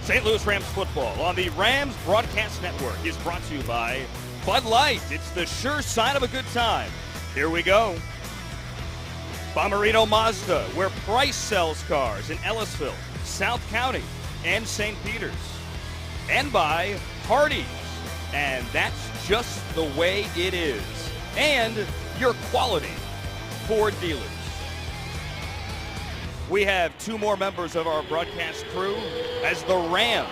St. Louis Rams football on the Rams Broadcast Network is brought to you by Bud Light. It's the sure sign of a good time. Here we go. Bomarito Mazda, where Price sells cars in Ellisville, South County, and St. Peters. And by Hardee's. And that's just the way it is. And your quality Ford dealers. We have two more members of our broadcast crew as the Rams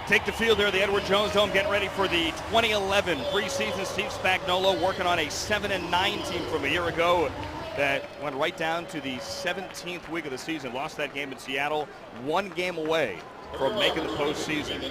take the field here at the Edward Jones Dome, getting ready for the 2011 preseason. Steve Spagnuolo working on a 7-9 team from a year ago that went right down to the 17th week of the season. Lost that game in Seattle, 1 game away from making the postseason.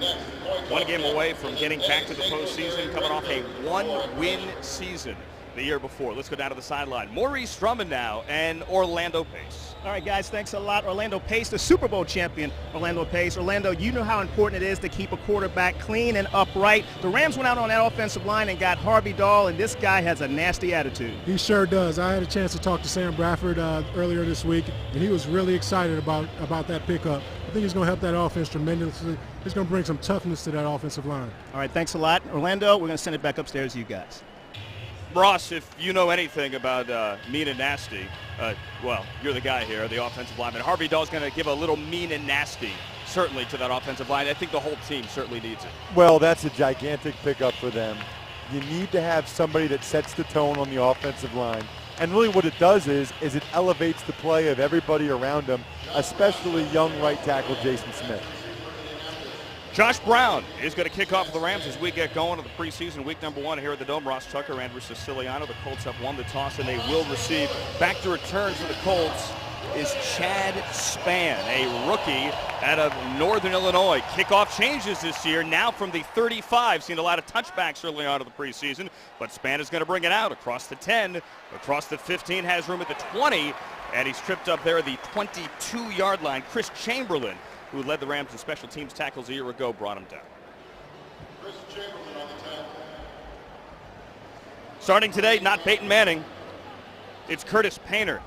1 game away from getting back to the postseason, coming off a 1-win season the year before. Let's go down to the sideline. Maurice Drummond now and Orlando Pace. All right, guys, thanks a lot. Orlando Pace, the Super Bowl champion, Orlando Pace. Orlando, you know how important it is to keep a quarterback clean and upright. The Rams went out on that offensive line and got Harvey Dahl, and this guy has a nasty attitude. He sure does. I had a chance to talk to Sam Bradford earlier this week, and he was really excited about that pickup. I think he's going to help that offense tremendously. He's going to bring some toughness to that offensive line. All right, thanks a lot. Orlando, we're going to send it back upstairs to you guys. Ross, if you know anything about mean and nasty, well, you're the guy here, the offensive lineman. Harvey Dahl's going to give a little mean and nasty, certainly, to that offensive line. I think the whole team certainly needs it. Well, that's a gigantic pickup for them. You need to have somebody that sets the tone on the offensive line. And really what it does is it elevates the play of everybody around them, especially young right tackle Jason Smith. Josh Brown is going to kick off for the Rams as we get going to the preseason week number 1 here at the Dome. Ross Tucker, Andrew Siciliano. The Colts have won the toss, and they will receive. Back to return for the Colts is Chad Spann, a rookie out of Northern Illinois. Kickoff changes this year, now from the 35. Seen a lot of touchbacks early on in the preseason, but Spann is going to bring it out across the 10, across the 15, has room at the 20, and he's tripped up there at the 22-yard line. Chris Chamberlain, who led the Rams in special teams tackles a year ago, brought him down. Starting today, not Peyton Manning. It's Curtis Painter.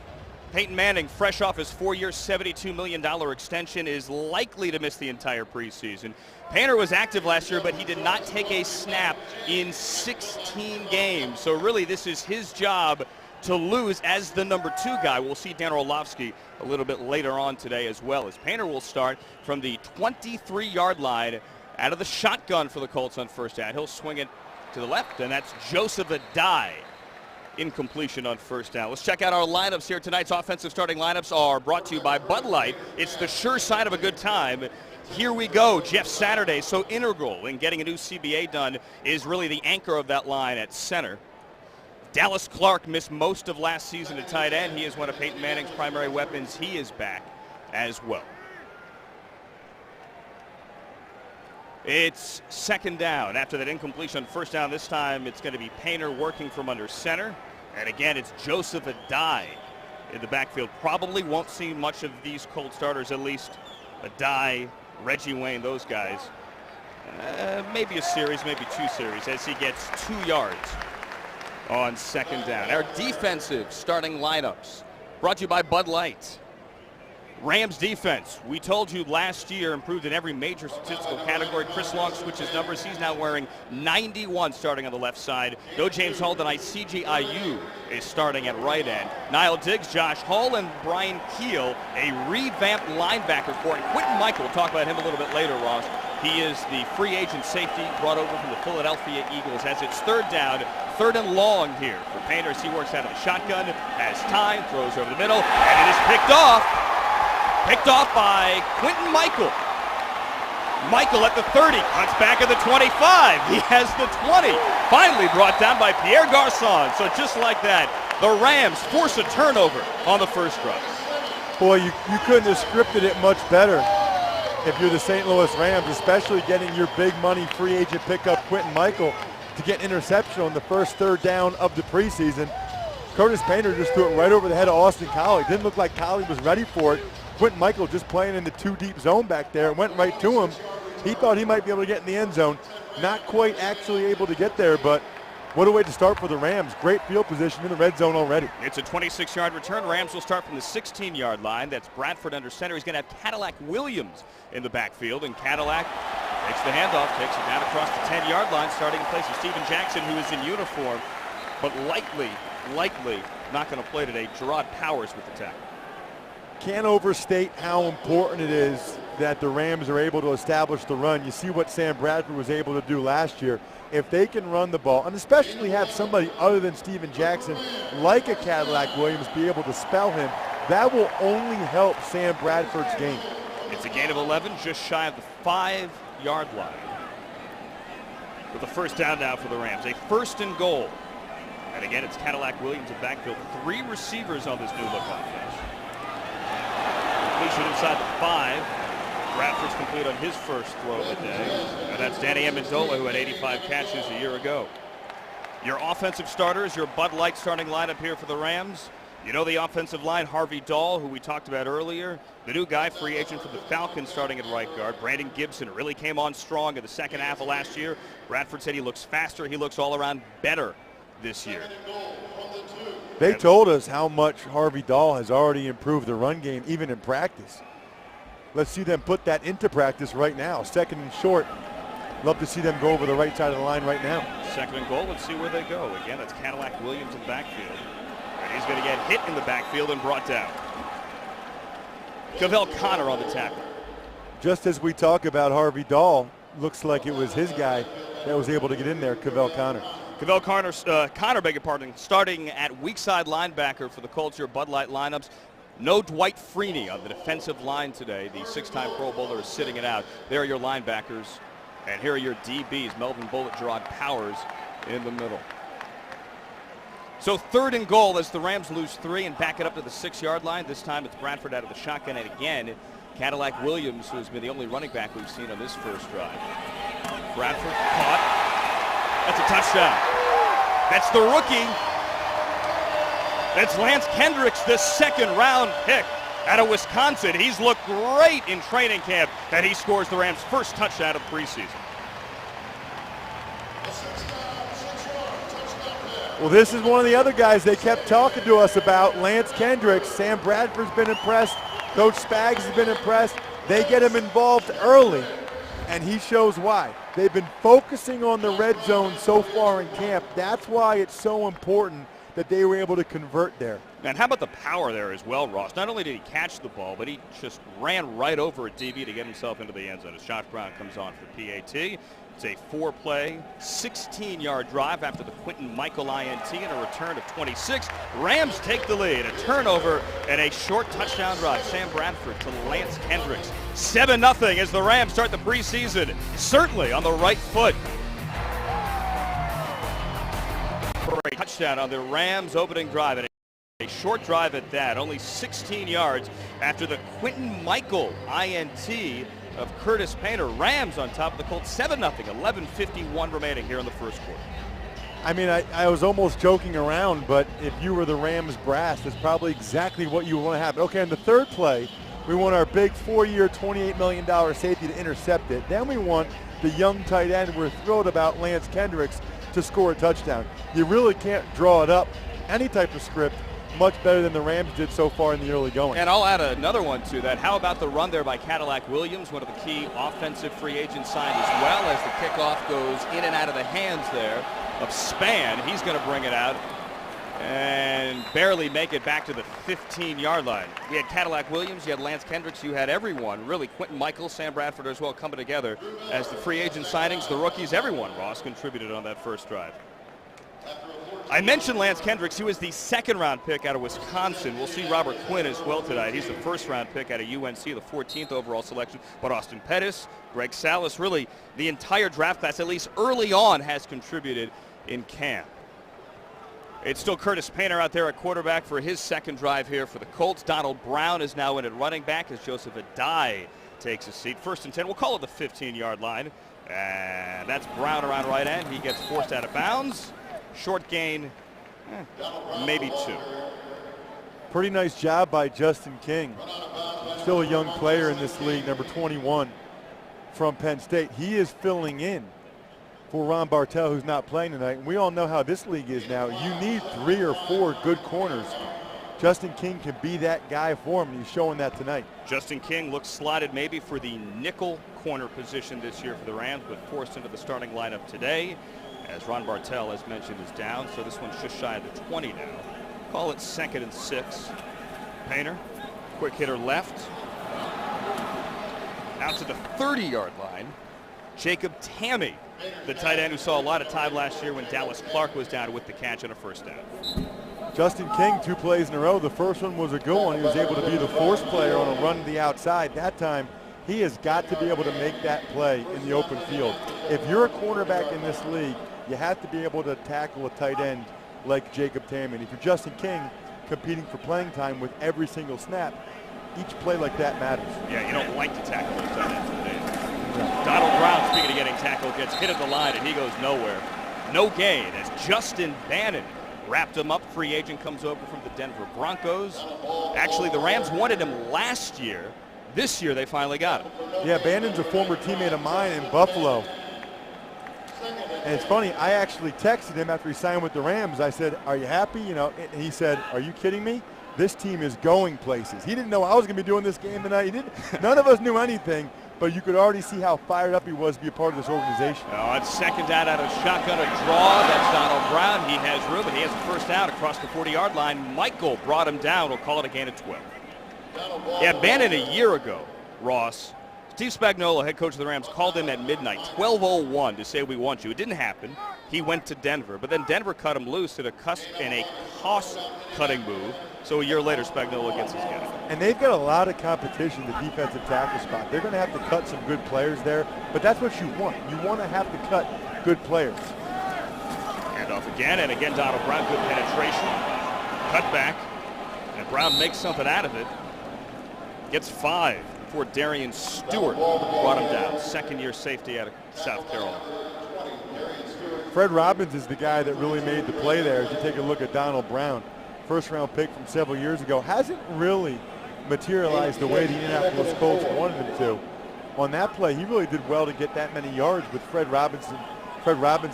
Peyton Manning, fresh off his 4-year, $72 million extension, is likely to miss the entire preseason. Painter was active last year, but he did not take a snap in 16 games. So really, this is his job to lose as the number 2 guy. We'll see Dan Orlovsky a little bit later on today as well, as Painter will start from the 23-yard line out of the shotgun for the Colts on first down. He'll swing it to the left, and that's Joseph Adai. Incompletion on first down. Let's check out our lineups here. Tonight's offensive starting lineups are brought to you by Bud Light. It's the sure sign of a good time. Here we go. Jeff Saturday, so integral in getting a new CBA done, is really the anchor of that line at center. Dallas Clark missed most of last season at tight end. He is one of Peyton Manning's primary weapons. He is back as well. It's second down. After that incompletion on first down, this time it's going to be Painter working from under center. And again, it's Joseph Adai in the backfield. Probably won't see much of these Colt starters, at least Adai, Reggie Wayne, those guys. Maybe a series, maybe 2 series, as he gets 2 yards on second down. Our defensive starting lineups brought to you by Bud Light. Rams defense, we told you last year, improved in every major statistical category. Chris Long switches numbers. He's now wearing 91 starting on the left side. No James Hull tonight. CGIU is starting at right end. Niall Diggs, Josh Hull, and Brian Keel, a revamped linebacker core. And Quentin Michael, we'll talk about him a little bit later, Ross. He is the free agent safety brought over from the Philadelphia Eagles as it's third down, 3rd and long here for Painter as he works out of the shotgun, has time, throws over the middle, and it is picked off. Picked off by Quentin Michael. Michael at the 30, cuts back at the 25. He has the 20. Finally brought down by Pierre Garçon. So just like that, the Rams force a turnover on the first drive. Boy, you couldn't have scripted it much better if you're the St. Louis Rams, especially getting your big money free agent pickup Quentin Michael to get interception on the first 3rd down of the preseason. Curtis Painter just threw it right over the head of Austin Collie. Didn't look like Collie was ready for it. Quentin Michael just playing in the 2-deep zone back there, went right to him. He thought he might be able to get in the end zone. Not quite actually able to get there, but What a way to start for the Rams. Great field position in the red zone already. It's a 26-yard return. Rams will start from the 16-yard line. That's Bradford under center. He's going to have Cadillac Williams in the backfield, and Cadillac takes the handoff, takes it down across the 10-yard line, starting in place of Steven Jackson, who is in uniform, but likely not going to play today. Gerard Powers with the tackle. Can't overstate how important it is that the Rams are able to establish the run. You see what Sam Bradford was able to do last year. If they can run the ball, and especially have somebody other than Steven Jackson, like a Cadillac Williams, be able to spell him, that will only help Sam Bradford's game. It's a gain of 11, just shy of the 5-yard line. With the first down now for the Rams. A first and goal. And again, it's Cadillac Williams in backfield. 3 receivers on this new look offense. Completion inside the 5. Bradford's complete on his first throw of the day. And that's Danny Amendola, who had 85 catches a year ago. Your offensive starters, your Bud Light starting lineup here for the Rams. You know the offensive line, Harvey Dahl, who we talked about earlier. The new guy, free agent for the Falcons, starting at right guard. Brandon Gibson really came on strong in the second half of last year. Bradford said he looks faster. He looks all around better this year. They told us how much Harvey Dahl has already improved the run game, even in practice. Let's see them put that into practice right now. Second and short. Love to see them go over the right side of the line right now. Second and goal. Let's see where they go. Again, that's Cadillac Williams in backfield. And he's going to get hit in the backfield and brought down. Cavell Connor on the tackle. Just as we talk about Harvey Dahl, looks like it was his guy that was able to get in there, Cavell Connor. Cavell Connor, starting at weak side linebacker for the Colts, your Bud Light lineups. No Dwight Freeney on the defensive line today. The 6-time Pro Bowler is sitting it out. There are your linebackers. And here are your DBs, Melvin Bullitt, Gerard Powers in the middle. So third and goal as the Rams lose 3 and back it up to the 6-yard line. This time it's Bradford out of the shotgun. And again, Cadillac Williams, who's been the only running back we've seen on this first drive. Bradford caught. That's a touchdown. That's the rookie. That's Lance Kendricks, the second-round pick out of Wisconsin. He's looked great in training camp, and he scores the Rams' first touchdown of preseason. Well, this is one of the other guys they kept talking to us about, Lance Kendricks. Sam Bradford's been impressed. Coach Spags has been impressed. They get him involved early, and he shows why. They've been focusing on the red zone so far in camp. That's why it's so important that they were able to convert there. And how about the power there as well, Ross? Not only did he catch the ball, but he just ran right over a DB to get himself into the end zone as Josh Brown comes on for PAT. It's a 4-play, 16-yard drive after the Quentin Michael INT and a return of 26. Rams take the lead, a turnover and a short touchdown drive. Sam Bradford to Lance Kendricks. 7-0 as the Rams start the preseason, certainly on the right foot. For a touchdown on the Rams opening drive, and a short drive at that, only 16 yards after the Quentin Michael INT of Curtis Painter. Rams on top of the Colts, 7-0, 11:51 remaining here in the first quarter. I mean, I was almost joking around, but if you were the Rams brass, that's probably exactly what you want to have. Okay, in the third play, we want our big 4-year, $28 million safety to intercept it. Then we want the young tight end we're thrilled about, Lance Kendricks, to score a touchdown. You really can't draw it up any type of script much better than the Rams did so far in the early going. And I'll add another one to that. How about the run there by Cadillac Williams, one of the key offensive free agents signed, as well as the kickoff goes in and out of the hands there of Spann. He's going to bring it out and barely make it back to the 15-yard line. We had Cadillac Williams, you had Lance Kendricks, you had everyone, really Quentin Michael, Sam Bradford as well, coming together as the free agent signings, the rookies, everyone, Ross, contributed on that first drive. I mentioned Lance Kendricks. He was the second-round pick out of Wisconsin. We'll see Robert Quinn as well tonight. He's the first-round pick out of UNC, the 14th overall selection. But Austin Pettis, Greg Salas, really the entire draft class, at least early on, has contributed in camp. It's still Curtis Painter out there at quarterback for his second drive here for the Colts. Donald Brown is now in at running back as Joseph Adai takes a seat. 1st and 10. We'll call it the 15-yard line. And that's Brown around right end. He gets forced out of bounds. Short gain, maybe 2. Pretty nice job by Justin King. Still a young player in this league, number 21 from Penn State. He is filling in for Ron Bartell, who's not playing tonight. And we all know how this league is now. You need 3 or 4 good corners. Justin King can be that guy for him, and he's showing that tonight. Justin King looks slotted maybe for the nickel corner position this year for the Rams, but forced into the starting lineup today, as Ron Bartell, as mentioned, is down. So this one's just shy of the 20 now. Call it 2nd and 6. Painter, quick hitter left. Out to the 30-yard line. Jacob Tamme, the tight end who saw a lot of time last year when Dallas Clark was down with the catch on a first down. Justin King, 2 plays in a row. The first one was a good one. He was able to be the force player on a run to the outside. That time, he has got to be able to make that play in the open field. If you're a cornerback in this league, you have to be able to tackle a tight end like Jacob Tamme. And if you're Justin King, competing for playing time with every single snap, each play like that matters. Yeah, you don't like to tackle a tight end today. Donald Brown, speaking of getting tackled, gets hit at the line, and he goes nowhere. No gain as Justin Bannon wrapped him up. Free agent comes over from the Denver Broncos. Actually, the Rams wanted him last year. This year, they finally got him. Yeah, Bannon's a former teammate of mine in Buffalo. And it's funny, I actually texted him after he signed with the Rams. I said, are you happy? You know, and he said, are you kidding me? This team is going places. He didn't know I was going to be doing this game tonight. None of us knew anything. But you could already see how fired up he was to be a part of this organization. On 2nd down out of shotgun, a draw. That's Donald Brown. He has room, and he has a first down across the 40-yard line. Michael brought him down. We'll call it a gain of 12. Yeah, Bannon a year ago, Ross. Steve Spagnuolo, head coach of the Rams, called him at midnight, 12:01, to say we want you. It didn't happen. He went to Denver, but then Denver cut him loose in a cost-cutting move. So a year later, Spagnuolo gets his guy. And they've got a lot of competition at the defensive tackle spot. They're going to have to cut some good players there, but that's what you want. You want to have to cut good players. Hand off again, and again Donald Brown, good penetration. Cut back, and Brown makes something out of it. Gets 5 for Darian Stewart. Brought him down. 2nd-year safety out of South Carolina. Fred Robbins is the guy that really made the play there. As you take a look at Donald Brown, first-round pick from several years ago, hasn't really materialized the way the Indianapolis Colts wanted him to. On that play, he really did well to get that many yards with Fred Robbins,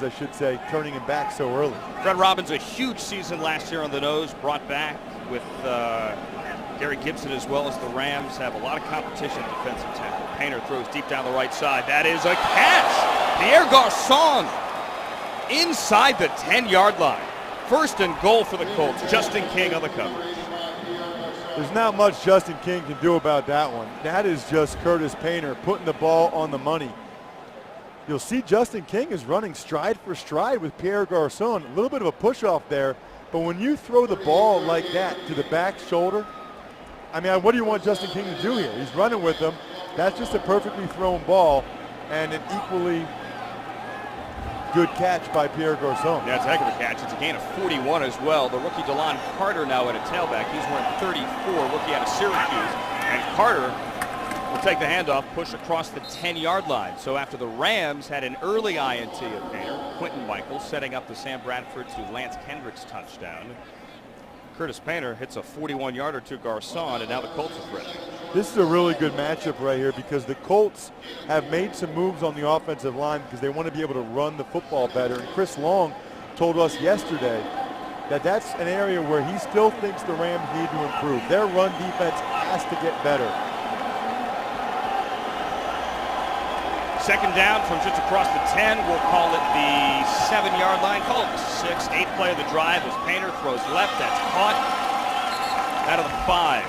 I should say, turning him back so early. Fred Robbins, a huge season last year on the nose, brought back with Gary Gibson, as well as the Rams have a lot of competition at defensive tackle. Painter throws deep down the right side. That is a catch. Pierre Garçon inside the 10-yard line. 1st and goal for the Colts. Justin King on the coverage. There's not much Justin King can do about that one. That is just Curtis Painter putting the ball on the money. You'll see Justin King is running stride for stride with Pierre Garçon. A little bit of a push-off there, but when you throw the ball like that to the back shoulder, I mean, what do you want Justin King to do here? He's running with him. That's just a perfectly thrown ball and an equally good catch by Pierre Garçon. Yeah, it's a heck of a catch. It's a gain of 41 as well. The rookie DeLon Carter now at a tailback. He's wearing 34, rookie out of Syracuse. And Carter will take the handoff, push across the 10-yard line. So after the Rams had an early INT of Painter, Quentin Michaels setting up the Sam Bradford to Lance Kendricks touchdown. Curtis Painter hits a 41-yarder to Garçon, and now the Colts are threatening. This is a really good matchup right here because the Colts have made some moves on the offensive line because they want to be able to run the football better. And Chris Long told us yesterday that that's an area where he still thinks the Rams need to improve. Their run defense has to get better. 2nd down from just across the 10. We'll call it the 7-yard line. Call it the 6. 8th play of the drive as Painter throws left. That's caught out of the 5.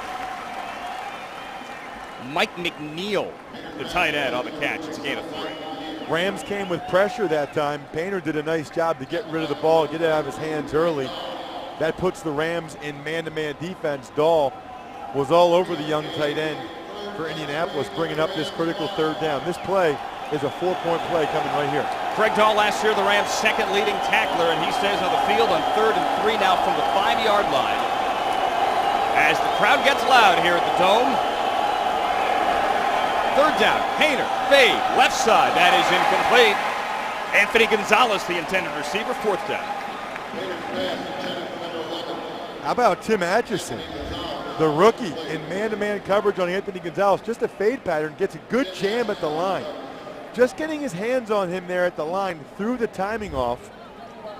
Mike McNeil, the tight end, on the catch. It's a gain of 3. Rams came with pressure that time. Painter did a nice job to get rid of the ball, get it out of his hands early. That puts the Rams in man-to-man defense. Dahl was all over the young tight end for Indianapolis, bringing up this critical 3rd down. This play is a 4-point play coming right here. Craig Dahl, last year the Rams' 2nd leading tackler, and he stays on the field on 3rd and 3 now from the 5-yard line. As the crowd gets loud here at the Dome. 3rd down, Painter, fade, left side. That is incomplete. Anthony Gonzalez, the intended receiver, 4th down. How about Tim Atchison, the rookie, in man-to-man coverage on Anthony Gonzalez? Just a fade pattern, gets a good jam at the line. just getting his hands on him there at the line threw the timing off.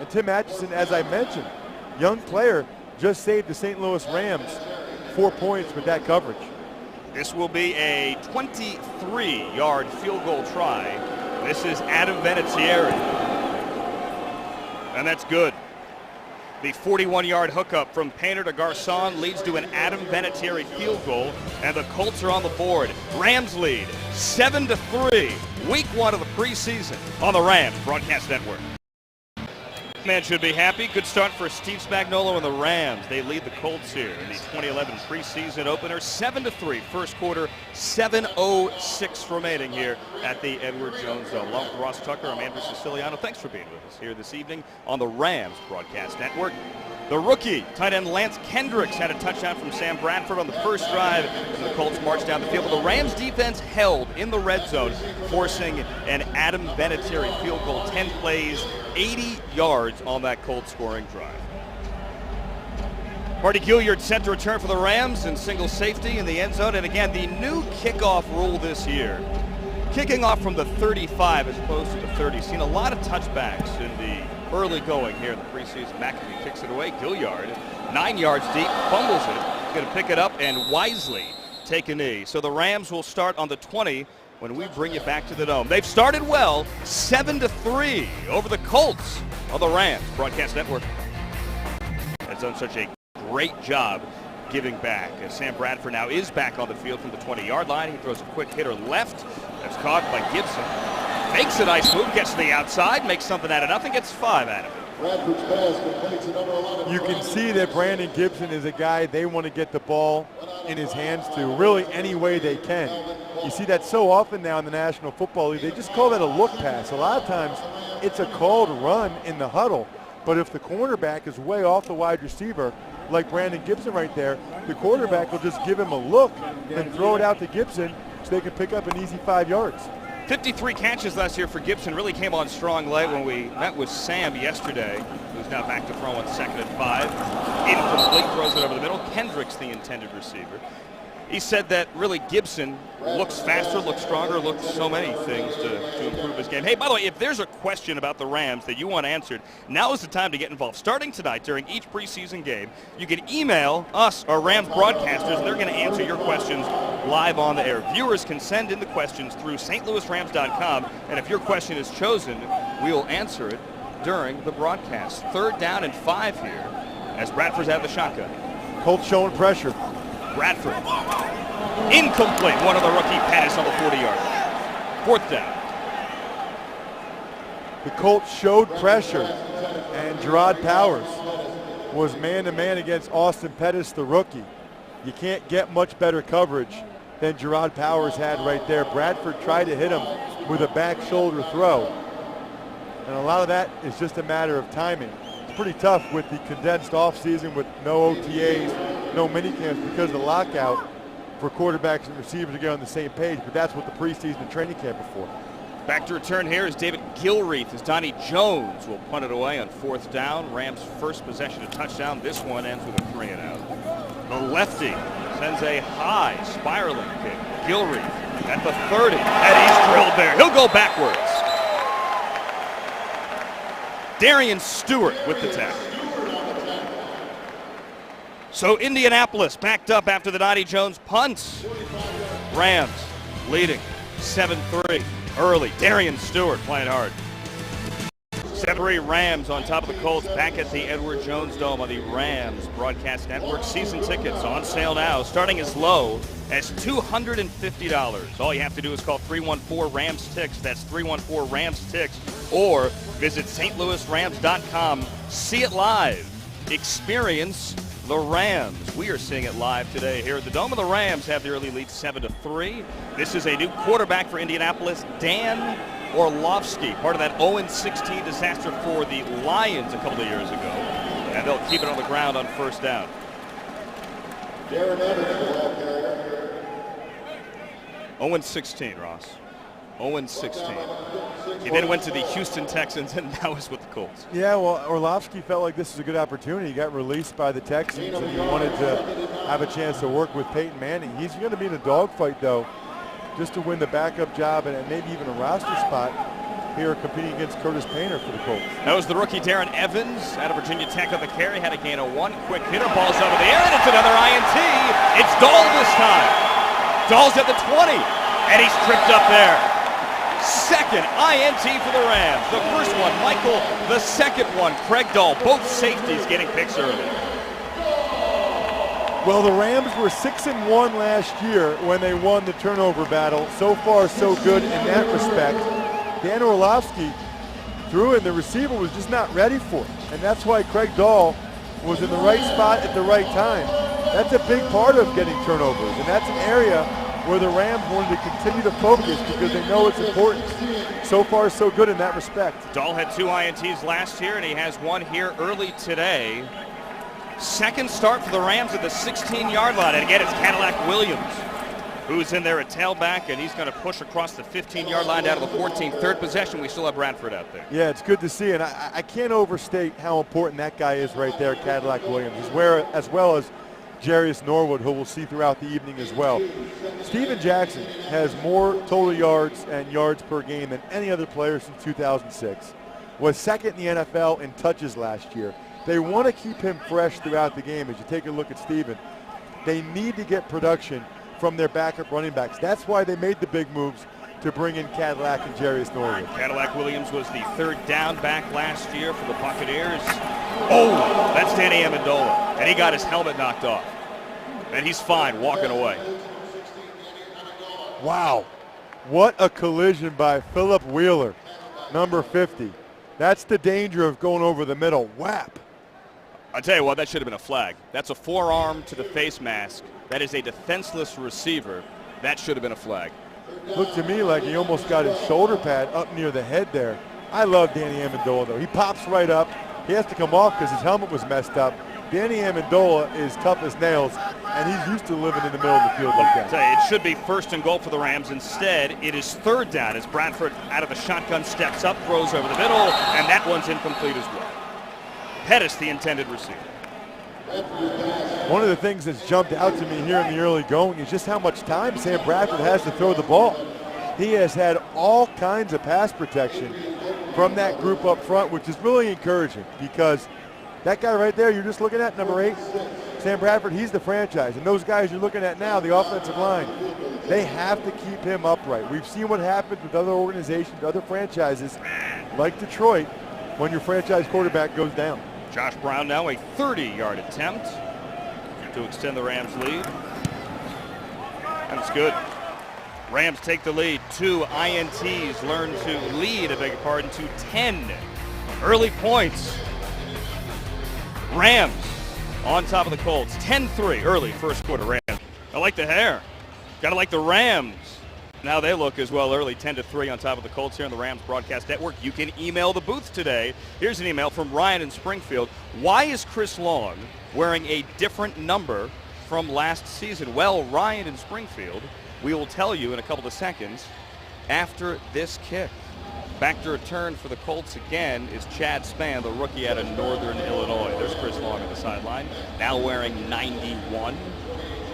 And Tim Atchison, as I mentioned, young player, just saved the St. Louis Rams 4 points with that coverage. This will be a 23-yard field goal try. This is Adam Vinatieri. And that's good. The 41-yard hookup from Painter to Garcon leads to an Adam Vinatieri field goal, and the Colts are on the board. Rams lead 7-3. Week 1 of the preseason on the Rams Broadcast Network. Man should be happy. Good start for Steve Spagnuolo and the Rams. They lead the Colts here in the 2011 preseason opener. 7-3 first quarter, 7:06 remaining here at the Edward Jones Dome. Along with Ross Tucker, I'm Andrew Siciliano. Thanks for being with us here this evening on the Rams Broadcast Network. The rookie tight end Lance Kendricks had a touchdown from Sam Bradford on the first drive as the Colts marched down the field. But the Rams defense held in the red zone, forcing an Adam Vinatieri field goal. 10 plays, 80 yards on that Colts scoring drive. Marty Gilliard set to return for the Rams in single safety in the end zone. And again, the new kickoff rule this year, kicking off from the 35 as opposed to the 30. Seen a lot of touchbacks in the early going here in the preseason. McAfee kicks it away. Gilliard, 9 yards deep, fumbles it. He's going to pick it up and wisely take a knee. So the Rams will start on the 20 when we bring you back to the Dome. They've started well, 7-3 over the Colts of the Rams Broadcast Network. Has done such a great job giving back. As Sam Bradford now is back on the field from the 20-yard line. He throws a quick hitter left. That's caught by Gibson. Makes a nice move, gets to the outside, makes something out of nothing, gets 5 out of it. You can see that Brandon Gibson is a guy they want to get the ball in his hands to, really any way they can. You see that so often now in the National Football League. They just call that a look pass. A lot of times it's a called run in the huddle. But if the cornerback is way off the wide receiver, like Brandon Gibson right there, the quarterback will just give him a look and throw it out to Gibson so they can pick up an easy 5 yards. 53 catches last year for Gibson. Really came on strong late when we met with Sam yesterday, who's now back to throw on 2nd and 5. Incomplete, throws it over the middle. Kendricks, the intended receiver. He said that really Gibson looks faster, looks stronger, looks so many things to improve his game. Hey, by the way, if there's a question about the Rams that you want answered, now is the time to get involved. Starting tonight during each preseason game, you can email us, our Rams broadcasters, and they're going to answer your questions live on the air. Viewers can send in the questions through stlouisrams.com, and if your question is chosen, we will answer it during the broadcast. 3rd down and 5 here as Bradford's out of the shotgun. Colts showing pressure. Bradford. Incomplete. One of the rookie pass on the 40-yard line. 4th down. The Colts showed pressure, and Gerard Powers was man-to-man against Austin Pettis, the rookie. You can't get much better coverage than Gerard Powers had right there. Bradford tried to hit him with a back shoulder throw, and a lot of that is just a matter of timing. It's pretty tough with the condensed offseason with no OTAs, no minicamps because of the lockout for quarterbacks and receivers to get on the same page, but that's what the preseason and training camp are for. Back to return here is David Gilreath as Donnie Jones will punt it away on 4th down. Rams' first possession, a touchdown. This one ends with a 3 and out. The lefty sends a high spiraling kick. Gilreath at the 30, and he's drilled there. He'll go backwards. Darian Stewart with the tackle. So Indianapolis backed up after the Donnie Jones punt. Rams leading 7-3 early. Darian Stewart playing hard. 7-3 Rams on top of the Colts back at the Edward Jones Dome on the Rams Broadcast Network. Season tickets on sale now, starting as low as $250. All you have to do is call 314-RAMS-TICKS. That's 314-RAMS-TICKS. Or visit stlouisrams.com. See it live. Experience the Rams. We are seeing it live today here at the Dome. And the Rams have the early lead 7-3. This is a new quarterback for Indianapolis, Dan Orlovsky, part of that 0-16 disaster for the Lions a couple of years ago. And they'll keep it on the ground on 1st down. 0-16, Ross. 0-16. He then went to the Houston Texans and now is with the Colts. Yeah, well, Orlovsky felt like this was a good opportunity. He got released by the Texans and he wanted to have a chance to work with Peyton Manning. He's going to be in a dogfight, though, just to win the backup job and maybe even a roster spot here competing against Curtis Painter for the Colts. That was the rookie Darren Evans out of Virginia Tech on the carry. Had a gain of 1. Quick hitter, ball's over the air, and it's another INT. It's Dahl this time. Dahl's at the 20, and he's tripped up there. Second INT for the Rams. The first one, Michael. The second one, Craig Dahl. Both safeties getting picks early. Well, the Rams were 6-1 last year when they won the turnover battle. So far, so good in that respect. Dan Orlovsky threw and the receiver was just not ready for it. And that's why Craig Dahl was in the right spot at the right time. That's a big part of getting turnovers. And that's an area where the Rams wanted to continue to focus because they know it's important. So far, so good in that respect. Dahl had 2 INTs last year, and he has 1 here early today. Second start for the Rams at the 16-yard line. And again, it's Cadillac Williams who's in there at tailback, and he's going to push across the 15-yard line down to the 14. Third possession, we still have Bradford out there. Yeah, it's good to see, and I can't overstate how important that guy is right there, Cadillac Williams, as well as Jarius Norwood, who we'll see throughout the evening as well. Steven Jackson has more total yards and yards per game than any other player since 2006. Was second in the NFL in touches last year. They want to keep him fresh throughout the game. As you take a look at Steven, they need to get production from their backup running backs. That's why they made the big moves to bring in Cadillac and Jarius Norwood. Cadillac Williams was the third down back last year for the Buccaneers. Oh, that's Danny Amendola, and he got his helmet knocked off. And he's fine walking away. Wow, what a collision by Philip Wheeler, number 50. That's the danger of going over the middle. Whap. I'll tell you what, that should have been a flag. That's a forearm to the face mask. That is a defenseless receiver. That should have been a flag. Looked to me like he almost got his shoulder pad up near the head there. I love Danny Amendola, though. He pops right up. He has to come off because his helmet was messed up. Danny Amendola is tough as nails, and he's used to living in the middle of the field like that. I'll tell you, it should be 1st and goal for the Rams. Instead, it is 3rd down as Bradford out of the shotgun steps up, throws over the middle, and that one's incomplete as well. Pettis, the intended receiver. One of the things that's jumped out to me here in the early going is just how much time Sam Bradford has to throw the ball. He has had all kinds of pass protection from that group up front, which is really encouraging because that guy right there you're just looking at, number 8, Sam Bradford, he's the franchise. And those guys you're looking at now, the offensive line, they have to keep him upright. We've seen what happens with other organizations, other franchises like Detroit when your franchise quarterback goes down. Josh Brown now a 30-yard attempt to extend the Rams lead. And it's good. Rams take the lead. 2 INTs learn to lead, I beg your pardon, to 10 early points. Rams on top of the Colts. 10-3 early first quarter Rams. I like the hair. Gotta like the Rams. Now they look as well early, 10-3 on top of the Colts here on the Rams Broadcast Network. You can email the booth today. Here's an email from Ryan in Springfield. Why is Chris Long wearing a different number from last season? Well, Ryan in Springfield, we will tell you in a couple of seconds after this kick. Back to return for the Colts again is Chad Spann, the rookie out of Northern Illinois. There's Chris Long on the sideline, now wearing 91.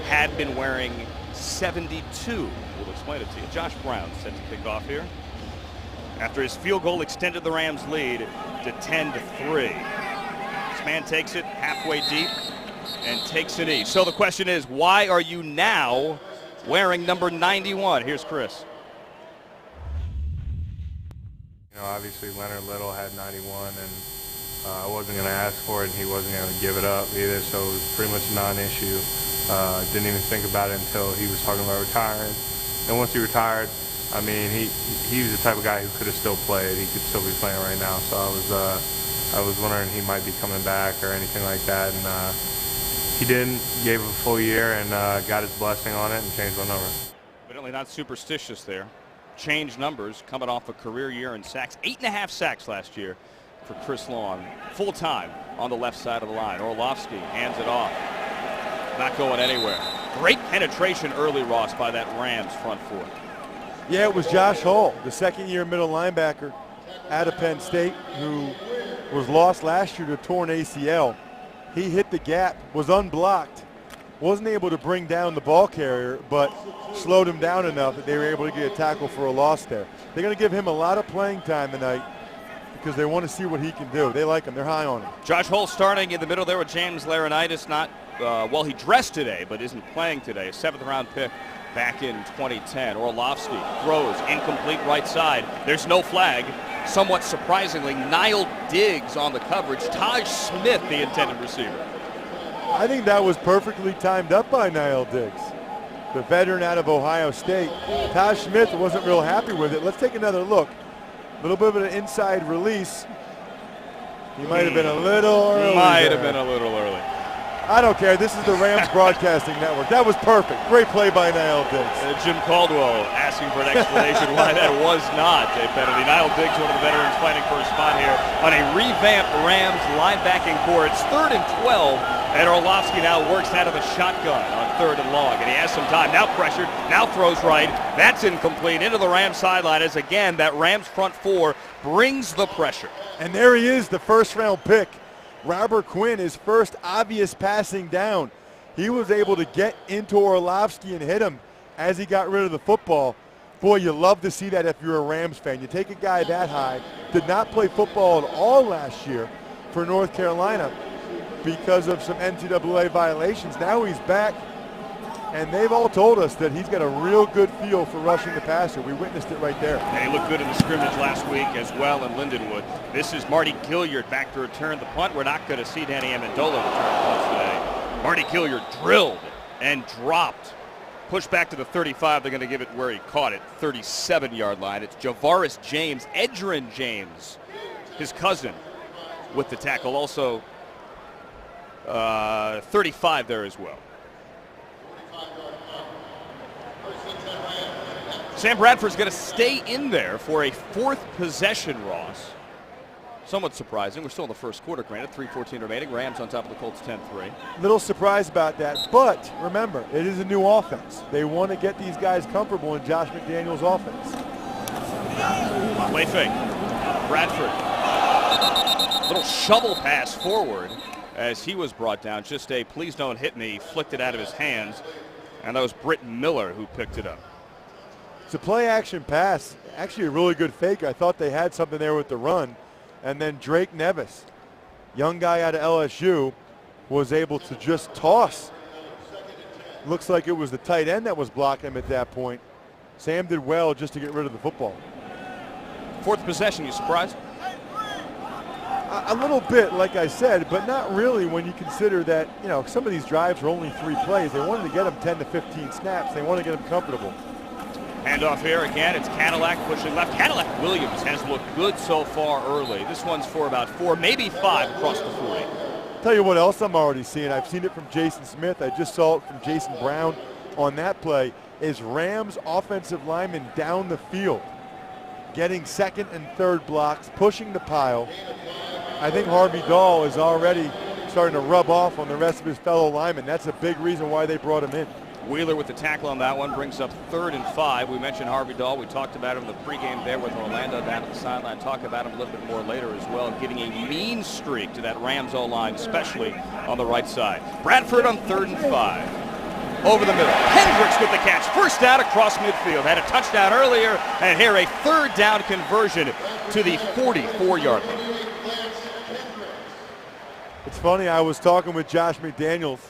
Had been wearing 72. We'll explain it to you. Josh Brown set to kick off here after his field goal extended the Rams lead to 10-3. Spann takes it halfway deep and takes a knee. So the question is, why are you now wearing number 91? Here's Chris. You know, obviously Leonard Little had 91, and I wasn't going to ask for it, and he wasn't going to give it up either, so it was pretty much a non-issue. Didn't even think about it until he was talking about retiring. And once he retired, I mean, he was the type of guy who could have still played. He could still be playing right now. So I was wondering he might be coming back or anything like that, and he didn't. Gave him a full year and got his blessing on it and changed one number. Evidently not superstitious there. Changed numbers, coming off a career year in sacks. 8.5 sacks last year for Chris Long, full time on the left side of the line. Orlovsky hands it off. Not going anywhere. Great penetration early, Ross, by that Rams front four. Yeah, it was Josh Hall, the second-year middle linebacker out of Penn State, who was lost last year to a torn ACL. He hit the gap, was unblocked, wasn't able to bring down the ball carrier, but slowed him down enough that they were able to get a tackle for a loss there. They're going to give him a lot of playing time tonight because they want to see what he can do. They like him. They're high on him. Josh Hull starting in the middle there with James Laurinaitis. Not, well, he dressed today, but isn't playing today. A 7th-round pick back in 2010. Orlovsky throws incomplete right side. There's no flag. Somewhat surprisingly, Niall Diggs on the coverage. Taj Smith, the intended receiver. I think that was perfectly timed up by Niall Diggs, the veteran out of Ohio State. Taj Smith wasn't real happy with it. Let's take another look. A little bit of an inside release. He might have been a little early. Might have been a little early. I don't care. This is the Rams Broadcasting Network. That was perfect. Great play by Niall Diggs. Jim Caldwell asking for an explanation why that was not a penalty. Niall Diggs, one of the veterans, fighting for a spot here on a revamped Rams linebacking core. It's 3rd and 12, and Orlovsky now works out of the shotgun on 3rd and long, and he has some time. Now pressured, now throws right. That's incomplete into the Rams sideline as, again, that Rams front four brings the pressure. And there he is, the first-round pick. Robert Quinn, his first obvious passing down. He was able to get into Orlovsky and hit him as he got rid of the football. Boy, you love to see that if you're a Rams fan. You take a guy that high, did not play football at all last year for North Carolina because of some NCAA violations. Now he's back, and they've all told us that he's got a real good feel for rushing the passer. We witnessed it right there. And he looked good in the scrimmage last week as well in Lindenwood. This is Marty Gilliard back to return the punt. We're not going to see Danny Amendola return punts today. Marty Gilliard drilled and dropped. Pushed back to the 35. They're going to give it where he caught it, 37-yard line. It's Javaris James, Edgerrin James, his cousin, with the tackle. Also 35 there as well. Sam Bradford's going to stay in there for a 4th possession, Ross. Somewhat surprising. We're still in the first quarter, granted. 3:14 remaining. Rams on top of the Colts 10-3. Little surprised about that, but remember, it is a new offense. They want to get these guys comfortable in Josh McDaniels' offense. Play fake. Bradford. Little shovel pass forward as he was brought down. Just a please don't hit me. Flicked it out of his hands. And that was Britt Miller who picked it up. It's a play-action pass. Actually a really good fake. I thought they had something there with the run. And then Drake Nevis, young guy out of LSU, was able to just toss. Looks like it was the tight end that was blocking him at that point. Sam did well just to get rid of the football. 4th possession, you surprised? A little bit, like I said, but not really when you consider that, you know, some of these drives were only 3 plays. They wanted to get them 10 to 15 snaps. They want to get them comfortable. Handoff here again. It's Cadillac pushing left. Cadillac Williams has looked good so far early. This one's for about 4, maybe 5 across the 40. Tell you what else I'm already seeing. I've seen it from Jason Smith. I just saw it from Jason Brown on that play. Is Rams offensive linemen down the field, getting 2nd and 3rd blocks, pushing the pile. I think Harvey Dahl is already starting to rub off on the rest of his fellow linemen. That's a big reason why they brought him in. Wheeler with the tackle on that one brings up 3rd and 5. We mentioned Harvey Dahl. We talked about him in the pregame there with Orlando down at the sideline. Talk about him a little bit more later as well, giving a mean streak to that Rams O-line, especially on the right side. Bradford on 3rd and 5. Over the middle. Hendricks with the catch. First down across midfield. Had a touchdown earlier, and here a 3rd down conversion to the 44-yard line. It's funny, I was talking with Josh McDaniels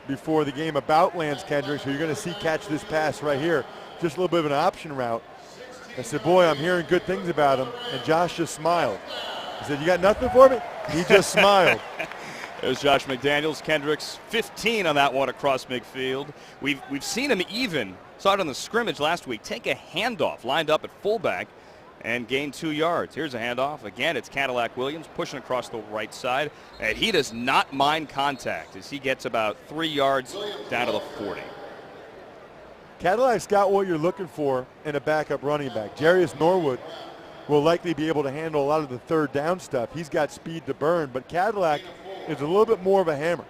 before the game about Lance Kendricks, who you're going to see catch this pass right here. Just a little bit of an option route. I said, boy, I'm hearing good things about him. And Josh just smiled. He said, you got nothing for me? He just smiled. There's Josh McDaniels. Kendricks 15 on that one across midfield. We've seen him even, saw it on the scrimmage last week, take a handoff lined up at fullback and gain 2 yards. Here's a handoff. Again, it's Cadillac Williams pushing across the right side, and he does not mind contact as he gets about 3 yards down to the 40. Cadillac's got what you're looking for in a backup running back. Jarius Norwood will likely be able to handle a lot of the 3rd down stuff. He's got speed to burn, but Cadillac is a little bit more of a hammer,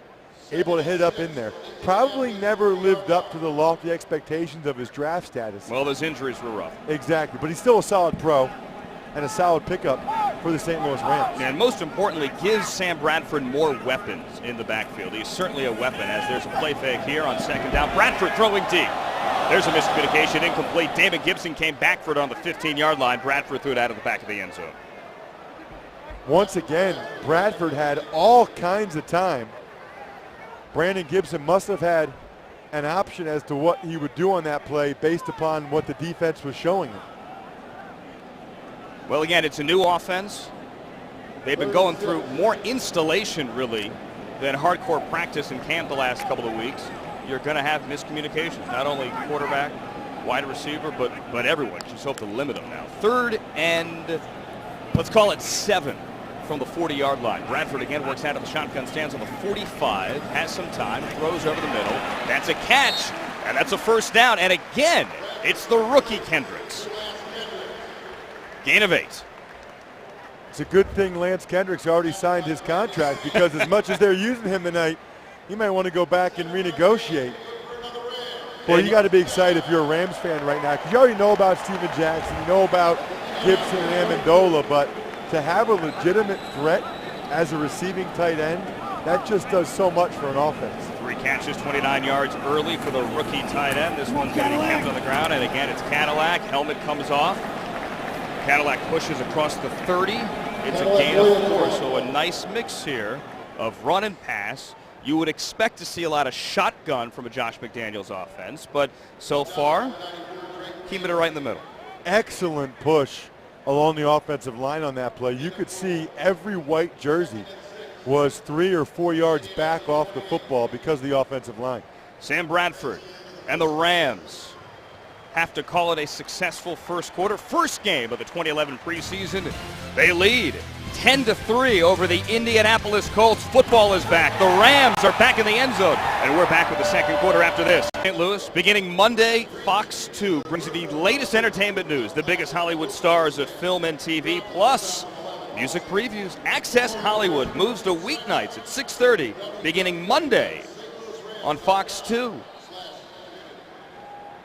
able to hit up in there. Probably never lived up to the lofty expectations of his draft status. Well, those injuries were rough. Exactly, but he's still a solid pro and a solid pickup for the St. Louis Rams. And most importantly, gives Sam Bradford more weapons in the backfield. He's certainly a weapon, as there's a play fake here on second down. Bradford throwing deep. There's a miscommunication, incomplete. David Gibson came back for it on the 15-yard line. Bradford threw it out of the back of the end zone. Once again, Bradford had all kinds of time. Brandon Gibson must have had an option as to what he would do on that play based upon what the defense was showing him. Well, again, it's a new offense. They've been going through more installation, really, than hardcore practice in camp the last couple of weeks. You're going to have miscommunications, not only quarterback, wide receiver, but everyone. Just hope to limit them now. 3rd and, let's call it 7 from the 40-yard line. Bradford again works out of the shotgun, stands on the 45, has some time, throws over the middle. That's a catch, and that's a first down. And again, it's the rookie Kendricks. Gain of 8. It's a good thing Lance Kendricks already signed his contract, because as much as they're using him tonight, you might want to go back and renegotiate. Boy, you got to be excited if you're a Rams fan right now, because you already know about Steven Jackson, you know about Gibson and Amendola, but to have a legitimate threat as a receiving tight end, that just does so much for an offense. 3 catches, 29 yards early for the rookie tight end. This one's going to be kept on the ground, and again, it's Cadillac. Helmet comes off. Cadillac pushes across the 30. It's a gain of 4, so a nice mix here of run and pass. You would expect to see a lot of shotgun from a Josh McDaniels offense, but so far, keeping it right in the middle. Excellent push along the offensive line on that play. You could see every white jersey was 3 or 4 yards back off the football because of the offensive line. Sam Bradford and the Rams have to call it a successful first quarter. First game of the 2011 preseason. They lead 10-3 over the Indianapolis Colts. Football is back. The Rams are back in the end zone. And we're back with the second quarter after this. St. Louis, beginning Monday, Fox 2 brings you the latest entertainment news, the biggest Hollywood stars of film and TV, plus music previews. Access Hollywood moves to weeknights at 6:30, beginning Monday on Fox 2.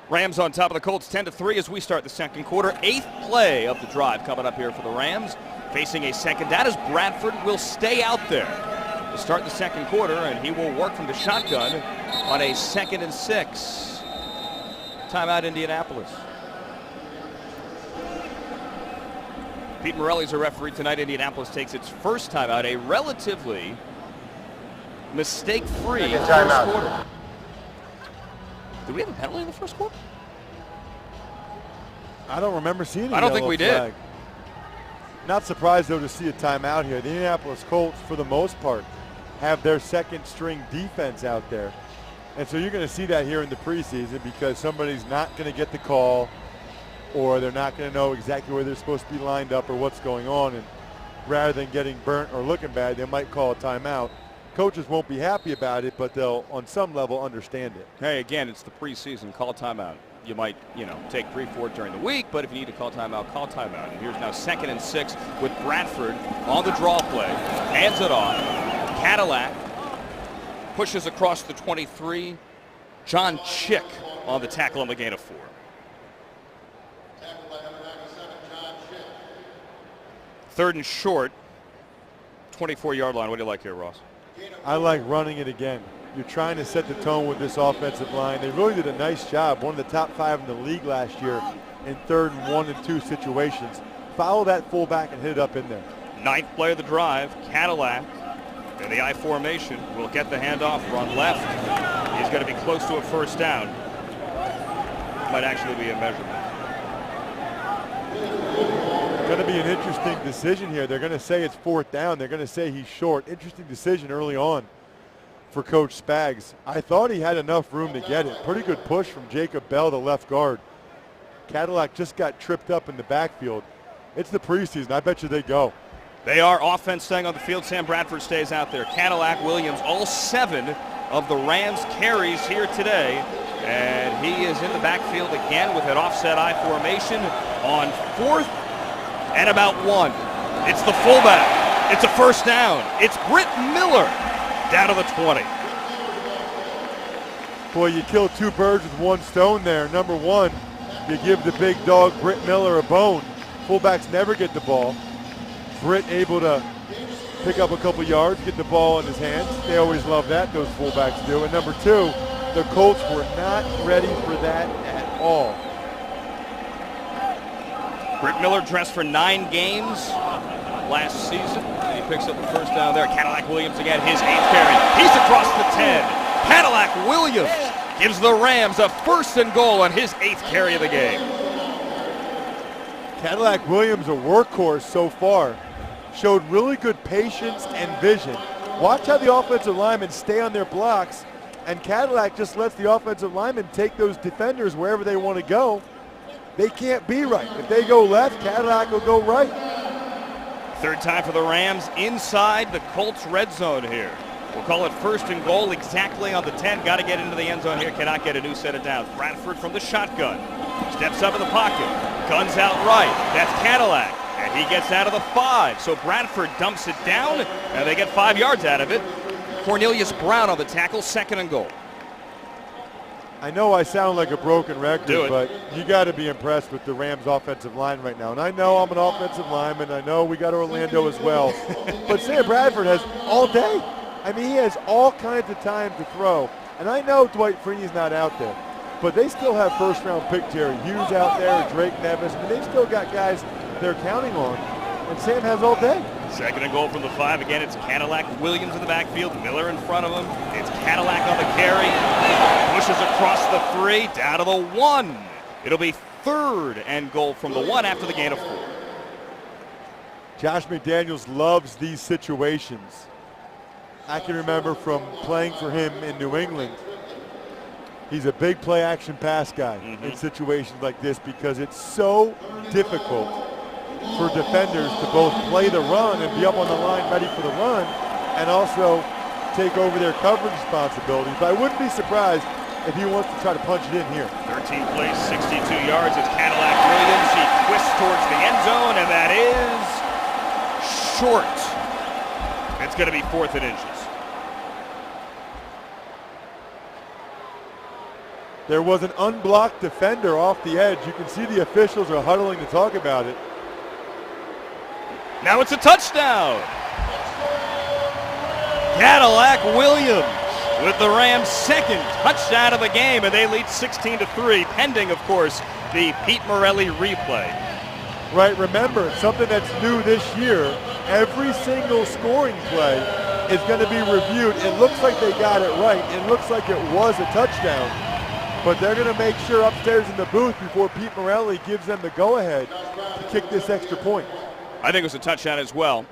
Rams on top of the Colts 10-3 as we start the second quarter. 8th play of the drive coming up here for the Rams. Facing a second down as Bradford will stay out there to start the second quarter, and he will work from the shotgun on a 2nd and 6. Timeout Indianapolis. Pete Morelli's a referee tonight. Indianapolis takes its first timeout, a relatively mistake-free first quarter. Did we have a penalty in the first quarter? I don't remember seeing it. I don't think we did. Not surprised, though, to see a timeout here. The Indianapolis Colts, for the most part, have their second-string defense out there. And so you're going to see that here in the preseason because somebody's not going to get the call or they're not going to know exactly where they're supposed to be lined up or what's going on. And rather than getting burnt or looking bad, they might call a timeout. Coaches won't be happy about it, but they'll, on some level, understand it. Hey, again, it's the preseason. Call a timeout. You might, take 3-4 during the week, but if you need to call timeout, call timeout. And here's now 2nd and 6 with Bradford on the draw play. Hands it off. Cadillac pushes across the 23. John Chick on the tackle on the gain of 4. Third and short, 24-yard line. What do you like here, Ross? I like running it again. You're trying to set the tone with this offensive line. They really did a nice job. One of the top 5 in the league last year in 3rd and 1 and 2 situations. Follow that fullback and hit it up in there. 9th play of the drive. Cadillac in the I formation will get the handoff, run left. He's going to be close to a first down. Might actually be a measurement. Going to be an interesting decision here. They're going to say it's 4th down. They're going to say he's short. Interesting decision early on for Coach Spags. I thought he had enough room to get it. Pretty good push from Jacob Bell, the left guard. Cadillac just got tripped up in the backfield. It's the preseason. I bet you they go. They are. Offense staying on the field. Sam Bradford stays out there. Cadillac, Williams, all 7 of the Rams carries here today. And he is in the backfield again with an offset I formation on 4th and about 1. It's the fullback. It's a first down. It's Britt Miller down to the 20. Boy, you kill 2 birds with 1 stone there. Number 1, you give the big dog Britt Miller a bone. Fullbacks never get the ball. Britt able to pick up a couple yards, get the ball in his hands. They always love that, those fullbacks do. And number two, the Colts were not ready for that at all. Britt Miller dressed for 9 games last season. He picks up the first down there. Cadillac Williams again, his 8th carry. He's across the 10. Cadillac Williams gives the Rams a 1st and goal on his 8th carry of the game. Cadillac Williams, a workhorse so far, showed really good patience and vision. Watch how the offensive linemen stay on their blocks, and Cadillac just lets the offensive linemen take those defenders wherever they want to go. They can't be right. If they go left, Cadillac will go right. 3rd time for the Rams inside the Colts red zone here. We'll call it 1st and goal exactly on the 10. Got to get into the end zone here. Cannot get a new set of downs. Bradford from the shotgun. Steps up in the pocket. Guns out right. That's Cadillac. And he gets out of the 5. So Bradford dumps it down, and they get 5 yards out of it. Cornelius Brown on the tackle, 2nd and goal. I know I sound like a broken record, but you got to be impressed with the Rams offensive line right now. And I know I'm an offensive lineman. I know we got Orlando as well. But Sam Bradford has all day. I mean, he has all kinds of time to throw. And I know Dwight Freeney's not out there. But they still have 1st-round pick Jerry Hughes out there, Drake Nevis. I mean, they've still got guys they're counting on. And Sam has all day. 2nd and goal from the 5. Again, it's Cadillac Williams in the backfield. Miller in front of him. It's Cadillac on the carry. Pushes across the 3, down to the 1. It'll be 3rd and goal from the 1 after the gain of 4. Josh McDaniels loves these situations. I can remember from playing for him in New England. He's a big play action pass guy in situations like this because it's so difficult for defenders to both play the run and be up on the line ready for the run and also take over their coverage responsibilities. But I wouldn't be surprised if he wants to try to punch it in here. 13 plays, 62 yards. It's Cadillac Williams. He twists towards the end zone, and that is short. It's going to be 4th and inches. There was an unblocked defender off the edge. You can see the officials are huddling to talk about it. Now it's a touchdown. Cadillac Williams with the Rams' 2nd touchdown of the game, and they lead 16-3, pending, of course, the Pete Morelli replay. Right, remember, something that's new this year, every single scoring play is going to be reviewed. It looks like they got it right. It looks like it was a touchdown, but they're going to make sure upstairs in the booth before Pete Morelli gives them the go-ahead to kick this extra point. I think it was a touchdown as well.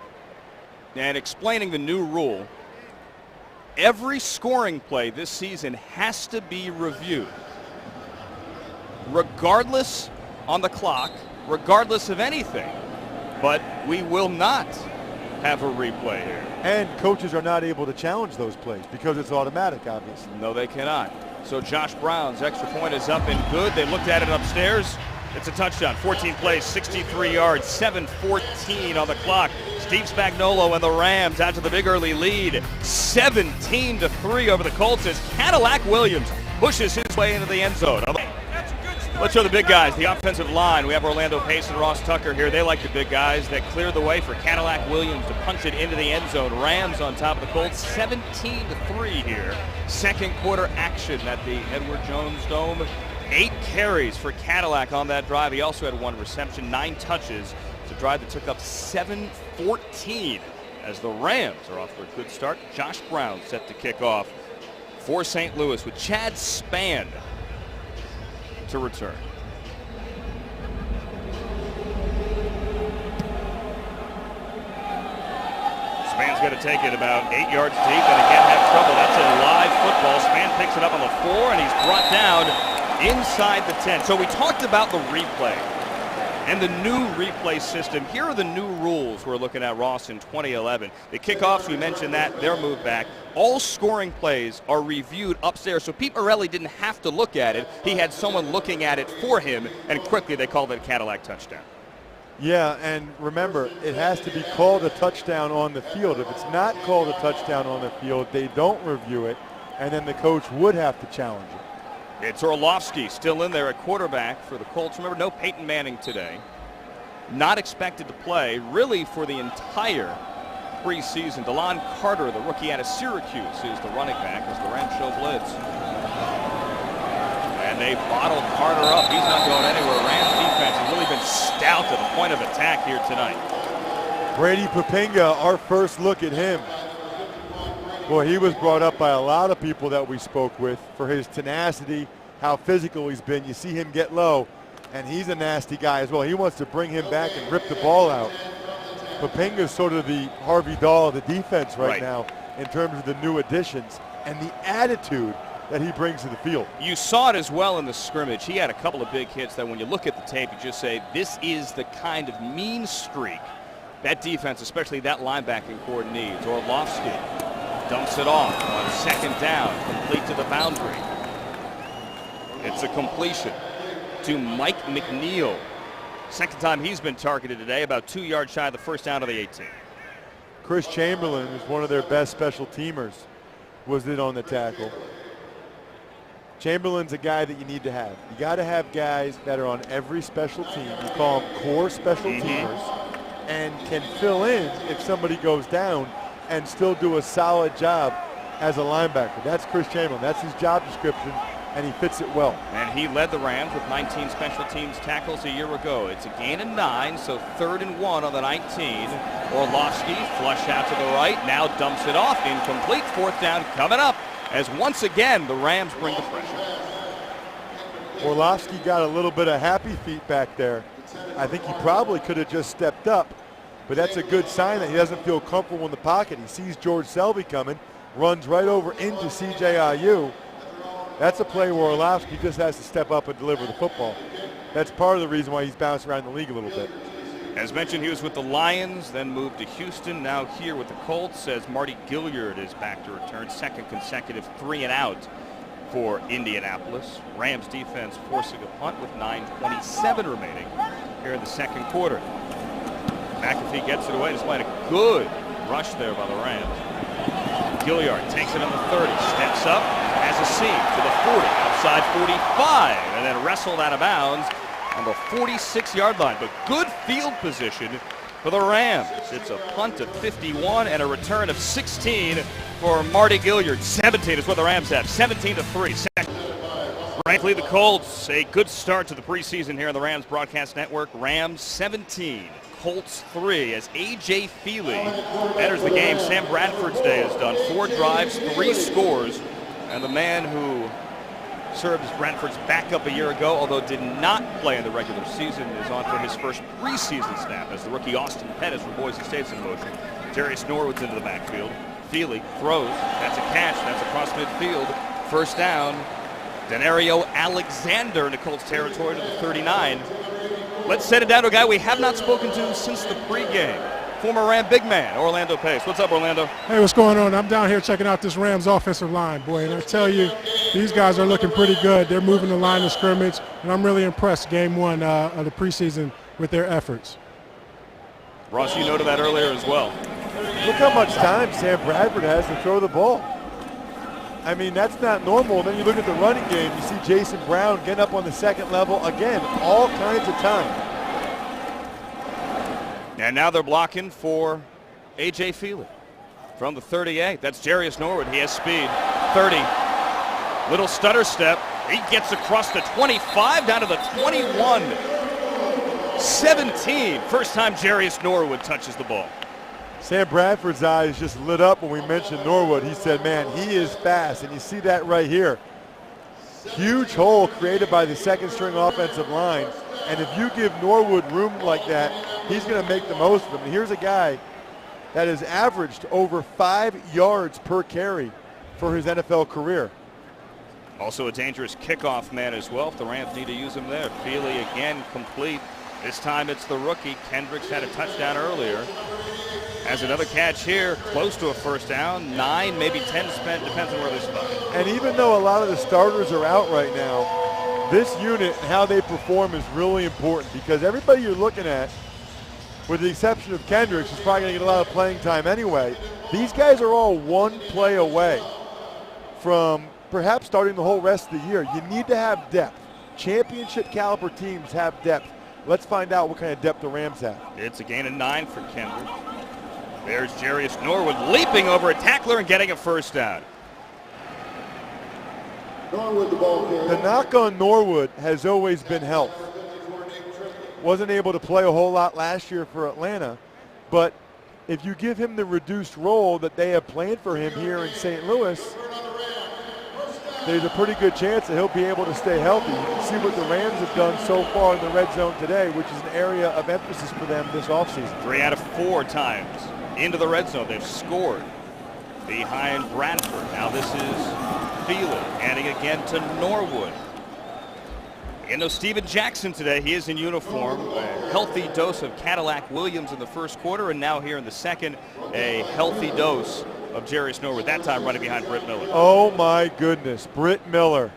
And explaining the new rule, every scoring play this season has to be reviewed, regardless on the clock, regardless of anything. But we will not have a replay here. And coaches are not able to challenge those plays because it's automatic, obviously. No, they cannot. So Josh Brown's extra point is up and good. They looked at it upstairs. It's a touchdown. 14 plays, 63 yards, 7:14 on the clock. Steve Spagnuolo and the Rams out to the big early lead, 17-3 over the Colts as Cadillac Williams pushes his way into the end zone. Let's show the big guys, the offensive line. We have Orlando Pace and Ross Tucker here. They like the big guys that clear the way for Cadillac Williams to punch it into the end zone. Rams on top of the Colts, 17-3 here. 2nd quarter action at the Edward Jones Dome. 8 carries for Cadillac on that drive. He also had 1 reception, 9 touches. It's a drive that took up 7:14 as the Rams are off to a good start. Josh Brown set to kick off for St. Louis with Chad Spann to return. Spann's going to take it about 8 yards deep and again have trouble. That's a live football. Spann picks it up on the 4 and he's brought down inside the 10. So we talked about the replay and the new replay system. Here are the new rules we're looking at, Ross, in 2011. The kickoffs, we mentioned that, they're moved back. All scoring plays are reviewed upstairs, so Pete Morelli didn't have to look at it. He had someone looking at it for him, and quickly they called it a Cadillac touchdown. Yeah, and remember, it has to be called a touchdown on the field. If it's not called a touchdown on the field, they don't review it, and then the coach would have to challenge it. It's Orlovsky still in there at quarterback for the Colts. Remember, no Peyton Manning today. not expected to play really for the entire preseason. DeLon Carter, the rookie out of Syracuse, is the running back as the Rams show blitz. And they bottle Carter up. He's not going anywhere. Rams defense has really been stout to the point of attack here tonight. Brady Papinga, our first look at him. Boy, he was brought up by a lot of people that we spoke with for his tenacity, how physical he's been. You see him get low, and he's a nasty guy as well. He wants to bring him back and rip the ball out. Papinga's sort of the Harvey Dahl of the defense right now in terms of the new additions and the attitude that he brings to the field. You saw it as well in the scrimmage. He had a couple of big hits that when you look at the tape, you just say, this is the kind of mean streak that defense, especially that linebacking core, needs. Orlovsky dumps it off on second down, complete to the boundary. It's a completion to Mike McNeil. Second time he's been targeted today, about 2 yards shy of the first down of the 18. Chris Chamberlain is one of their best special teamers, was it on the tackle. Chamberlain's a guy that you need to have. You got to have guys that are on every special team. You call them core special teamers, and can fill in if somebody goes down and still do a solid job as a linebacker. That's Chris Chamberlain. That's his job description, and he fits it well. And he led the Rams with 19 special teams tackles a year ago. It's a gain of 9, so 3rd and 1 on the 19. Orlovsky flush out to the right, now dumps it off, incomplete. 4th down coming up as once again the Rams bring the pressure. Orlovsky got a little bit of happy feet back there. I think he probably could have just stepped up, but that's a good sign that he doesn't feel comfortable in the pocket. He sees George Selvey coming, runs right over into CJIU. That's a play where Orlovsky just has to step up and deliver the football. That's part of the reason why he's bounced around the league a little bit. As mentioned, he was with the Lions, then moved to Houston, now here with the Colts as Marty Gilliard is back to return. Second consecutive 3-and-out for Indianapolis. Rams defense forcing a punt with 9:27 remaining here in the second quarter. McAfee gets it away, displaying a good rush there by the Rams. Gilliard takes it on the 30, steps up, has a seam to the 40, outside 45, and then wrestled out of bounds on the 46-yard line. But good field position for the Rams. It's a punt of 51 and a return of 16 for Marty Gilliard. 17 is what the Rams have. 17-3. Frankly, the Colts, a good start to the preseason here on the Rams Broadcast Network. Rams 17, Colts 3 as A.J. Feely enters the game. Sam Bradford's day is done. 4 drives, 3 scores. And the man who served as Bradford's backup a year ago, although did not play in the regular season, is on for his first preseason snap as the rookie Austin Pettis from Boise State's in motion. Darius Norwood's into the backfield. Feely throws. That's a catch. That's across midfield. First down. Denario Alexander into Colts territory to the 39. Let's send it down to a guy we have not spoken to since the pregame. Former Ram big man, Orlando Pace. What's up, Orlando? Hey, what's going on? I'm down here checking out this Rams offensive line, boy, and I tell you, these guys are looking pretty good. They're moving the line of scrimmage, and I'm really impressed game 1 of the preseason with their efforts. Ross, you noted that earlier as well. Look how much time Sam Bradford has to throw the ball. I mean, that's not normal. Then you look at the running game, you see Jason Brown getting up on the second level. Again, all kinds of time. And now they're blocking for A.J. Feely from the 38. That's Darius Norwood. He has speed. 30. Little stutter step. He gets across the 25 down to the 21. 17. First time Darius Norwood touches the ball. Sam Bradford's eyes just lit up when we mentioned Norwood. He said, man, he is fast. And you see that right here. Huge hole created by the second string offensive line. And if you give Norwood room like that, he's going to make the most of him. And here's a guy that has averaged over 5 yards per carry for his NFL career. Also a dangerous kickoff man as well if the Rams need to use him there. Feely again complete. This time it's the rookie. Kendricks had a touchdown earlier. Has another catch here, close to a first down. 9, maybe 10 spent, depends on where they're spot. And even though a lot of the starters are out right now, this unit and how they perform is really important because everybody you're looking at, with the exception of Kendricks, is probably going to get a lot of playing time anyway. These guys are all one play away from perhaps starting the whole rest of the year. You need to have depth. Championship caliber teams have depth. Let's find out what kind of depth the Rams have. It's a gain of 9 for Kendrick. There's Jarius Norwood leaping over a tackler and getting a first down. The knock on Norwood has always been health. Wasn't able to play a whole lot last year for Atlanta, but if you give him the reduced role that they have planned for him here in St. Louis, there's a pretty good chance that he'll be able to stay healthy. You can see what the Rams have done so far in the red zone today, which is an area of emphasis for them this offseason. 3 out of 4 times into the red zone they've scored behind Bradford. Now this is Thielen, handing again to Norwood. And no Steven Jackson today. He is in uniform. A healthy dose of Cadillac Williams in the first quarter, and now here in the second, a healthy dose of Jarius Norwood, that time running behind Britt Miller. Oh my goodness, Britt Miller.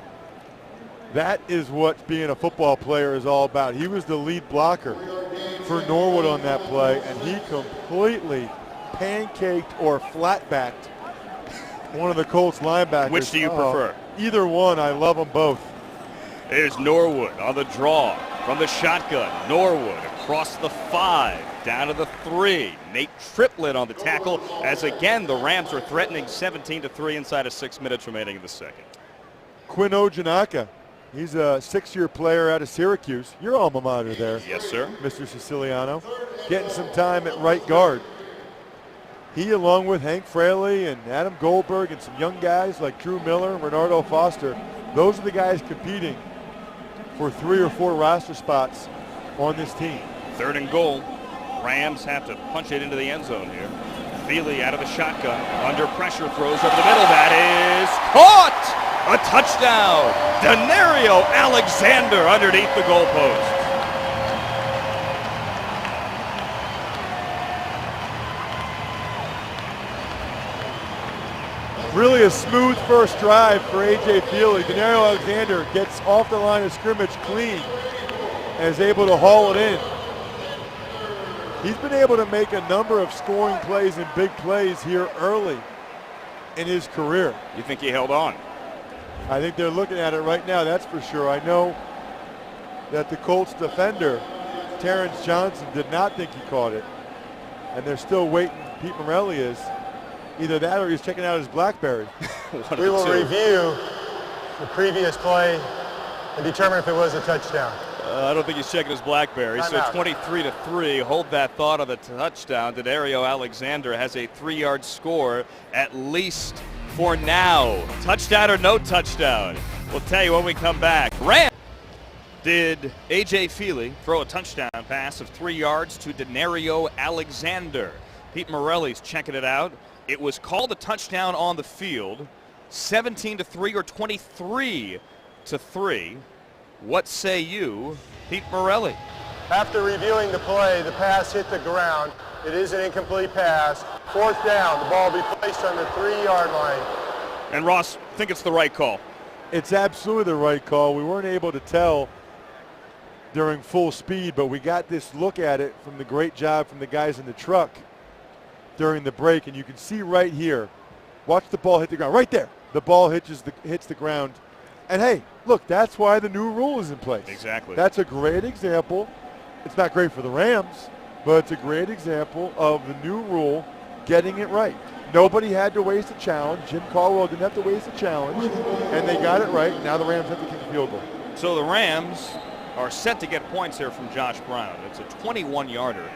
That is what being a football player is all about. He was the lead blocker for Norwood on that play, and he completely pancaked or flat-backed one of the Colts linebackers. Which do you prefer? Either one. I love them both. There's Norwood on the draw from the shotgun. Norwood across the 5, down to the 3. Nate Triplett on the tackle as again the Rams are threatening 17-3 inside of 6 minutes remaining in the second. Quinn Ojanaka, he's a 6-year player out of Syracuse. Your alma mater there. Yes, sir. Mr. Siciliano. Getting some time at right guard. He, along with Hank Fraley and Adam Goldberg and some young guys like Drew Miller and Renardo Foster, those are the guys competing for 3 or 4 roster spots on this team. 3rd and goal. Rams have to punch it into the end zone here. Feely out of the shotgun. Under pressure, throws over the middle. That is caught! A touchdown! Denario Alexander underneath the goalpost. Really a smooth first drive for A.J. Feely. Denario Alexander gets off the line of scrimmage clean and is able to haul it in. He's been able to make a number of scoring plays and big plays here early in his career. You think he held on? I think they're looking at it right now, that's for sure. I know that the Colts defender, Terrence Johnson, did not think he caught it, and they're still waiting. Pete Morelli is. Either that or he's checking out his BlackBerry. We will review the previous play and determine if it was a touchdown. I don't think he's checking his BlackBerry. So 23-3. Hold that thought on the touchdown. Denario Alexander has a 3-yard score, at least for now. Touchdown or no touchdown? We'll tell you when we come back. Rams. Did A.J. Feely throw a touchdown pass of 3 yards to Denario Alexander? Pete Morelli's checking it out. It was called a touchdown on the field, 17-3 or 23-3. What say you, Pete Morelli? After reviewing the play, the pass hit the ground. It is an incomplete pass. 4th down, the ball will be placed on the 3-yard line. And Ross, think it's the right call. It's absolutely the right call. We weren't able to tell during full speed, but we got this look at it from the great job from the guys in the truck during the break, and you can see right here, watch the ball hit the ground, right there. The ball hits the ground, and hey, look, that's why the new rule is in place. Exactly. That's a great example. It's not great for the Rams, but it's a great example of the new rule getting it right. Nobody had to waste a challenge. Jim Caldwell didn't have to waste a challenge, and they got it right. Now the Rams have to kick a field goal. So the Rams are set to get points here from Josh Brown. It's a 21-yarder.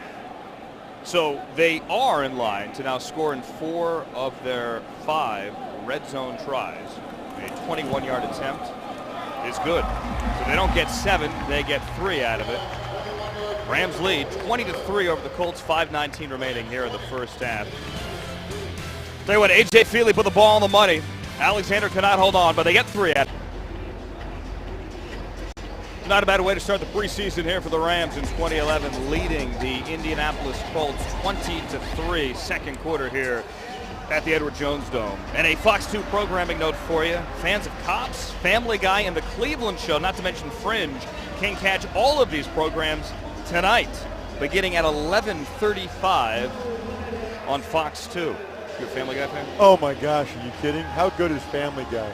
So they are in line to now score in 4 of their 5 red zone tries. A 21-yard attempt is good. So they don't get 7, they get 3 out of it. Rams lead 20-3 over the Colts, 5:19 remaining here in the first half. Tell you what, A.J. Feely put the ball on the money. Alexander cannot hold on, but they get 3 out of it. Not a bad way to start the preseason here for the Rams in 2011, leading the Indianapolis Colts 20-3, second quarter here at the Edward Jones Dome. And a Fox 2 programming note for you. Fans of Cops, Family Guy, and The Cleveland Show, not to mention Fringe, can catch all of these programs tonight, beginning at 11:35 on Fox 2. You a Family Guy fan? Oh my gosh, are you kidding? How good is Family Guy?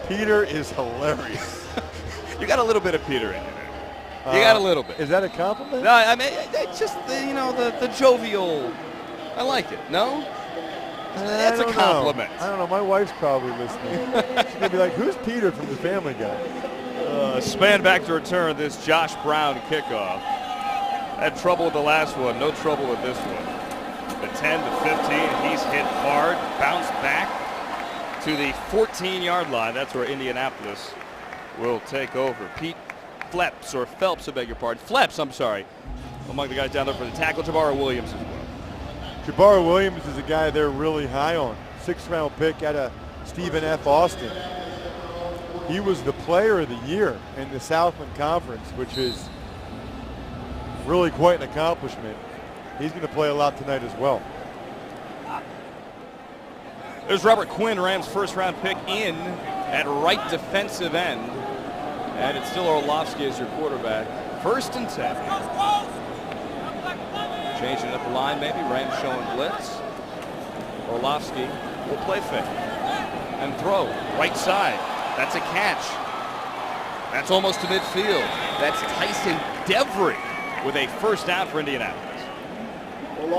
Peter is hilarious. You got a little bit of Peter in you there. You got a little bit. Is that a compliment? No, I mean, it's just the jovial. I like it. No? That's a compliment. I don't know. My wife's probably listening. She's going to be like, who's Peter from the Family Guy? Span back to return this Josh Brown kickoff. Had trouble with the last one. No trouble with this one. The 10 to 15. He's hit hard. Bounced back to the 14-yard line. That's where Indianapolis will take over. Pete Phelps, I beg your pardon. Phelps, I'm sorry. Among the guys down there for the tackle. Jabbar Williams as well. Jabbar Williams is a guy they're really high on. 6th-round pick out of Stephen F. Austin. He was the player of the year in the Southland Conference, which is really quite an accomplishment. He's going to play a lot tonight as well. There's Robert Quinn, Rams' first-round pick in at right defensive end. And it's still Orlovsky as your quarterback. 1st and 10. Changing up the line maybe. Rams showing blitz. Orlovsky will play fake. And throw. Right side. That's a catch. That's almost to midfield. That's Tyson Devery with a first down for Indianapolis.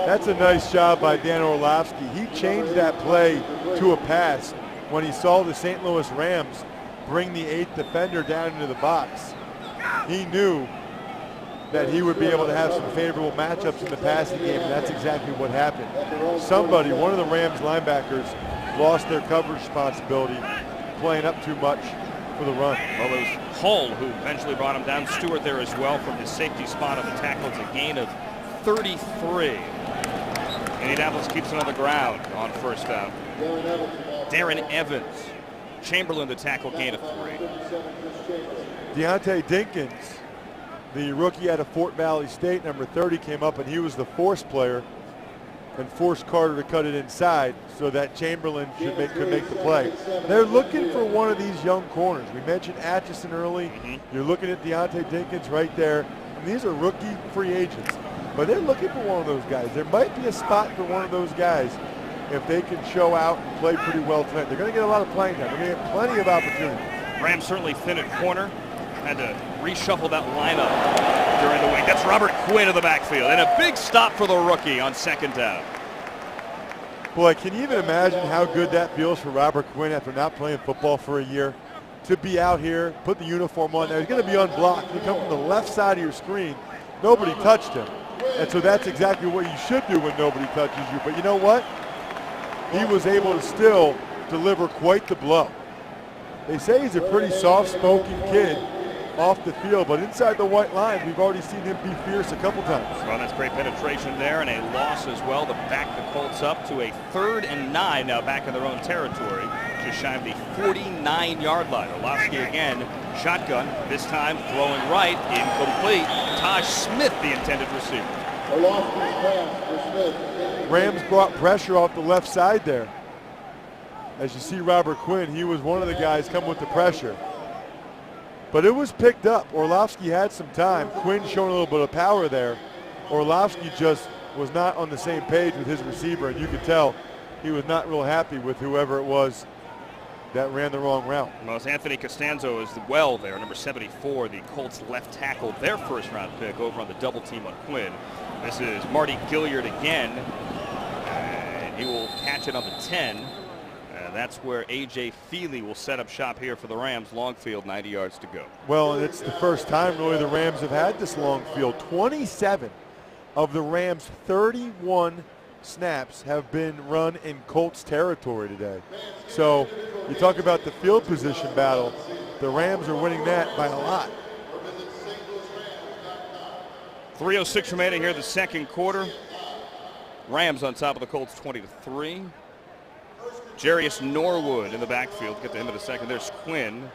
That's a nice job by Dan Orlovsky. He changed that play to a pass when he saw the St. Louis Rams bring the 8th defender down into the box. He knew that he would be able to have some favorable matchups in the passing game, and that's exactly what happened. Somebody, one of the Rams linebackers, lost their coverage responsibility, playing up too much for the run. Well, it was Hull who eventually brought him down. Stewart there as well from his safety spot on the tackle. It's a gain of 33. Indianapolis keeps it on the ground on first down. Darren Evans. Chamberlain the tackle, gain of 3. Deontay Dinkins, the rookie out of Fort Valley State, number 30, came up and he was the force player and forced Carter to cut it inside so that Chamberlain could make the play. They're looking for one of these young corners. We mentioned Atchison early. You're looking at Deontay Dinkins right there. And these are rookie free agents, but they're looking for one of those guys. There might be a spot for one of those guys if they can show out and play pretty well tonight. They're going to get a lot of playing time. They're going to get plenty of opportunities. Rams certainly thin at corner. Had to reshuffle that lineup during the week. That's Robert Quinn in the backfield. And a big stop for the rookie on 2nd down. Boy, can you even imagine how good that feels for Robert Quinn after not playing football for a year? To be out here, put the uniform on there. He's going to be unblocked. You come from the left side of your screen. Nobody touched him. And so that's exactly what you should do when nobody touches you. But you know what? He was able to still deliver quite the blow. They say he's a pretty soft-spoken kid off the field, but inside the white lines, we've already seen him be fierce a couple times. Well, that's great penetration there, and a loss as well to back the Colts up to a 3rd and 9 now back in their own territory, just shy of the 49-yard line. Orlovsky again, shotgun, this time throwing right, incomplete. Taj Smith, the intended receiver. Rams brought pressure off the left side there. As you see Robert Quinn, he was one of the guys coming with the pressure. But it was picked up. Orlovsky had some time. Quinn showing a little bit of power there. Orlovsky just was not on the same page with his receiver, and you could tell he was not real happy with whoever it was that ran the wrong route. Well, it's Anthony Costanzo as well there, number 74, the Colts left tackle, their 1st-round pick over on the double team on Quinn. This is Marty Gilliard again, and he will catch it on the 10. That's where A.J. Feely will set up shop here for the Rams. Long field, 90 yards to go. Well, and it's the first time really the Rams have had this long field. 27 of the Rams' 31 snaps have been run in Colts territory today. So you talk about the field position battle. The Rams are winning that by a lot. 3:06 remaining here in the 2nd quarter. Rams on top of the Colts 20-3. Jarius Norwood in the backfield. Get to him in a second. There's Quinn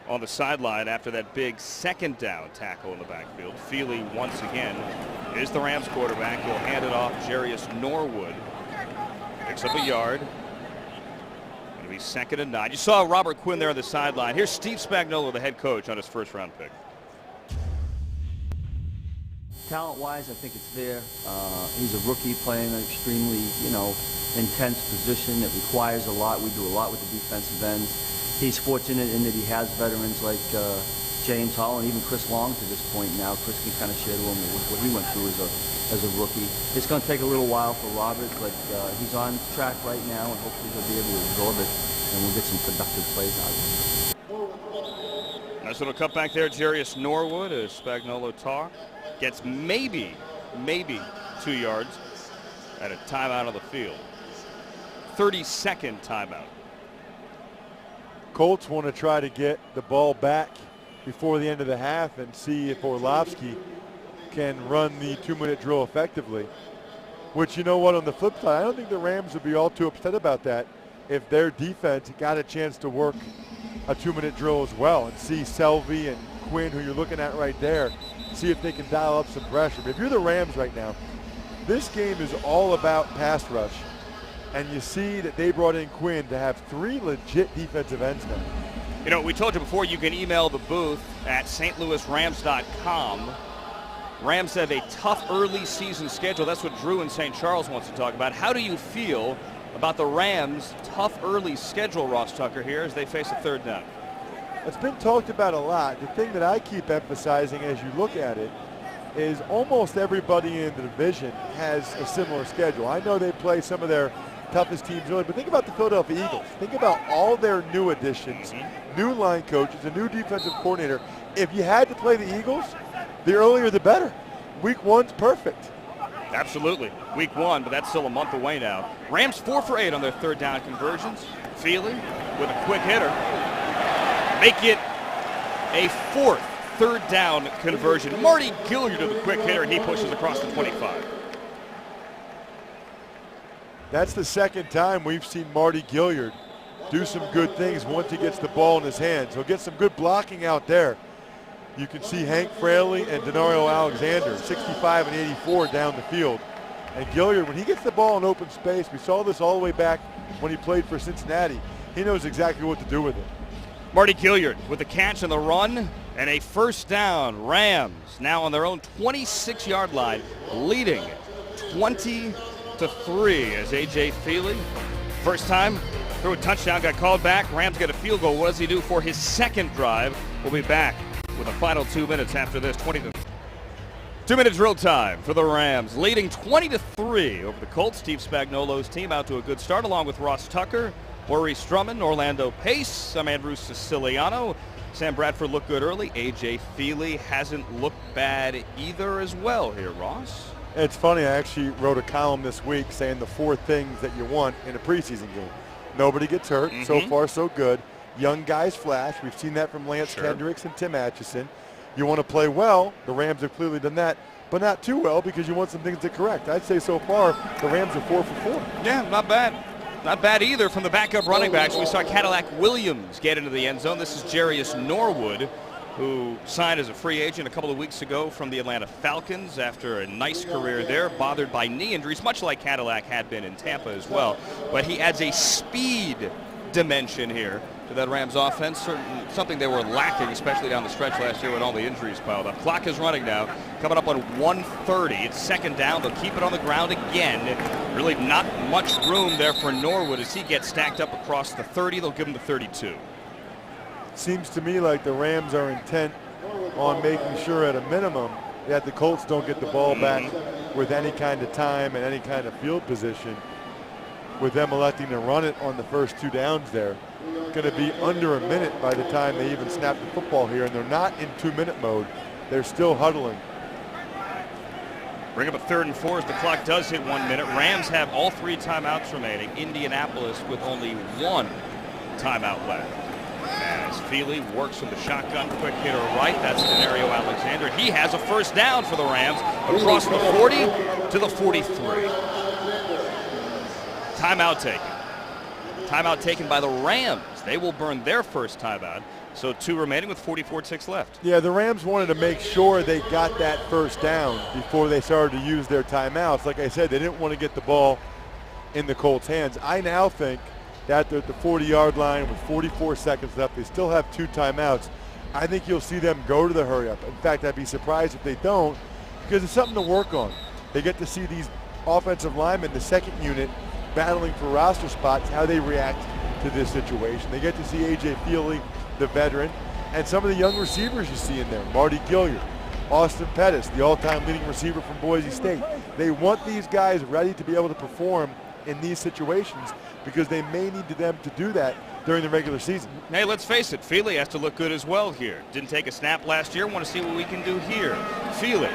on the sideline after that big 2nd down tackle in the backfield. Feely once again is the Rams quarterback. He'll hand it off. Jarius Norwood picks up a yard. It'll be 2nd and 9. You saw Robert Quinn there on the sideline. Here's Steve Spagnuolo, the head coach, on his 1st-round pick. Talent-wise, I think it's there. He's a rookie playing an extremely, intense position that requires a lot. We do a lot with the defensive ends. He's fortunate in that he has veterans like James Holland, even Chris Long to this point now. Chris can kind of share a little more with what he went through as a rookie. It's going to take a little while for Robert, but he's on track right now, and hopefully he'll be able to absorb it, and we'll get some productive plays out of him. Nice little cutback there, Jarius Norwood, as Spagnuolo talk. Gets maybe 2 yards at a timeout on the field. 32nd timeout. Colts want to try to get the ball back before the end of the half and see if Orlovsky can run the 2-minute drill effectively. Which, you know what, on the flip side, I don't think the Rams would be all too upset about that if their defense got a chance to work a 2-minute drill as well and see Selvey and Quinn, who you're looking at right there, see if they can dial up some pressure. But if you're the Rams right now, this game is all about pass rush. And you see that they brought in Quinn to have 3 legit defensive ends now. You know, we told you before, you can email the booth at stlouisrams.com. Rams have a tough early season schedule. That's what Drew in St. Charles wants to talk about. How do you feel about the Rams' tough early schedule, Ross Tucker, here as they face a third down? It's been talked about a lot. The thing that I keep emphasizing as you look at it is almost everybody in the division has a similar schedule. I know they play some of their toughest teams early, but think about the Philadelphia Eagles. Think about all their new additions, new line coaches, a new defensive coordinator. If you had to play the Eagles, the earlier the better. Week 1's perfect. Absolutely. Week 1, but that's still a month away now. Rams 4 for 8 on their third down conversions. Feely with a quick hitter. Make it a 4th third down conversion. Marty Gilliard with a quick hitter, and he pushes across the 25. That's the second time we've seen Marty Gilliard do some good things once he gets the ball in his hands. He'll get some good blocking out there. You can see Hank Fraley and Denario Alexander, 65 and 84 down the field. And Gilliard, when he gets the ball in open space, we saw this all the way back when he played for Cincinnati, he knows exactly what to do with it. Marty Gilliard with the catch and the run and a first down. Rams now on their own 26-yard line, leading 20-3 as A.J. Feely, first time threw a touchdown, got called back. Rams get a field goal. What does he do for his second drive? We'll be back with the final 2 minutes after this. 2-minute drill time for the Rams, leading 20-3 over the Colts. Steve Spagnuolo's team out to a good start, along with Ross Tucker, Maurice Drummond, Orlando Pace. I'm Andrew Siciliano. Sam Bradford looked good early. A.J. Feely hasn't looked bad either as well here, Ross. It's funny, I actually wrote a column this week saying the 4 things that you want in a preseason game. Nobody gets hurt. So far, so good. Young guys flash. We've seen that from Lance Kendricks and Tim Atchison. You want to play well. The Rams have clearly done that, but not too well because you want some things to correct. I'd say so far the Rams are 4 for 4. Yeah, not bad. Not bad either from the backup running backs. We saw Cadillac Williams get into the end zone. This is Jarius Norwood, who signed as a free agent a couple of weeks ago from the Atlanta Falcons after a nice career there, bothered by knee injuries, much like Cadillac had been in Tampa as well. But he adds a speed dimension here to that Rams offense, something they were lacking, especially down the stretch last year when all the injuries piled up. Clock is running now, coming up on 1:30. It's second down. They'll keep it on the ground again. Really not much room there for Norwood as he gets stacked up across the 30. They'll give him the 32. Seems to me like the Rams are intent on making sure at a minimum that the Colts don't get the ball back with any kind of time and any kind of field position, with them electing to run it on the first 2 downs there. Going to be under a minute by the time they even snap the football here, and they're not in 2-minute mode. They're still huddling. Bring up a 3rd and 4 as the clock does hit 1 minute. Rams have all 3 timeouts remaining. Indianapolis with only 1 timeout left. As Feely works from the shotgun, quick hitter right. That's Denario Alexander. He has a first down for the Rams across the 40 to the 43. Timeout taken. Timeout taken by the Rams. They will burn their first timeout. So 2 remaining with 44-6 left. Yeah, the Rams wanted to make sure they got that first down before they started to use their timeouts. Like I said, they didn't want to get the ball in the Colts' hands. I now think that they're at the 40-yard line with 44 seconds left. They still have 2 timeouts. I think you'll see them go to the hurry-up. In fact, I'd be surprised if they don't, because it's something to work on. They get to see these offensive linemen, the second unit, battling for roster spots, how they react to this situation. They get to see A.J. Feely, the veteran, and some of the young receivers you see in there, Marty Gilliard, Austin Pettis, the all-time leading receiver from Boise State. They want these guys ready to be able to perform in these situations because they may need them to do that during the regular season. Hey, let's face it, Feely has to look good as well here. Didn't take a snap last year. Want to see what we can do here. Feely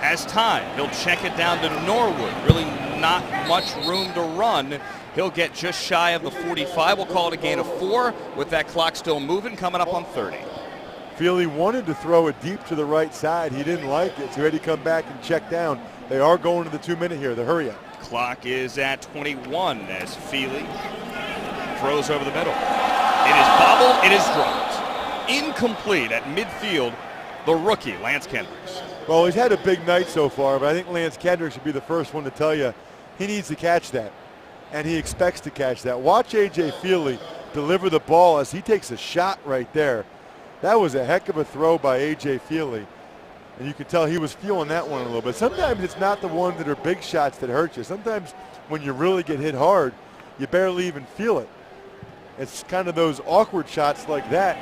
has time. He'll check it down to Norwood. Really not much room to run. He'll get just shy of the 45. We'll call it a gain of 4 with that clock still moving, coming up on 30. Feely wanted to throw it deep to the right side. He didn't like it, so he had to come back and check down. They are going to the 2-minute here, the hurry up. Clock is at 21 as Feely throws over the middle. It is bobbled, it is dropped. Incomplete at midfield, the rookie, Lance Kendricks. Well, he's had a big night so far, but I think Lance Kendricks should be the first one to tell you he needs to catch that, and he expects to catch that. Watch A.J. Feely deliver the ball as he takes a shot right there. That was a heck of a throw by A.J. Feely, and you can tell he was feeling that one a little bit. Sometimes it's not the ones that are big shots that hurt you. Sometimes when you really get hit hard, you barely even feel it. It's kind of those awkward shots like that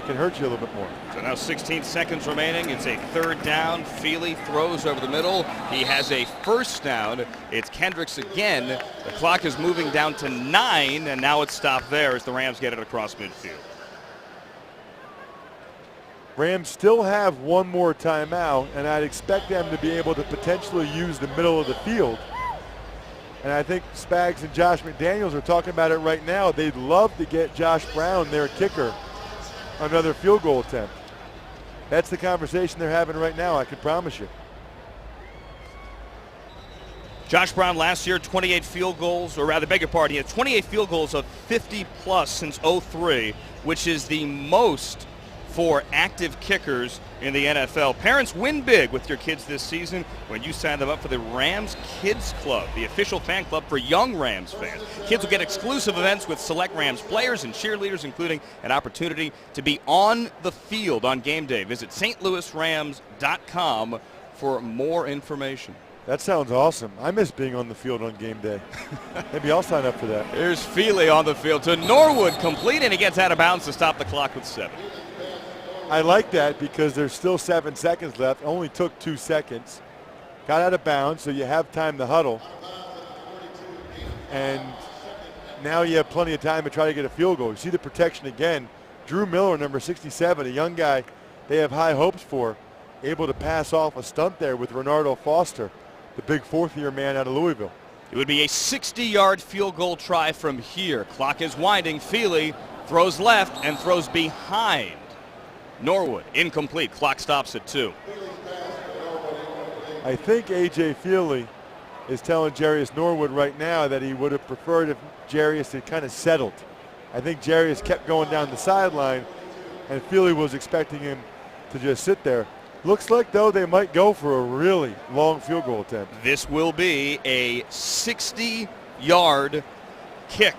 can hurt you a little bit more. So now 16 seconds remaining. It's a 3rd down. Feely throws over the middle. He has a 1st down. It's Kendricks again. The clock is moving down to 9, and now it's stopped there as the Rams get it across midfield. Rams still have one more timeout, and I'd expect them to be able to potentially use the middle of the field. And I think Spags and Josh McDaniels are talking about it right now. They'd love to get Josh Brown, their kicker, another field goal attempt. That's the conversation they're having right now, I can promise you. Josh Brown last year, 28 field goals, or rather, beg your pardon, he had 28 field goals of 50-plus since 03, which is the most for active kickers in the NFL. Parents, win big with your kids this season when you sign them up for the Rams Kids Club, the official fan club for young Rams fans. Kids will get exclusive events with select Rams players and cheerleaders, including an opportunity to be on the field on game day. Visit stlouisrams.com for more information. That sounds awesome. I miss being on the field on game day. Maybe I'll sign up for that. Here's Feely on the field to Norwood, complete, and he gets out of bounds to stop the clock with 7. I like that because there's still 7 seconds left. Only took 2 seconds. Got out of bounds, so you have time to huddle. And now you have plenty of time to try to get a field goal. You see the protection again. Drew Miller, number 67, a young guy they have high hopes for, able to pass off a stunt there with Renardo Foster, the big 4th-year man out of Louisville. It would be a 60-yard field goal try from here. Clock is winding. Feely throws left and throws behind Norwood. Incomplete. Clock stops at 2. I think A.J. Feely is telling Jarius Norwood right now that he would have preferred if Jarius had kind of settled. I think Jarius kept going down the sideline, and Feely was expecting him to just sit there. Looks like, though, they might go for a really long field goal attempt. This will be a 60-yard kick.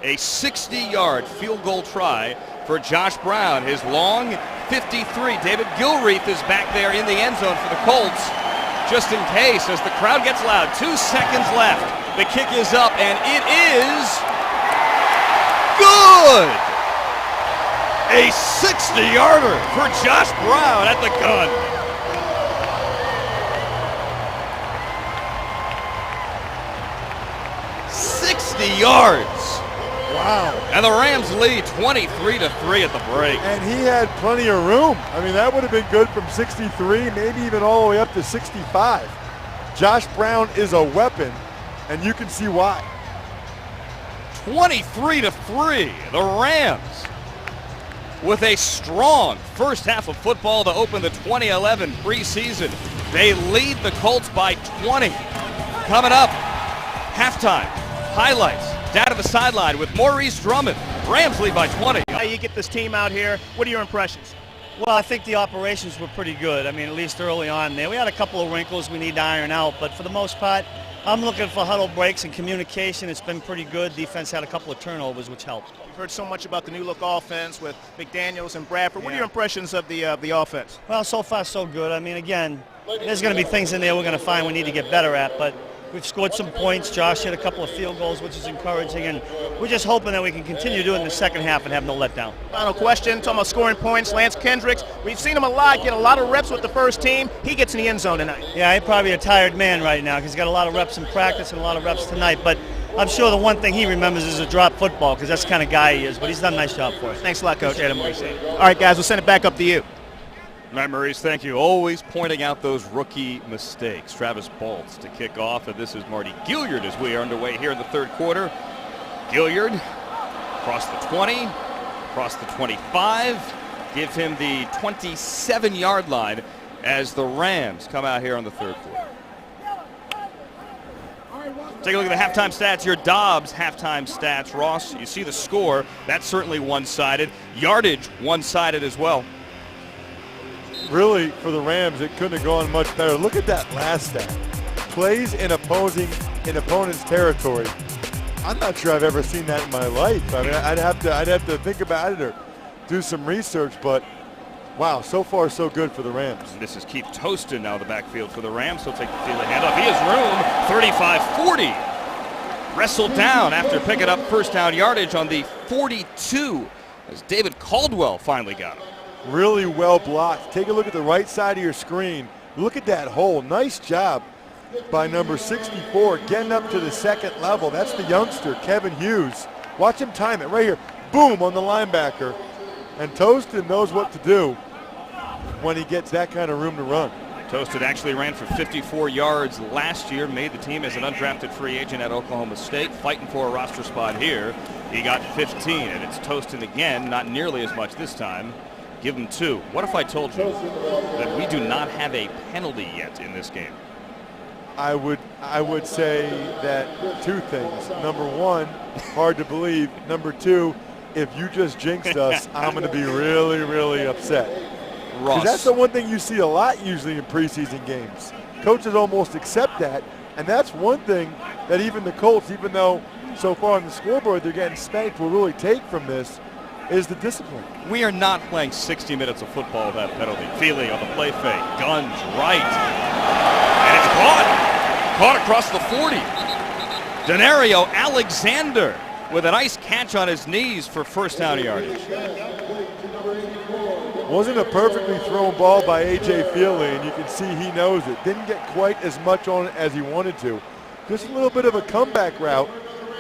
A 60-yard field goal try for Josh Brown. His long 53. David Gilreath is back there in the end zone for the Colts, just in case, as the crowd gets loud. 2 seconds left. The kick is up, and it is good. A 60-yarder for Josh Brown at the gun. Yards. Wow. And the Rams lead 23-3 at the break. And he had plenty of room. I mean, that would have been good from 63, maybe even all the way up to 65. Josh Brown is a weapon, and you can see why. 23-3. The Rams with a strong first half of football to open the 2011 preseason. They lead the Colts by 20. Coming up, halftime. Highlights down to the sideline with Maurice Drummond. Rams lead by 20. You get this team out here. What are your impressions? Well, I think the operations were pretty good. I mean, at least early on there. We had a couple of wrinkles we need to iron out, but for the most part, I'm looking for huddle breaks and communication. It's been pretty good. Defense had a couple of turnovers, which helped. You've heard so much about the new look offense with McDaniels and Bradford. What are your impressions of the offense? Well, so far so good. I mean, again, there's going to be things in there we're going to find we need to get better at, but We've scored some points. Josh hit a couple of field goals, which is encouraging, and we're just hoping that we can continue to do it in the second half and have no letdown. Final question, talking about scoring points, Lance Kendricks. We've seen him a lot, get a lot of reps with the first team. He gets in the end zone tonight. Yeah, he's probably a tired man right now because he's got a lot of reps in practice and a lot of reps tonight, but I'm sure the one thing he remembers is a drop football because that's the kind of guy he is, but he's done a nice job for us. Thanks a lot, Coach. Appreciate it, Maurice. All right, guys, we'll send it back up to you. All right, Maurice, thank you. Always pointing out those rookie mistakes. Travis Bolts to kick off, and this is Marty Gilliard as we are underway here in the third quarter. Gilliard across the 20, across the 25, give him the 27-yard line as the Rams come out here on the third quarter. Take a look at the halftime stats. Your Dobbs halftime stats. Ross, you see the score. That's certainly one-sided. Yardage one-sided as well. Really, for the Rams, it couldn't have gone much better. Look at that last stat. Plays in opponent's territory. I'm not sure I've ever seen that in my life. I mean, I'd have to think about it or do some research, but wow, so far so good for the Rams. This is Keith Tostin now in the backfield for the Rams. He'll take the field of handoff. He has room, 35-40. Wrestled down after picking up first down yardage on the 42 as David Caldwell finally got him. Really well blocked. Take a look at the right side of your screen. Look at that hole. Nice job by number 64 getting up to the second level. That's the youngster, Kevin Hughes. Watch him time it right here. Boom on the linebacker. And Tostin knows what to do when he gets that kind of room to run. Tostin actually ran for 54 yards last year, made the team as an undrafted free agent at Oklahoma State, fighting for a roster spot here. He got 15, and it's Tostin again, not nearly as much this time. Give him 2. What if I told you that we do not have a penalty yet in this game? I would say that 2 things. Number 1, hard to believe. Number 2, if you just jinxed us, I'm going to be really, really upset. Because that's the one thing you see a lot usually in preseason games. Coaches almost accept that, and that's one thing that even the Colts, even though so far on the scoreboard they're getting spanked, will really take from this is the discipline. We are not playing 60 minutes of football without a penalty. Feely on the play fake. Guns right. And it's caught. Caught across the 40. Denario Alexander with a nice catch on his knees for first down yardage. Wasn't a perfectly thrown ball by A.J. Feely, and you can see he knows it. Didn't get quite as much on it as he wanted to. Just a little bit of a comeback route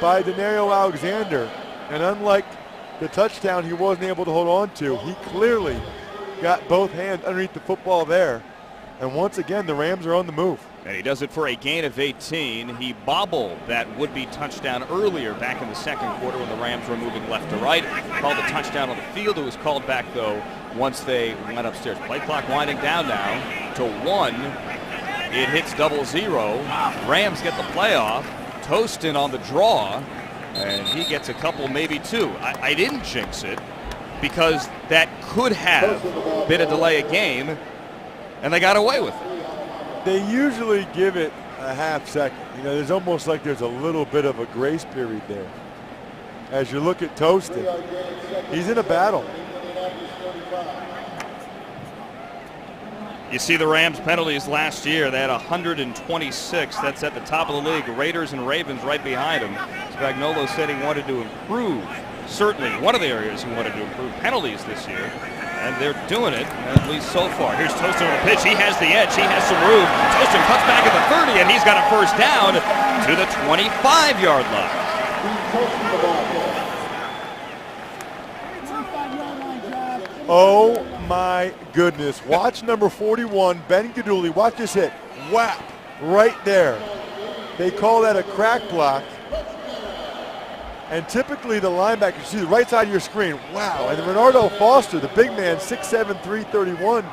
by Denario Alexander. And unlike the touchdown he wasn't able to hold on to, he clearly got both hands underneath the football there. And once again, the Rams are on the move. And he does it for a gain of 18. He bobbled that would-be touchdown earlier back in the second quarter when the Rams were moving left to right. Called the touchdown on the field. It was called back, though, once they went upstairs. Play clock winding down now to 1. It hits 0-0. Rams get the playoff. Tostin on the draw. And he gets a couple, maybe 2. I didn't jinx it because that could have been a delay of game, and they got away with it. They usually give it a half second. You know, there's almost like there's a little bit of a grace period there. As you look at Tostin, he's in a battle. You see the Rams penalties last year. They had 126. That's at the top of the league. Raiders and Ravens right behind them. Spagnuolo said he wanted to improve. Certainly one of the areas he wanted to improve penalties this year. And they're doing it, at least so far. Here's Tostin on the pitch. He has the edge. He has some room. Tostin cuts back at the 30, and he's got a first down to the 25-yard line. Oh my goodness. Watch number 41, Ben Gaduli. Watch this hit. Whap, right there. They call that a crack block. And typically the linebacker, you see the right side of your screen. Wow, and Renardo Foster, the big man, 6'7", 331,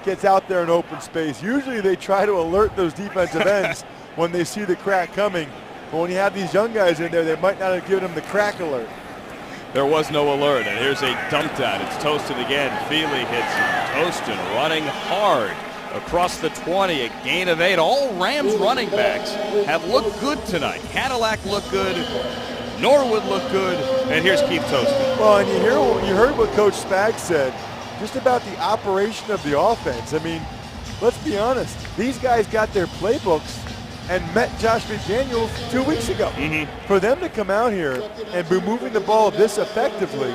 gets out there in open space. Usually they try to alert those defensive ends when they see the crack coming. But when you have these young guys in there, they might not have given them the crack alert. There was no alert, and here's a dump down. It's Tostin again. Feely hits Tostin running hard across the 20, a gain of 8. All Rams running backs have looked good tonight. Cadillac looked good, Norwood looked good, and here's Keith Tostin. Well, and you heard what Coach Spags said, just about the operation of the offense. I mean, let's be honest. These guys got their playbooks and met Josh McDaniels 2 weeks ago. For them to come out here and be moving the ball this effectively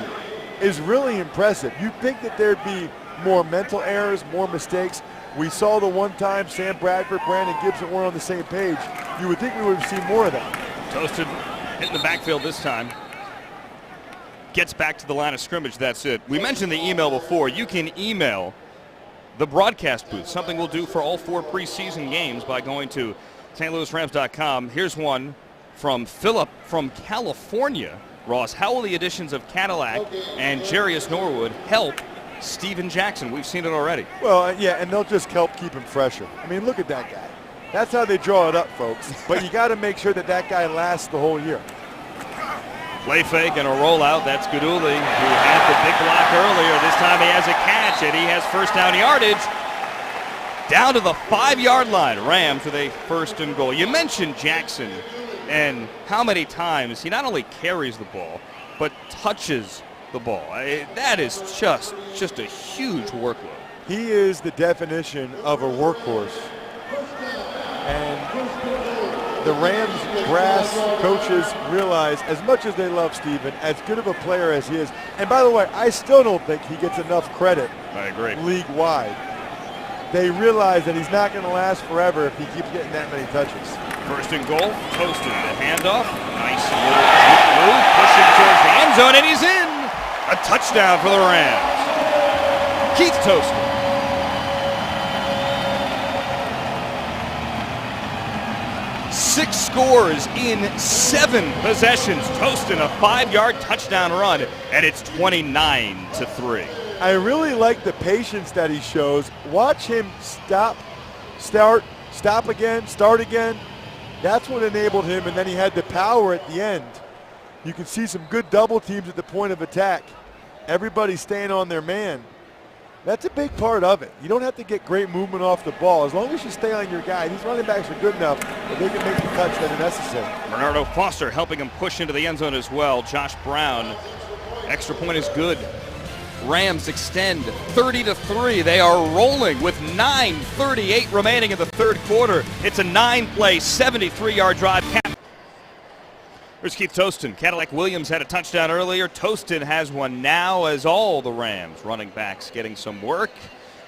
is really impressive. You'd think that there'd be more mental errors, more mistakes. We saw the one time Sam Bradford, Brandon Gibson weren't on the same page. You would think we would have seen more of that. Toasted hitting the backfield this time. Gets back to the line of scrimmage, that's it. We mentioned the email before. You can email the broadcast booth, something we'll do for all 4 preseason games by going to stlouisrams.com. Here's one from Philip from California. Ross, how will the additions of Cadillac and Jarius Norwood help Steven Jackson? We've seen it already. Well, yeah, and they'll just help keep him fresher. I mean, look at that guy. That's how they draw it up, folks. But you got to make sure that that guy lasts the whole year. Play fake and a rollout. That's Guduli, who had the big block earlier. This time he has a catch, and he has first down yardage down to the 5-yard line. Rams with a 1st and goal. You mentioned Jackson and how many times he not only carries the ball, but touches the ball. That is just a huge workload. He is the definition of a workhorse. And the Rams brass coaches realize, as much as they love Steven, as good of a player as he is, and by the way, I still don't think he gets enough credit. I agree. League-wide. They realize that he's not going to last forever if he keeps getting that many touches. 1st and goal, Toasted, the handoff, nice little move, pushing towards the end zone, and he's in! A touchdown for the Rams. Keith Toasted. 6 scores in 7 possessions. Toasted a 5-yard touchdown run, and it's 29-3. I really like the patience that he shows. Watch him stop, start, stop again, start again. That's what enabled him, and then he had the power at the end. You can see some good double teams at the point of attack. Everybody staying on their man. That's a big part of it. You don't have to get great movement off the ball. As long as you stay on your guy, these running backs are good enough that they can make the cuts that are necessary. Bernardo Foster helping him push into the end zone as well. Josh Brown, extra point is good. Rams extend 30-3. They are rolling with 9:38 remaining in the 3rd quarter. It's a 9-play, 73-yard drive. Here's Keith Toaston. Cadillac Williams had a touchdown earlier. Toaston has one now as all the Rams running backs getting some work.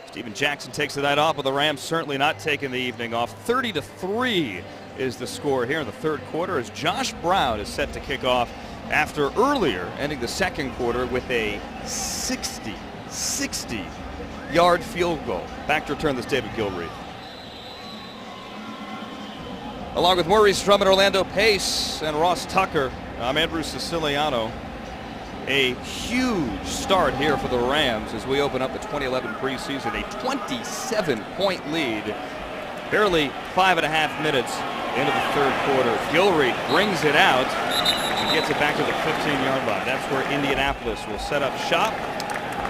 Steven Jackson takes the night off, but the Rams certainly not taking the evening off. 30-3 is the score here in the 3rd quarter as Josh Brown is set to kick off after earlier ending the 2nd quarter with a 60-yard field goal. Back to return this, David Gilreath. Along with Maurice Drummond, Orlando Pace, and Ross Tucker, I'm Andrew Siciliano. A huge start here for the Rams as we open up the 2011 preseason. A 27-point lead. Barely 5.5 minutes into the 3rd quarter. Gilreath brings it out and gets it back to the 15-yard line. That's where Indianapolis will set up shop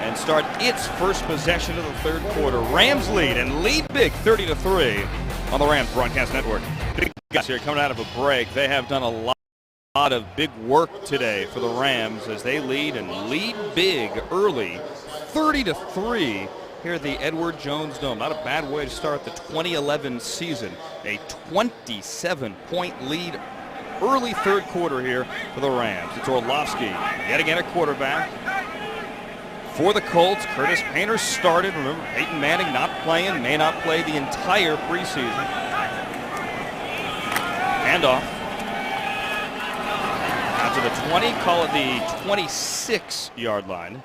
and start its first possession of the 3rd quarter. Rams lead and lead big 30-3 on the Rams Broadcast Network. Big guys here coming out of a break. They have done a lot of big work today for the Rams as they lead and lead big early 30-3 here at the Edward Jones Dome. Not a bad way to start the 2011 season. A 27-point lead early 3rd quarter here for the Rams. It's Orlovsky yet again at quarterback. For the Colts, Curtis Painter started. Remember, Peyton Manning not playing, may not play the entire preseason. Handoff. Out to the 20, call it the 26-yard line.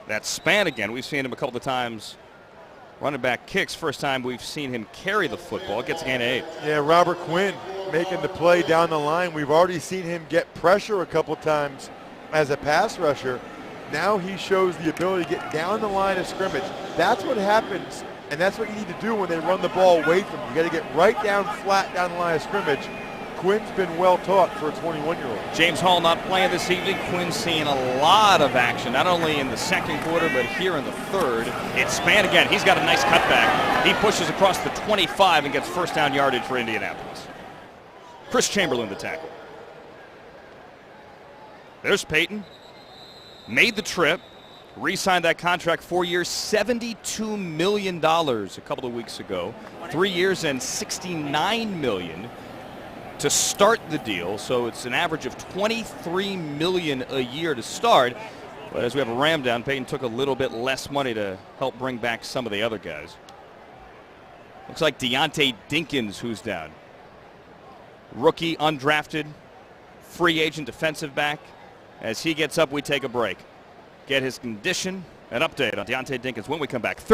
That span again. We've seen him a couple of times running back kicks. First time we've seen him carry the football. Gets a gain of 8. Yeah, Robert Quinn making the play down the line. We've already seen him get pressure a couple times as a pass rusher. Now he shows the ability to get down the line of scrimmage. That's what happens, and that's what you need to do when they run the ball away from you. You got to get right down flat down the line of scrimmage. Quinn's been well taught for a 21-year-old. James Hall not playing this evening. Quinn's seeing a lot of action, not only in the 2nd quarter, but here in the 3rd. It's Span again. He's got a nice cutback. He pushes across the 25 and gets first down yardage for Indianapolis. Chris Chamberlain, the tackle. There's Peyton. Made the trip. Re-signed that contract, 4 years, $72 million a couple of weeks ago. 3 years and $69 million to start the deal, so it's an average of $23 million a year to start. But as we have a Ram down, Peyton took a little bit less money to help bring back some of the other guys. Looks like Deontay Dinkins who's down. Rookie, undrafted, free agent defensive back. As he gets up, we take a break. Get his condition, an update on Deontay Dinkins when we come back. 30.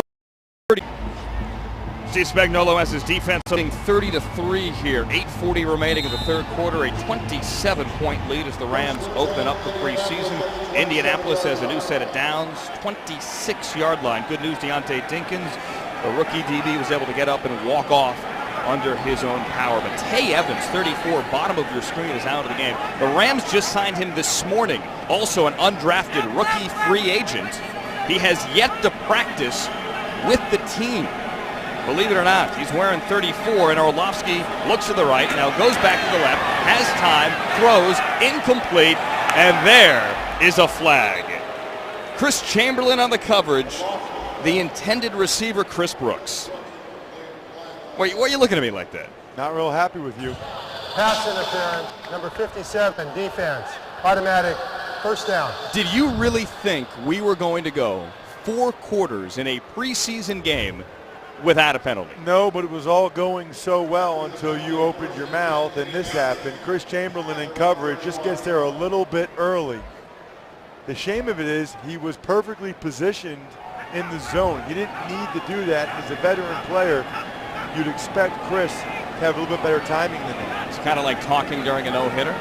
Steve Spagnuolo has his defense leading 30-3 here. 8:40 remaining in the third quarter. A 27-point lead as the Rams open up the preseason. Indianapolis has a new set of downs. 26-yard line. Good news, Deontay Dinkins, the rookie DB, was able to get up and walk off under his own power. But Tay Evans, 34, bottom of your screen, is out of the game. The Rams just signed him this morning. Also an undrafted rookie free agent. He has yet to practice with the team. Believe it or not, he's wearing 34, and Orlovsky looks to the right, now goes back to the left, has time, throws, incomplete, and there is a flag. Chris Chamberlain on the coverage, the intended receiver, Chris Brooks. Why are you looking at me like that? Not real happy with you. Pass interference, number 57, defense. Automatic, first down. Did you really think we were going to go 4 quarters in a preseason game without a penalty? No, but it was all going so well until you opened your mouth and this happened. Chris Chamberlain in coverage just gets there a little bit early. The shame of it is he was perfectly positioned in the zone. He didn't need to do that. As a veteran player, you'd expect Chris to have a little bit better timing than that. It's kind of like talking during a no-hitter.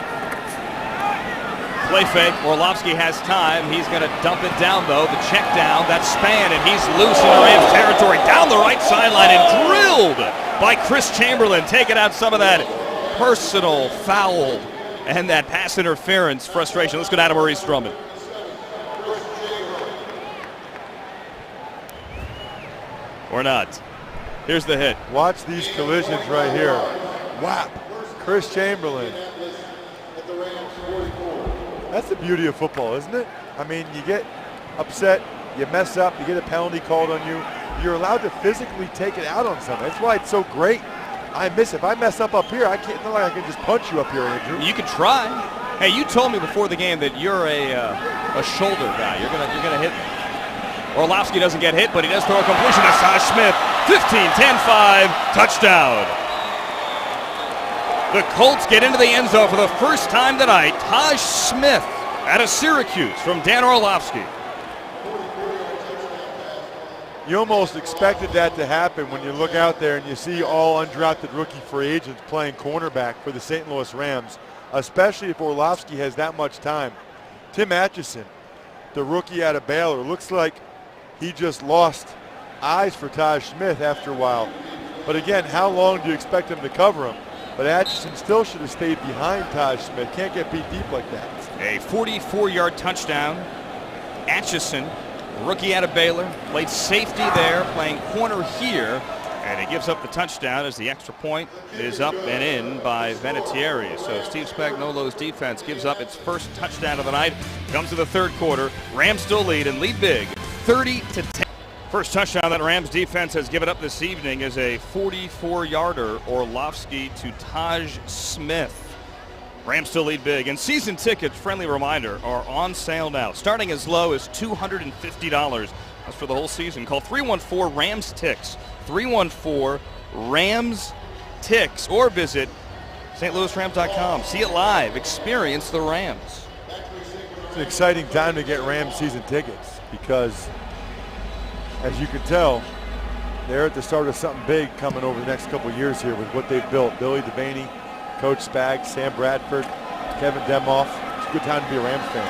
Play fake. Orlovsky has time. He's going to dump it down, though. The check down. That's Span, and he's loose in the Rams territory. Down the right sideline and drilled by Chris Chamberlain. Taking out some of that personal foul and that pass interference frustration. Let's go down to Maurice Drummond. Or not. Here's the hit. Watch these collisions right here. Whap. Chris Chamberlain. That's the beauty of football, isn't it? I mean, you get upset, you mess up, you get a penalty called on you. You're allowed to physically take it out on someone. That's why it's so great. I miss it. If I mess up here, I can't. Not like I can just punch you up here, Andrew. You could try. Hey, you told me before the game that you're a shoulder guy. You're gonna hit. Orlovsky doesn't get hit, but he does throw a completion to Taj Smith. 15, 10-5, touchdown. The Colts get into the end zone for the first time tonight. Taj Smith out of Syracuse from Dan Orlovsky. You almost expected that to happen when you look out there and you see all undrafted rookie free agents playing cornerback for the St. Louis Rams, especially if Orlovsky has that much time. Tim Atchison, the rookie out of Baylor, looks like he just lost eyes for Taj Smith after a while. But again, how long do you expect him to cover him? But Atchison still should have stayed behind Taj Smith. Can't get beat deep like that. A 44-yard touchdown. Atchison, rookie out of Baylor, played safety there, playing corner here, and he gives up the touchdown as the extra point is up and in by Vinatieri. So Steve Spagnuolo's defense gives up its first touchdown of the night. Comes to the third quarter. Rams still lead and lead big, 30-10. First touchdown that Rams defense has given up this evening is a 44-yarder, Orlovsky to Taj Smith. Rams still lead big, and season tickets, friendly reminder, are on sale now, starting as low as $250. That's for the whole season. Call 314-RAMS-TICKS, 314-RAMS-TICKS, or visit stlouisrams.com. See it live. Experience the Rams. It's an exciting time to get Rams season tickets because, as you can tell, they're at the start of something big coming over the next couple of years here with what they've built. Billy Devaney, Coach Spag, Sam Bradford, Kevin Demoff. It's a good time to be a Rams fan.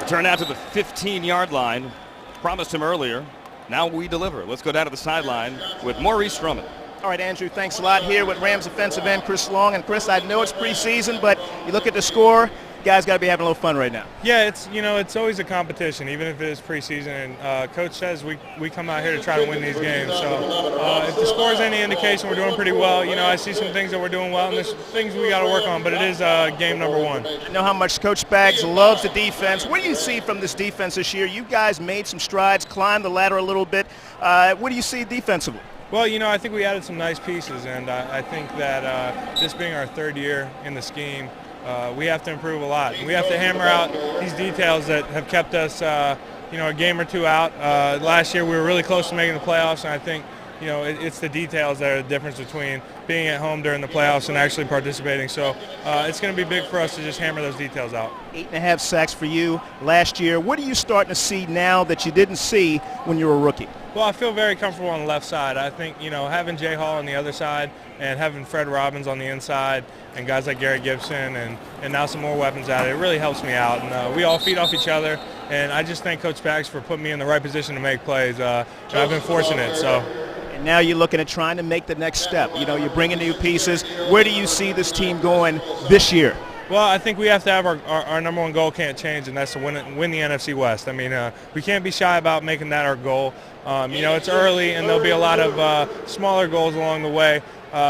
Return out to the 15-yard line. Promised him earlier. Now we deliver. Let's go down to the sideline with Maurice Drummond. All right, Andrew, thanks a lot. Here with Rams defensive end Chris Long. And Chris, I know it's preseason, but you look at the score, guys got to be having a little fun right now. Yeah, it's always a competition, even if it is preseason. And Coach says we come out here to try to win these games. So if the score is any indication, we're doing pretty well. I see some things that we're doing well, and there's things we got to work on. But it is game number one. I know how much Coach Spags loves the defense. What do you see from this defense this year? You guys made some strides, climbed the ladder a little bit. What do you see defensively? Well, you know, I think we added some nice pieces, and I think that this being our third year in the scheme, we have to improve a lot. We have to hammer out these details that have kept us, you know, a game or two out. Last year we were really close to making the playoffs, and I think, you know, it's the details that are the difference between being at home during the playoffs and actually participating. So it's going to be big for us to just hammer those details out. 8.5 sacks for you last year. What are you starting to see now that you didn't see when you were a rookie? Well, I feel very comfortable on the left side. I think, you know, having Jay Hall on the other side and having Fred Robbins on the inside and guys like Garrett Gibson and now some more weapons out, it really helps me out. And we all feed off each other. And I just thank Coach Spags for putting me in the right position to make plays. I've been fortunate. So. And now you're looking at trying to make the next step. You know, you're bringing new pieces. Where do you see this team going this year? Well, I think we have to have our number one goal can't change, and that's to win the NFC West. I mean, we can't be shy about making that our goal. You know, it's early, and there'll be a lot of smaller goals along the way,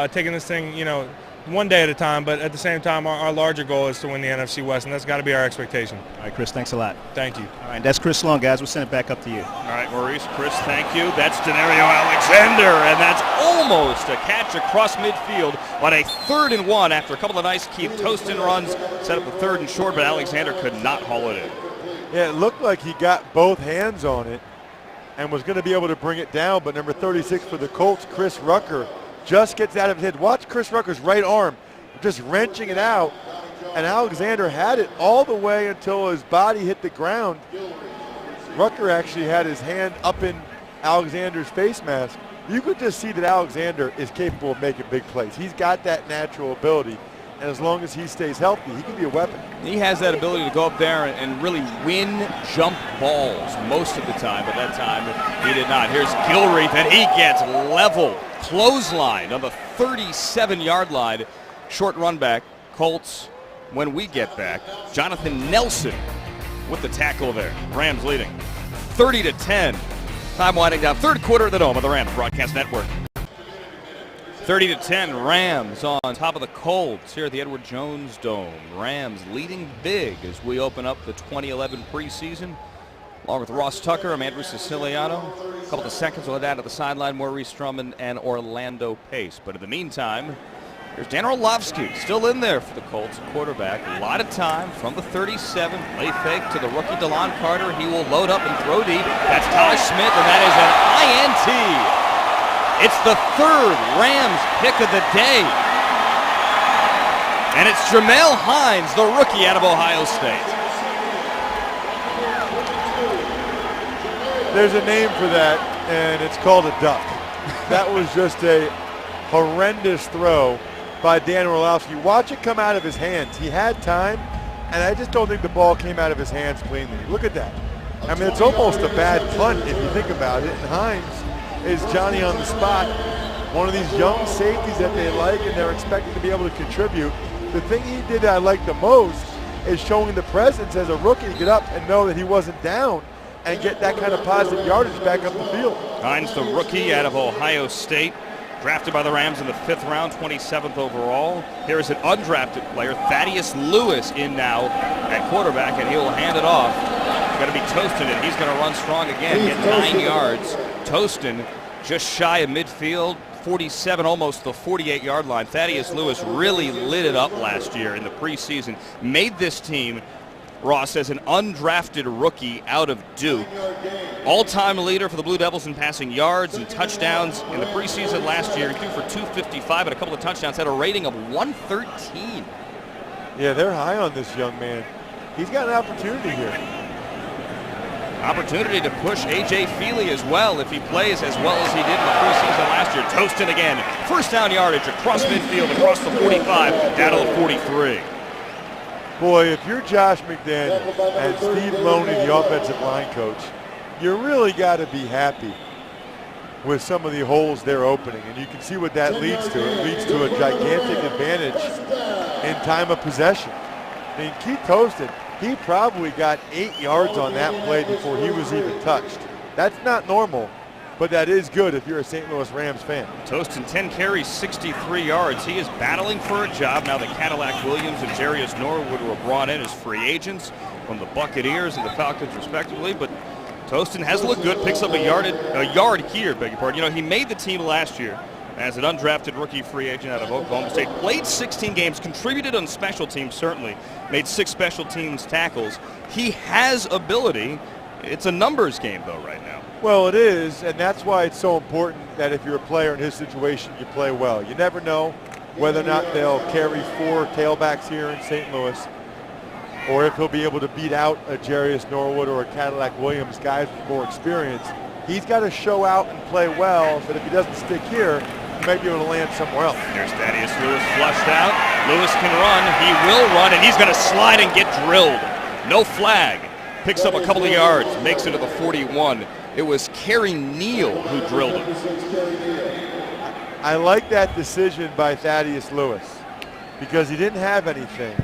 taking this thing, you know, one day at a time, but at the same time, our larger goal is to win the NFC West, and that's got to be our expectation. All right, Chris, thanks a lot. Thank you. All right, that's Chris Sloan, guys. We'll send it back up to you. All right, Maurice, Chris, thank you. That's Denario Alexander, and that's almost a catch across midfield on a 3rd and 1 after a couple of nice Keith Tostin runs. Set up the 3rd and short, but Alexander could not haul it in. Yeah, it looked like he got both hands on it and was going to be able to bring it down, but number 36 for the Colts, Chris Rucker, just gets out of his head. Watch Chris Rucker's right arm just wrenching it out, and Alexander had it all the way until his body hit the ground. Rucker actually had his hand up in Alexander's face mask. You could just see that Alexander is capable of making big plays. He's got that natural ability, and as long as he stays healthy, he can be a weapon. He has that ability to go up there and really win jump balls most of the time, but that time he did not. Here's Gilreath, and he gets level, clothesline on the 37-yard line. Short run back, Colts when we get back. Jonathan Nelson with the tackle there. Rams leading 30-10. Time winding down. 3rd quarter of the Dome of the Rams Broadcast Network. 30-10, Rams on top of the Colts here at the Edward Jones Dome. Rams leading big as we open up the 2011 preseason. Along with Ross Tucker, I'm Andrew Siciliano. A couple of seconds we'll head out to the sideline, Maurice Drummond and Orlando Pace. But in the meantime, here's Dan Orlovsky still in there for the Colts quarterback. A lot of time from the 37. Play fake to the rookie DeLon Carter. He will load up and throw deep. That's Taj Smith, and that is an INT. It's the 3rd Rams pick of the day. And it's Jamel Hines, the rookie out of Ohio State. There's a name for that, and it's called a duck. That was just a horrendous throw by Dan Orlovsky. Watch it come out of his hands. He had time, and I just don't think the ball came out of his hands cleanly. Look at that. I mean, it's almost a bad punt if you think about it. And Hines is Johnny on the spot, one of these young safeties that they like and they're expecting to be able to contribute. The thing he did that I like the most is showing the presence as a rookie to get up and know that he wasn't down and get that kind of positive yardage back up the field. Hines, the rookie out of Ohio State, drafted by the Rams in the 5th round, 27th overall. Here is an undrafted player, Thaddeus Lewis, in now at quarterback, and he will hand it off. It's going to be Tostin, and he's going to run strong again, get 9 yards. Tostin just shy of midfield, 47, almost the 48-yard line. Thaddeus Lewis really lit it up last year in the preseason, made this team, Ross, as an undrafted rookie out of Duke. All-time leader for the Blue Devils in passing yards and touchdowns. In the preseason last year, he threw for 255 and a couple of touchdowns, had a rating of 113. Yeah, they're high on this young man. He's got an opportunity here. Opportunity to push A.J. Feely as well if he plays as well as he did in the preseason last year. Tostin again. 1st down yardage across midfield, across the 45, down to the 43. Boy, if you're Josh McDaniel and Steve Loney, the offensive line coach, you really got to be happy with some of the holes they're opening. And you can see what that leads to. It leads to a gigantic advantage in time of possession. I mean, Keith Tostin, he probably got 8 yards on that play before he was even touched. That's not normal, but that is good if you're a St. Louis Rams fan. Tostin, 10 carries, 63 yards. He is battling for a job. Now the Cadillac Williams and Jarius Norwood were brought in as free agents from the Buccaneers and the Falcons respectively, but Tostin has looked good, picks up a yard here, beg your pardon. You know, he made the team last year as an undrafted rookie free agent out of Oklahoma State. Played 16 games, contributed on special teams, certainly. Made 6 special teams tackles. He has ability. It's a numbers game, though, right now. Well, it is, and that's why it's so important that if you're a player in his situation, you play well. You never know whether or not they'll carry 4 tailbacks here in St. Louis, or if he'll be able to beat out a Jarius Norwood or a Cadillac Williams, guys with more experience. He's got to show out and play well, so that if he doesn't stick here, he might be able to land somewhere else. There's Thaddeus Lewis flushed out. Lewis can run. He will run, and he's going to slide and get drilled. No flag. Picks up a couple of yards, makes it to the 41. It was Kerry Neal who drilled him. I like that decision by Thaddeus Lewis because he didn't have anything.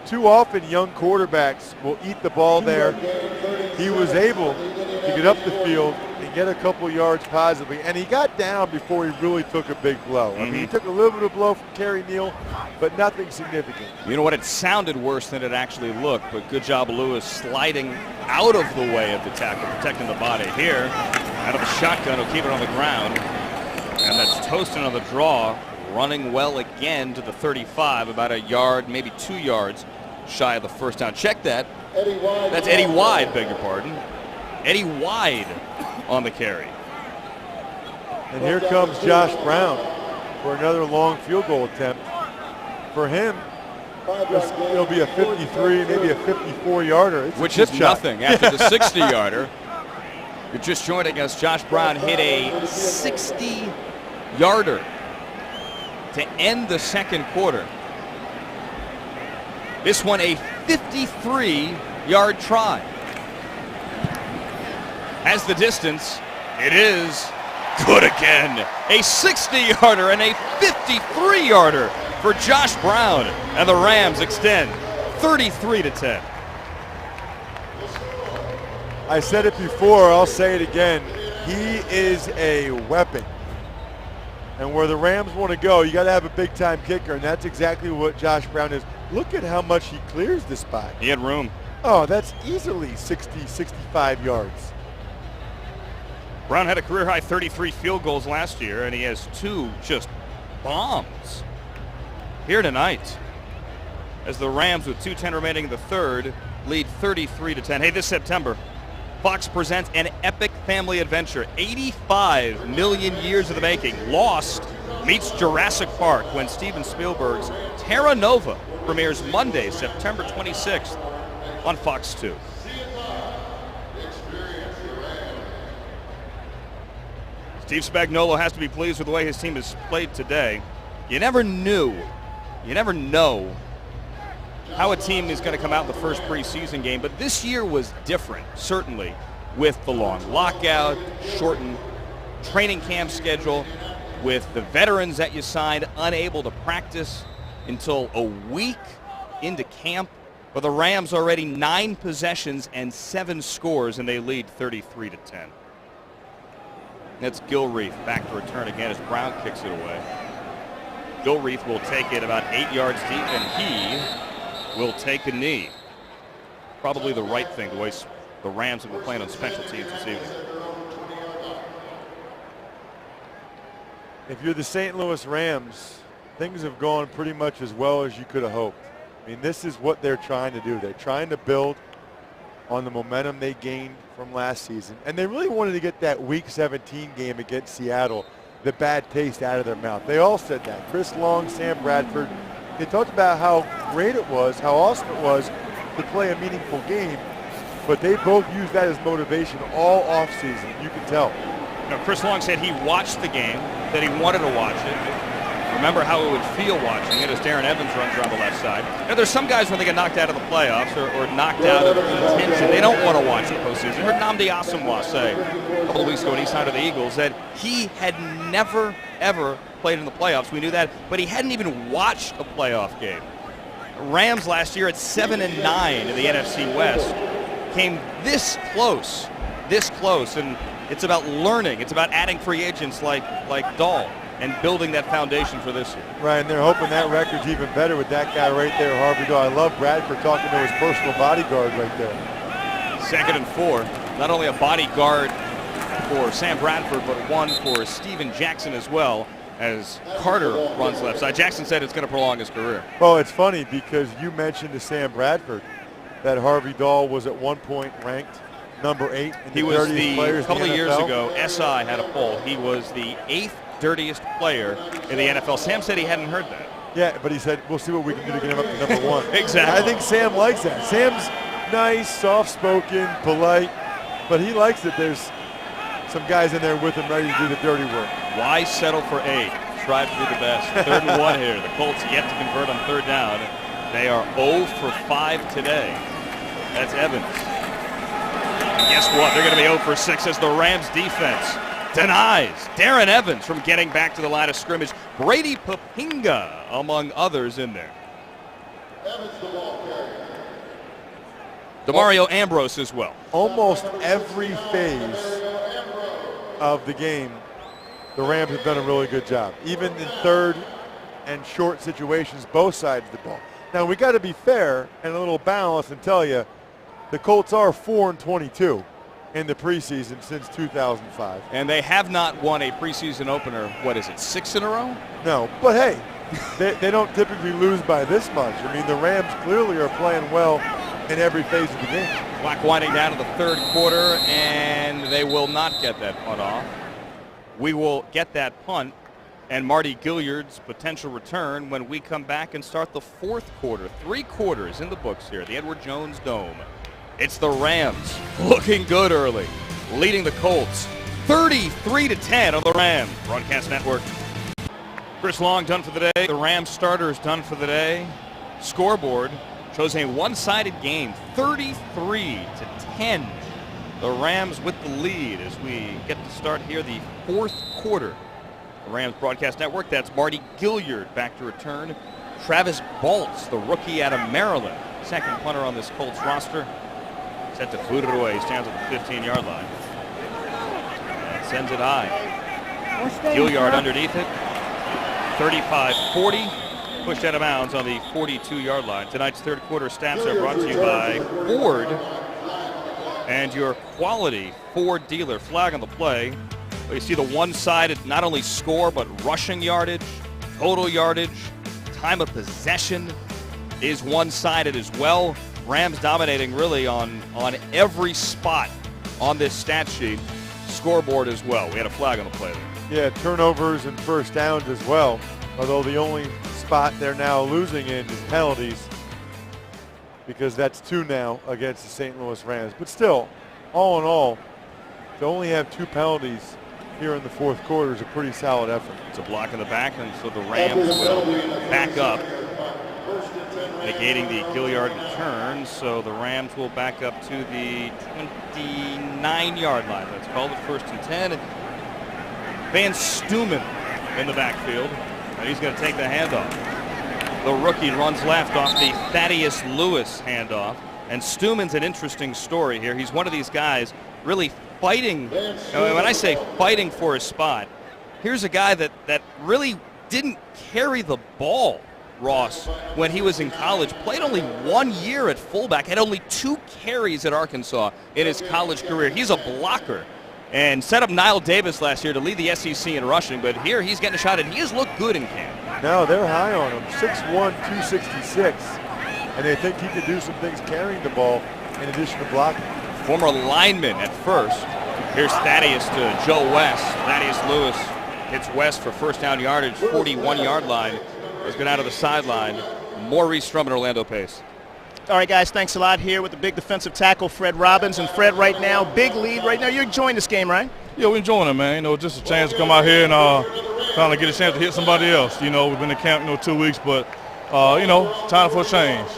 Too often young quarterbacks will eat the ball there. He was able to get up the field and get a couple yards positively, and he got down before he really took a big blow. I mean, he took a little bit of blow from Kerry Neal, but nothing significant. You know what? It sounded worse than it actually looked, but good job, Lewis, sliding out of the way of the tackle, protecting the body. Here, out of the shotgun, he'll keep it on the ground, and that's Tostin on the draw, running well again to the 35, about a yard, maybe 2 yards shy of the first down. Check that. That's Eddie Wide, beg your pardon. Eddie Wide on the carry. And here comes Josh Brown for another long field goal attempt. For him, it'll be a 53, maybe a 54-yarder. Which is nothing after the 60-yarder. You're just joining us. Josh Brown hit a 60-yarder to end the second quarter. This one a 53-yard try. Has the distance. It is good again. A 60-yarder and a 53-yarder for Josh Brown. And the Rams extend 33-10. I said it before, I'll say it again. He is a weapon. And where the Rams want to go, you got to have a big-time kicker, and that's exactly what Josh Brown is. Look at how much he clears the spot. He had room. Oh, that's easily 60, 65 yards. Brown had a career-high 33 field goals last year, and he has 2 just bombs here tonight as the Rams, with 2:10 remaining in the third, lead 33-10. Hey, this September, Fox presents an epic family adventure, 85 million years in the making. Lost meets Jurassic Park when Steven Spielberg's Terra Nova premieres Monday, September 26th on Fox 2. Steve Spagnuolo has to be pleased with the way his team has played today. You never know how a team is going to come out in the first preseason game, but this year was different, certainly, with the long lockout, shortened training camp schedule, with the veterans that you signed unable to practice until a week into camp. But the Rams already 9 possessions and 7 scores, and they lead 33-10. That's Gilreath back to return again as Brown kicks it away. Gilreath will take it about 8 yards deep, and he will take a knee. Probably the right thing, the way the Rams have been playing on special teams this evening. If you're the St. Louis Rams, things have gone pretty much as well as you could have hoped. I mean, this is what they're trying to do. They're trying to build on the momentum they gained from last season. And they really wanted to get that Week 17 game against Seattle, the bad taste out of their mouth. They all said that. Chris Long, Sam Bradford, they talked about how great it was, how awesome it was to play a meaningful game. But they both used that as motivation all offseason. You can tell. Now, Chris Long said he watched the game, that he wanted to watch it. Remember how it would feel watching it as Darren Evans runs around the left side. Now, there's some guys when they get knocked out of the playoffs or knocked out of contention, they don't want to watch the postseason. I heard Nnamdi Asomugha say a couple of weeks ago on East Side of the Eagles that he had never, ever played in the playoffs. We knew that, but he hadn't even watched a playoff game. Rams last year at 7-9 in the NFC West came this close, and it's about learning. It's about adding free agents like Dahl and building that foundation for this year. Right, and they're hoping that record's even better with that guy right there, Harvey Dahl. I love Bradford talking to his personal bodyguard right there. 2nd and 4. not only a bodyguard for Sam Bradford, but one for Steven Jackson as well, as Carter runs left side. Jackson said it's going to prolong his career. Well, it's funny because you mentioned to Sam Bradford that Harvey Dahl was at one point ranked number 8 in He the was dirtiest players a couple in of the years NFL. ago, SI had a poll. He was the 8th dirtiest player in the NFL. Sam said he hadn't heard that. Yeah, but he said, we'll see what we can do to get him up to number 1. Exactly. I think Sam likes that. Sam's nice, soft-spoken, polite, but he likes that there's some guys in there with him ready to do the dirty work. Why settle for 8? Strive to be the best. 3rd and 1 here. The Colts yet to convert on 3rd down. They are 0 for 5 today. That's Evans. And guess what? They're going to be 0 for 6 as the Rams defense denies Darren Evans from getting back to the line of scrimmage. Brady Papinga, among others, in there. Demario Ambrose as well. Almost every phase of the game, the Rams have done a really good job. Even in 3rd and short situations, both sides of the ball. Now, we got to be fair and a little balanced and tell you the Colts are 4-22 in the preseason since 2005. And they have not won a preseason opener, what is it, 6 in a row? No, but hey, they don't typically lose by this much. I mean, the Rams clearly are playing well in every phase of the game. Clock winding down to the 3rd quarter, and they will not get that punt off. We will get that punt and Marty Gilliard's potential return when we come back and start the 4th quarter. 3 quarters in the books here, the Edward Jones Dome. It's the Rams looking good early, leading the Colts 33-10 on the Rams Broadcast Network. Chris Long done for the day. The Rams starters done for the day. Scoreboard shows a one-sided game, 33-10. The Rams with the lead as we get to start here the 4th quarter. The Rams Broadcast Network, that's Marty Gilliard back to return. Travis Baltz, the rookie out of Maryland, second punter on this Colts roster. Set to boot it away. He stands at the 15-yard line. And sends it high. Gilliard underneath it. 35-40. Pushed out of bounds on the 42-yard line. Tonight's 3rd quarter stats are brought to you by Ford and your quality Ford dealer. Flag on the play. You see the one-sided not only score but rushing yardage, total yardage, time of possession is one-sided as well. Rams dominating really on every spot on this stat sheet. Scoreboard as well. We had a flag on the play there. Yeah, turnovers and first downs as well, although the only spot they're now losing in is penalties because that's 2 now against the St. Louis Rams. But still, all in all, to only have 2 penalties here in the 4th quarter is a pretty solid effort. It's a block in the back, and so the Rams will back up, negating the Gilliard return. So the Rams will back up to the 29-yard line. Let's call it 1st and 10. Van Stumen in the backfield, and he's going to take the handoff. The rookie runs left off the Thaddeus Lewis handoff. And Stuman's an interesting story here. He's one of these guys really fighting. When I say fighting for his spot, here's a guy that really didn't carry the ball, Ross, when he was in college. Played only 1 year at fullback, had only 2 carries at Arkansas in his college career. He's a blocker and set up Nile Davis last year to lead the SEC in rushing, but here he's getting a shot, and he has looked good in camp. No, they're high on him, 6'1", 266, and they think he could do some things carrying the ball in addition to blocking. Former lineman at first. Here's Thaddeus to Joe West. Thaddeus Lewis hits West for first down yardage, 41-yard line. Let's go down to the sideline. Maurice Strum and Orlando Pace. All right, guys, thanks a lot here with the big defensive tackle, Fred Robbins. And Fred, right now, big lead right now. You're enjoying this game, right? Yeah, we're enjoying it, man. Just a chance to come out here and kind of get a chance to hit somebody else. We've been in camp, 2 weeks, but, time for a change.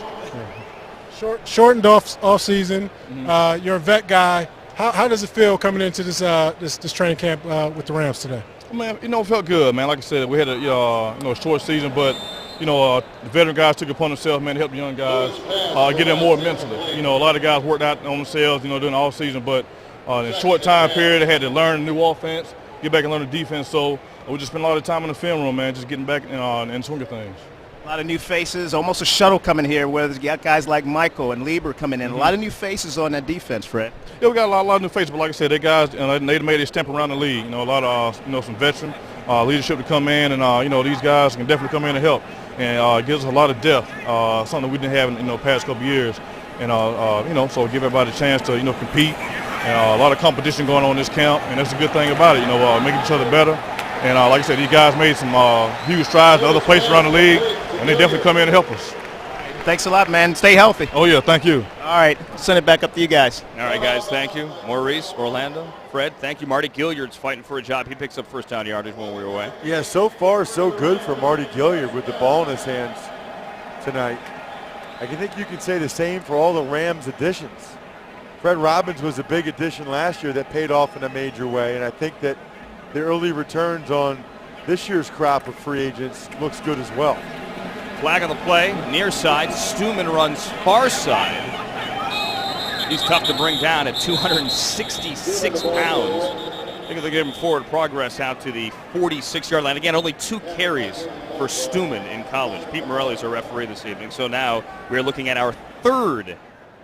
Shortened off season. You're a vet guy. How does it feel coming into this training camp with the Rams today? Man, it felt good, man. Like I said, we had a short season, but the veteran guys took it upon themselves, man, to help the young guys get in more mentally. A lot of guys worked out on themselves, during the off season, but in a short time period, they had to learn a new offense, get back and learn the defense. So we just spent a lot of time in the film room, man, just getting back and swing of things. A lot of new faces, almost a shuttle coming here where you got guys like Michael and Lieber coming in. A lot of new faces on that defense, Fred. Yeah, we got a lot of new faces, but like I said, they guys, they made their stamp around the league. A lot of, some veteran leadership to come in, and, these guys can definitely come in and help. And it gives us a lot of depth, something we didn't have in the past couple of years. And, so give everybody a chance to, compete. And a lot of competition going on in this camp, and that's a good thing about it, making each other better. And like I said, these guys made some huge strides to other places around the league, and they definitely come in and help us. Thanks a lot, man. Stay healthy. Oh, yeah, thank you. All right, send it back up to you guys. All right, guys, thank you. Maurice, Orlando, Fred, thank you. Marty Gilliard's fighting for a job. He picks up first down yardage when we were away. Yeah, so far so good for Marty Gilliard with the ball in his hands tonight. I think you can say the same for all the Rams additions. Fred Robbins was a big addition last year that paid off in a major way, and I think that the early returns on this year's crop of free agents looks good as well. Flag on the play, near side. Stuman runs far side. He's tough to bring down at 266 pounds. I think they're giving forward progress out to the 46-yard line. Again, only 2 carries for Stuman in college. Pete Morelli's our referee this evening. So now we're looking at our 3rd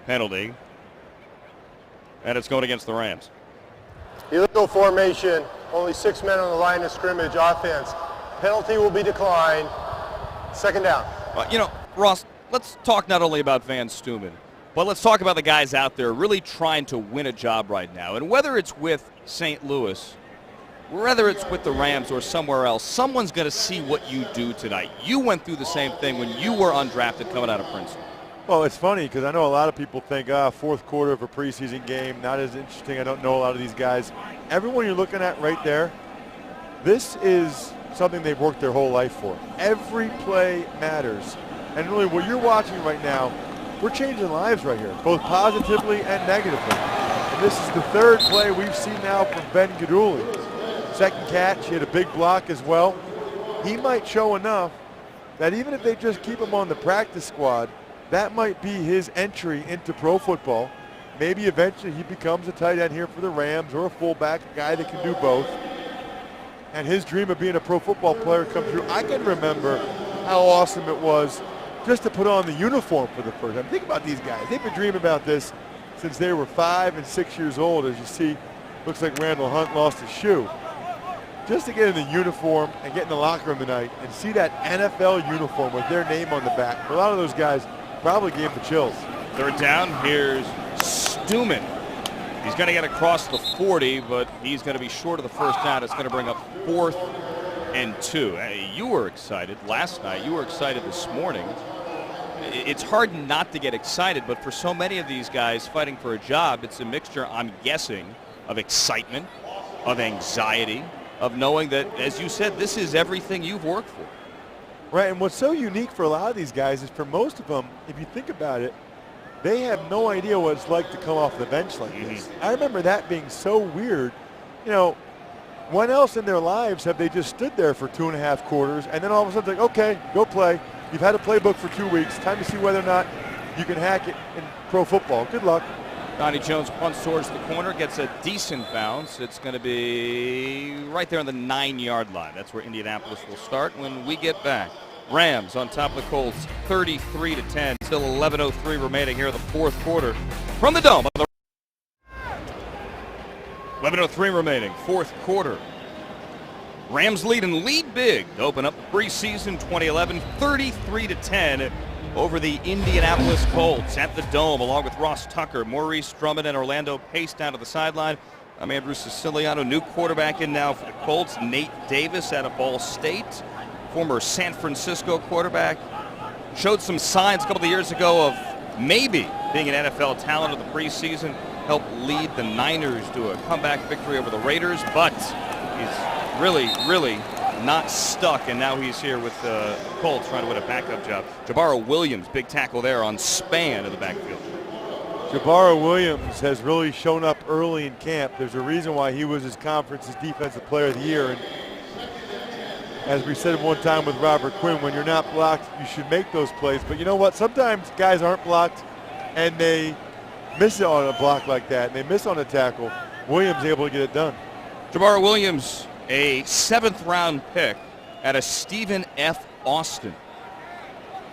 penalty, and it's going against the Rams. Illegal formation, only 6 men on the line of scrimmage offense. Penalty will be declined. 2nd down. Ross, let's talk not only about Van Stuman, but let's talk about the guys out there really trying to win a job right now. And whether it's with St. Louis, whether it's with the Rams or somewhere else, someone's going to see what you do tonight. You went through the same thing when you were undrafted coming out of Princeton. Well, it's funny because I know a lot of people think, 4th quarter of a preseason game, not as interesting. I don't know a lot of these guys. Everyone you're looking at right there, this is something they've worked their whole life for. Every play matters. And really what you're watching right now, we're changing lives right here, both positively and negatively. And this is the 3rd play we've seen now from Ben Gaduli. 2nd catch, he had a big block as well. He might show enough that even if they just keep him on the practice squad, that might be his entry into pro football. Maybe eventually he becomes a tight end here for the Rams or a fullback, a guy that can do both. And his dream of being a pro football player come true. I can remember how awesome it was just to put on the uniform for the first time. Think about these guys. They've been dreaming about this since they were 5 and 6 years old. As you see, looks like Randall Hunt lost his shoe. Just to get in the uniform and get in the locker room tonight and see that NFL uniform with their name on the back. For a lot of those guys, probably gave the chills. 3rd down, here's Stuman. He's going to get across the 40, but he's going to be short of the first down. It's going to bring up 4th and 2. Hey, you were excited last night. You were excited this morning. It's hard not to get excited, but for so many of these guys fighting for a job, it's a mixture, I'm guessing, of excitement, of anxiety, of knowing that, as you said, this is everything you've worked for. Right, and what's so unique for a lot of these guys is for most of them, if you think about it, they have no idea what it's like to come off the bench like this. I remember that being so weird. When else in their lives have they just stood there for 2.5 quarters and then all of a sudden it's like, okay, go play. You've had a playbook for 2 weeks. Time to see whether or not you can hack it in pro football. Good luck. Donnie Jones punts towards the corner, gets a decent bounce. It's going to be right there on the 9-yard line. That's where Indianapolis will start when we get back. Rams on top of the Colts, 33-10. Still 11:03 remaining here in the 4th quarter from the Dome. 11:03 remaining, 4th quarter. Rams lead and lead big to open up the preseason 2011, 33-10 over the Indianapolis Colts at the Dome, along with Ross Tucker, Maurice Drummond, and Orlando Pace down to the sideline. I'm Andrew Siciliano, new quarterback in now for the Colts. Nate Davis out of Ball State, former San Francisco quarterback. Showed some signs a couple of years ago of maybe being an NFL talent of the preseason. Helped lead the Niners to a comeback victory over the Raiders, but he's really not stuck, and now he's here with the Colts trying to win a backup job. Jabara Williams, big tackle there on Span in the backfield. Jabara Williams has really shown up early in camp. There's a reason why he was his conference's defensive player of the year. And as we said one time with Robert Quinn, when you're not blocked, you should make those plays. But you know what? Sometimes guys aren't blocked and they miss it on a block like that, and they miss on a tackle. Williams able to get it done. Jabara Williams, a 7th round pick out of Stephen F. Austin.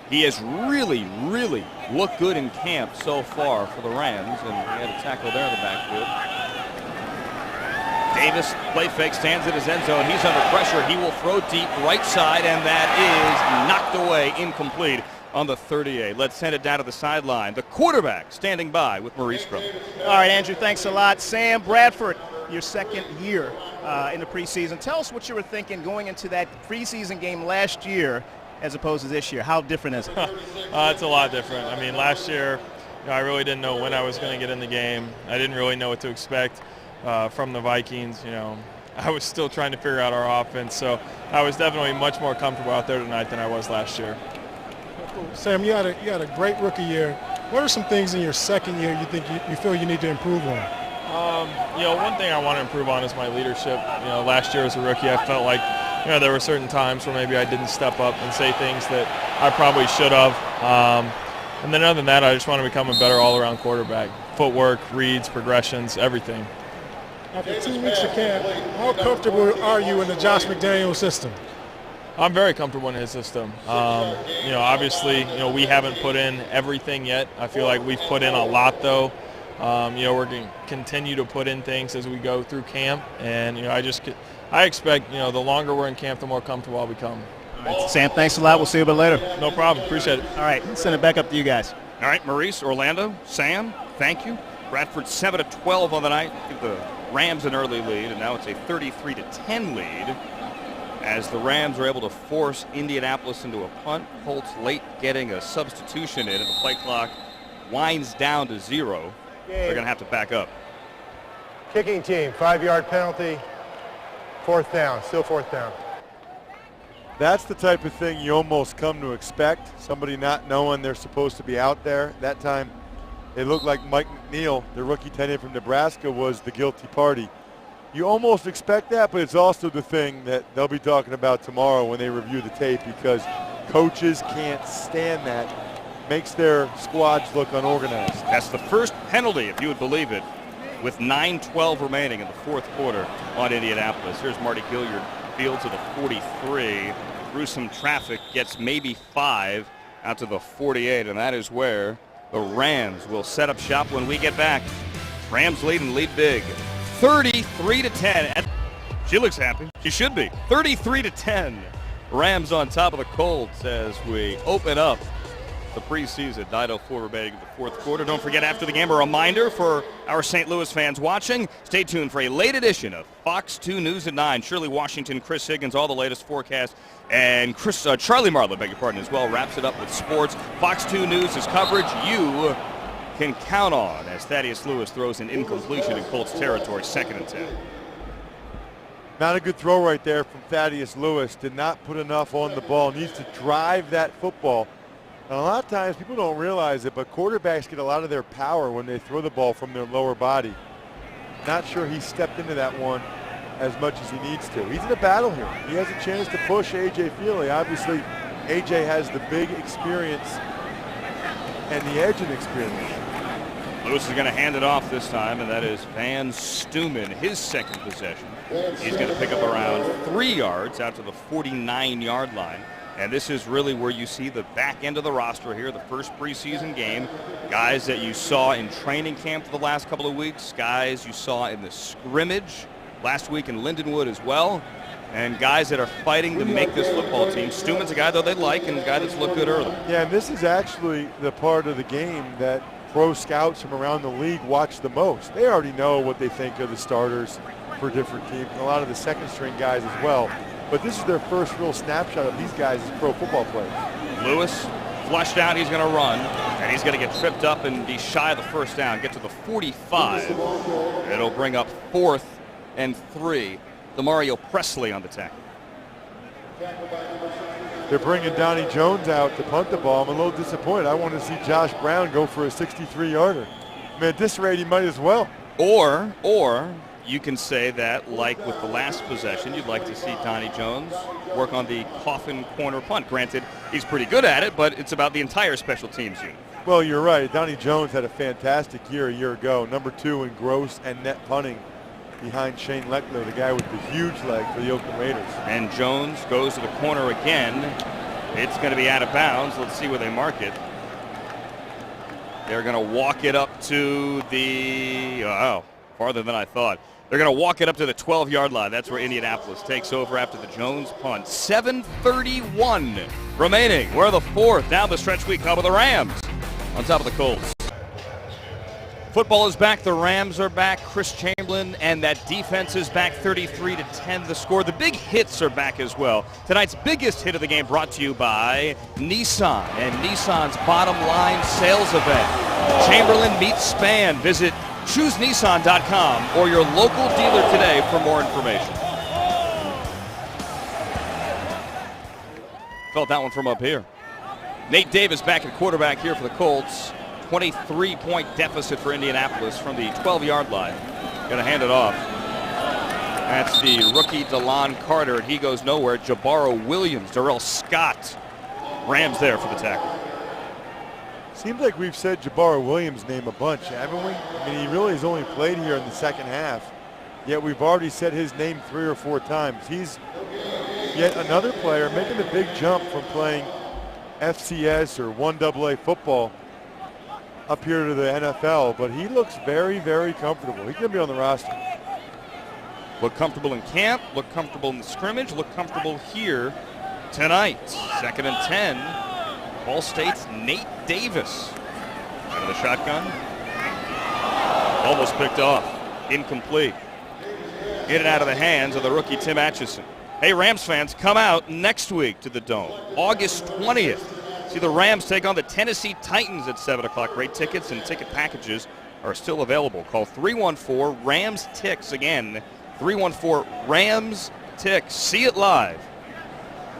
He has really, really looked good in camp so far for the Rams, and he had a tackle there in the backfield. Davis, play fake, stands in his end zone. He's under pressure. He will throw deep right side, and that is knocked away, incomplete on the 38. Let's send it down to the sideline. The quarterback standing by with Maurice Crum. All right, Andrew, thanks a lot. Sam Bradford, your second year in the preseason. Tell us what you were thinking going into that preseason game last year as opposed to this year. How different is it? It's a lot different. I mean, last year, I really didn't know when I was going to get in the game. I didn't really know what to expect from the Vikings. I was still trying to figure out our offense, so I was definitely much more comfortable out there tonight than I was last year. Sam, you had a great rookie year. What are some things in your second year you think you feel you need to improve on? One thing I want to improve on is my leadership. Last year as a rookie, I felt like there were certain times where maybe I didn't step up and say things that I probably should have. And then other than that, I just want to become a better all-around quarterback. Footwork, reads, progressions, everything. After 2 weeks of camp, how comfortable are you in the Josh McDaniels system? I'm very comfortable in his system. Obviously, we haven't put in everything yet. I feel like we've put in a lot, though. We're going to continue to put in things as we go through camp, and I expect the longer we're in camp, the more comfortable I'll become. All right, Sam, thanks a lot. We'll see you a bit later. No problem. Appreciate it. All right, send it back up to you guys. All right, Maurice, Orlando, Sam, thank you. Bradford 7-12 on the night. Give the Rams an early lead, and now it's a 33-10 lead as the Rams are able to force Indianapolis into a punt. Colts late getting a substitution in, and the play clock winds down to 0. They're going to have to back up. Kicking team, 5-yard penalty, 4th down, still 4th down. That's the type of thing you almost come to expect, somebody not knowing they're supposed to be out there. That time it looked like Mike McNeil, the rookie tight end from Nebraska, was the guilty party. You almost expect that, but it's also the thing that they'll be talking about tomorrow when they review the tape, because coaches can't stand that. Makes their squads look unorganized. That's the first penalty, if you would believe it, with 9:12 remaining in the fourth quarter on Indianapolis. Here's Marty Gilliard, field to the 43. Through some traffic, gets maybe 5 out to the 48, and that is where the Rams will set up shop when we get back. Rams lead and lead big, 33-10. She looks happy. She should be. 33-10. Rams on top of the Colts as we open up the preseason. 9:04 remaining in the fourth quarter. Don't forget, after the game, a reminder for our St. Louis fans watching, stay tuned for a late edition of Fox 2 News at 9. Shirley Washington, Chris Higgins, all the latest forecasts, and Charlie Marlin, beg your pardon, as well, wraps it up with sports. Fox 2 News is coverage you can count on as Thaddeus Lewis throws an incompletion in Colts territory, 2nd and 10. Not a good throw right there from Thaddeus Lewis. Did not put enough on the ball. Needs to drive that football. And a lot of times people don't realize it, but quarterbacks get a lot of their power when they throw the ball from their lower body. Not sure he stepped into that one as much as he needs to. He's in a battle here. He has a chance to push A.J. Feely. Obviously, A.J. has the big experience and the edge in experience. Lewis is going to hand it off this time, and that is Van Stumen, his second possession. He's going to pick up around 3 yards out to the 49-yard line. And this is really where you see the back end of the roster here, the first preseason game. Guys that you saw in training camp for the last couple of weeks, guys you saw in the scrimmage last week in Lindenwood as well, and guys that are fighting to make this football team. Stuman's a guy, though, they like, and a guy that's looked good early. Yeah, and this is actually the part of the game that pro scouts from around the league watch the most. They already know what they think of the starters for different teams, and a lot of the second-string guys as well. But this is their first real snapshot of these guys as pro football players. Lewis flushed out. He's going to run, and he's going to get tripped up and be shy of the first down. Get to the 45. It'll bring up 4th and 3. DeMario Presley on the tackle. They're bringing Donnie Jones out to punt the ball. I'm a little disappointed. I want to see Josh Brown go for a 63-yarder. I mean, at this rate, he might as well. Or you can say that, like with the last possession, you'd like to see Donnie Jones work on the coffin corner punt. Granted, he's pretty good at it, but it's about the entire special teams unit. Well, you're right. Donnie Jones had a fantastic year a year ago. Number 2 in gross and net punting behind Shane Leckler, the guy with the huge leg for the Oakland Raiders. And Jones goes to the corner again. It's going to be out of bounds. Let's see where they mark it. They're going to walk it up to the, farther than I thought. They're going to walk it up to the 12-yard line. That's where Indianapolis takes over after the Jones punt. 7:31 remaining. We're the fourth. Down the stretch we cover the Rams on top of the Colts. Football is back. The Rams are back. Chris Chamberlain and that defense is back. 33-10 the score. The big hits are back as well. Tonight's biggest hit of the game brought to you by Nissan and Nissan's bottom line sales event. Chamberlain meets Spann. Visit ChooseNissan.com or your local dealer today for more information. Felt that one from up here. Nate Davis back at quarterback here for the Colts. 23-point deficit for Indianapolis from the 12-yard line. Going to hand it off. That's the rookie DeLon Carter, and he goes nowhere. Jabaro Williams, Darrell Scott. Rams there for the tackle. Seems like we've said Jabaro Williams' name a bunch, haven't we? I mean, he really has only played here in the second half, yet we've already said his name 3 or 4 times. He's yet another player making the big jump from playing FCS or 1AA football up here to the NFL, but he looks very, very comfortable. He's going to be on the roster. Look comfortable in camp, look comfortable in the scrimmage, look comfortable here tonight. 2nd and 10. Ball State's Nate Davis. Out of the shotgun. Almost picked off. Incomplete. In and out of the hands of the rookie Tim Atchison. Hey, Rams fans, come out next week to the Dome. August 20th. See the Rams take on the Tennessee Titans at 7 o'clock. Great tickets and ticket packages are still available. Call 314-RAMS-TICKS. Again, 314-RAMS-TICKS. See it live.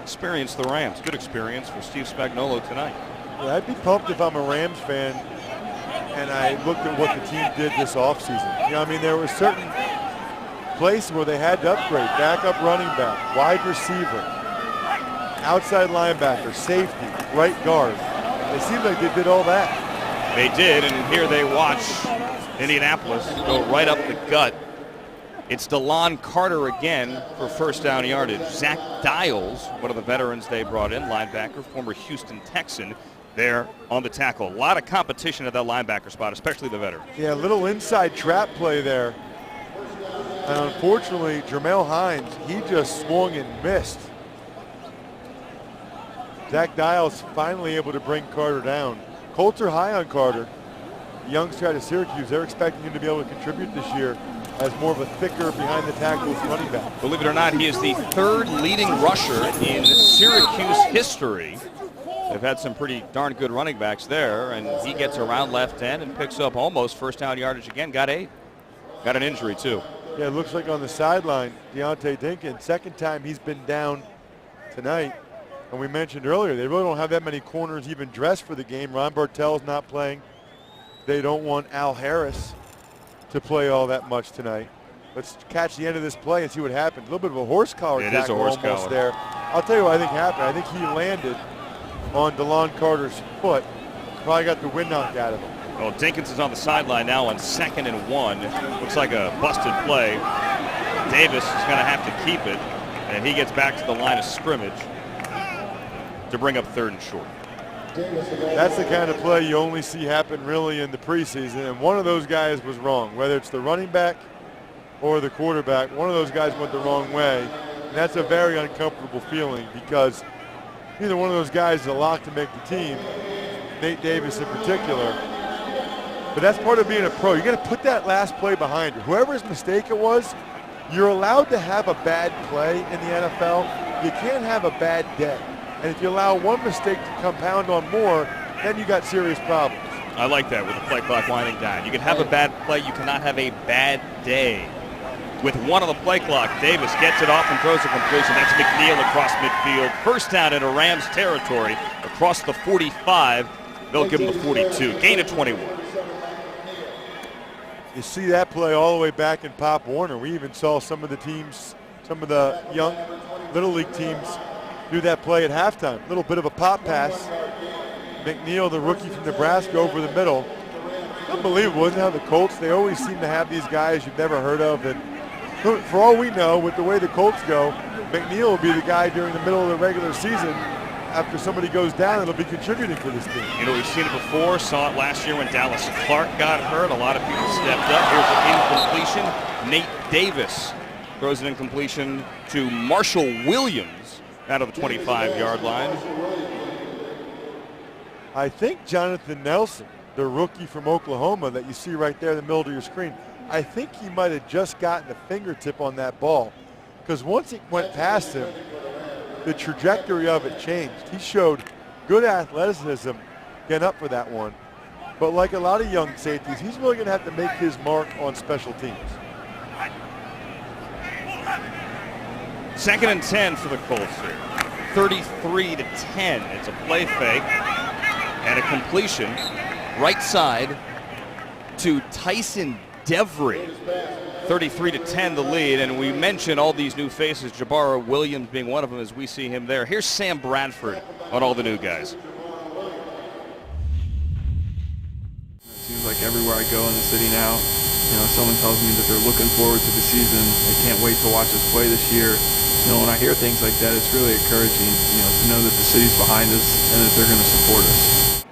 Experience the Rams. Good experience for Steve Spagnuolo tonight. Yeah, I'd be pumped if I'm a Rams fan and I looked at what the team did this offseason. You know, I mean, there were certain places where they had to upgrade. Backup running back, wide receiver, outside linebacker, safety, right guard. It seemed like they did all that. They did, and here they watch Indianapolis go right up the gut. It's DeLon Carter again for first down yardage. Zach Dials, one of the veterans they brought in, linebacker, former Houston Texan, there on the tackle. A lot of competition at that linebacker spot, especially the veterans. Yeah, a little inside trap play there. And unfortunately, Jermel Hines, he just swung and missed. Zach Dials finally able to bring Carter down. Colts are high on Carter. The youngster out of Syracuse, they're expecting him to be able to contribute this year as more of a thicker behind the tackles running back. Believe it or not, he is the 3rd leading rusher in Syracuse history. They've had some pretty darn good running backs there, and he gets around left end and picks up almost first down yardage again. Got 8. Got an injury too. Yeah, it looks like on the sideline, Deontay Dinkins, second time he's been down tonight. And we mentioned earlier, they really don't have that many corners even dressed for the game. Ron Bartel's not playing. They don't want Al Harris to play all that much tonight. Let's catch the end of this play and see what happens. A little bit of a horse collar tackle almost there. I'll tell you what I think happened. I think he landed on DeLon Carter's foot. Probably got the wind knocked out of him. Well, Dinkins is on the sideline now on 2nd and 1. Looks like a busted play. Davis is going to have to keep it, and he gets back to the line of scrimmage to bring up 3rd and short. That's the kind of play you only see happen really in the preseason, and one of those guys was wrong. Whether it's the running back or the quarterback, one of those guys went the wrong way, and that's a very uncomfortable feeling because either one of those guys is a lock to make the team, Nate Davis in particular. But that's part of being a pro. You got to put that last play behind you. Whoever's mistake it was, you're allowed to have a bad play in the NFL. You can't have a bad day. And if you allow one mistake to compound on more, then you got serious problems. I like that with the play clock winding down. You can have a bad play. You cannot have a bad day. With 1 on the play clock, Davis gets it off and throws a completion. That's McNeil across midfield. First down into Rams territory across the 45. They'll give him the 42. Gain of 21. You see that play all the way back in Pop Warner. We even saw some of the teams, some of the young Little League teams do that play at halftime. A little bit of a pop pass. McNeil, the rookie from Nebraska, over the middle. Unbelievable, isn't it, how the Colts, they always seem to have these guys you've never heard of. And for all we know, with the way the Colts go, McNeil will be the guy during the middle of the regular season after somebody goes down, it'll be contributing for this team. You know, we've seen it before. Saw it last year when Dallas Clark got hurt. A lot of people stepped up. Here's an incompletion. Nate Davis throws an incompletion to Marshall Williams out of the 25-yard line. I think Jonathan Nelson, the rookie from Oklahoma that you see right there in the middle of your screen, I think he might have just gotten a fingertip on that ball, because once it went past him, the trajectory of it changed. He showed good athleticism getting up for that one. But like a lot of young safeties, he's really going to have to make his mark on special teams. 2nd and 10 for the Colts here. 33-10. It's a play fake and a completion right side to Tyson Devery. 33-10 the lead, and we mentioned all these new faces, Jabara Williams being one of them as we see him there. Here's Sam Bradford on all the new guys. It seems like everywhere I go in the city now, someone tells me that they're looking forward to the season. They can't wait to watch us play this year. When I hear things like that, it's really encouraging, to know that the city's behind us and that they're going to support us.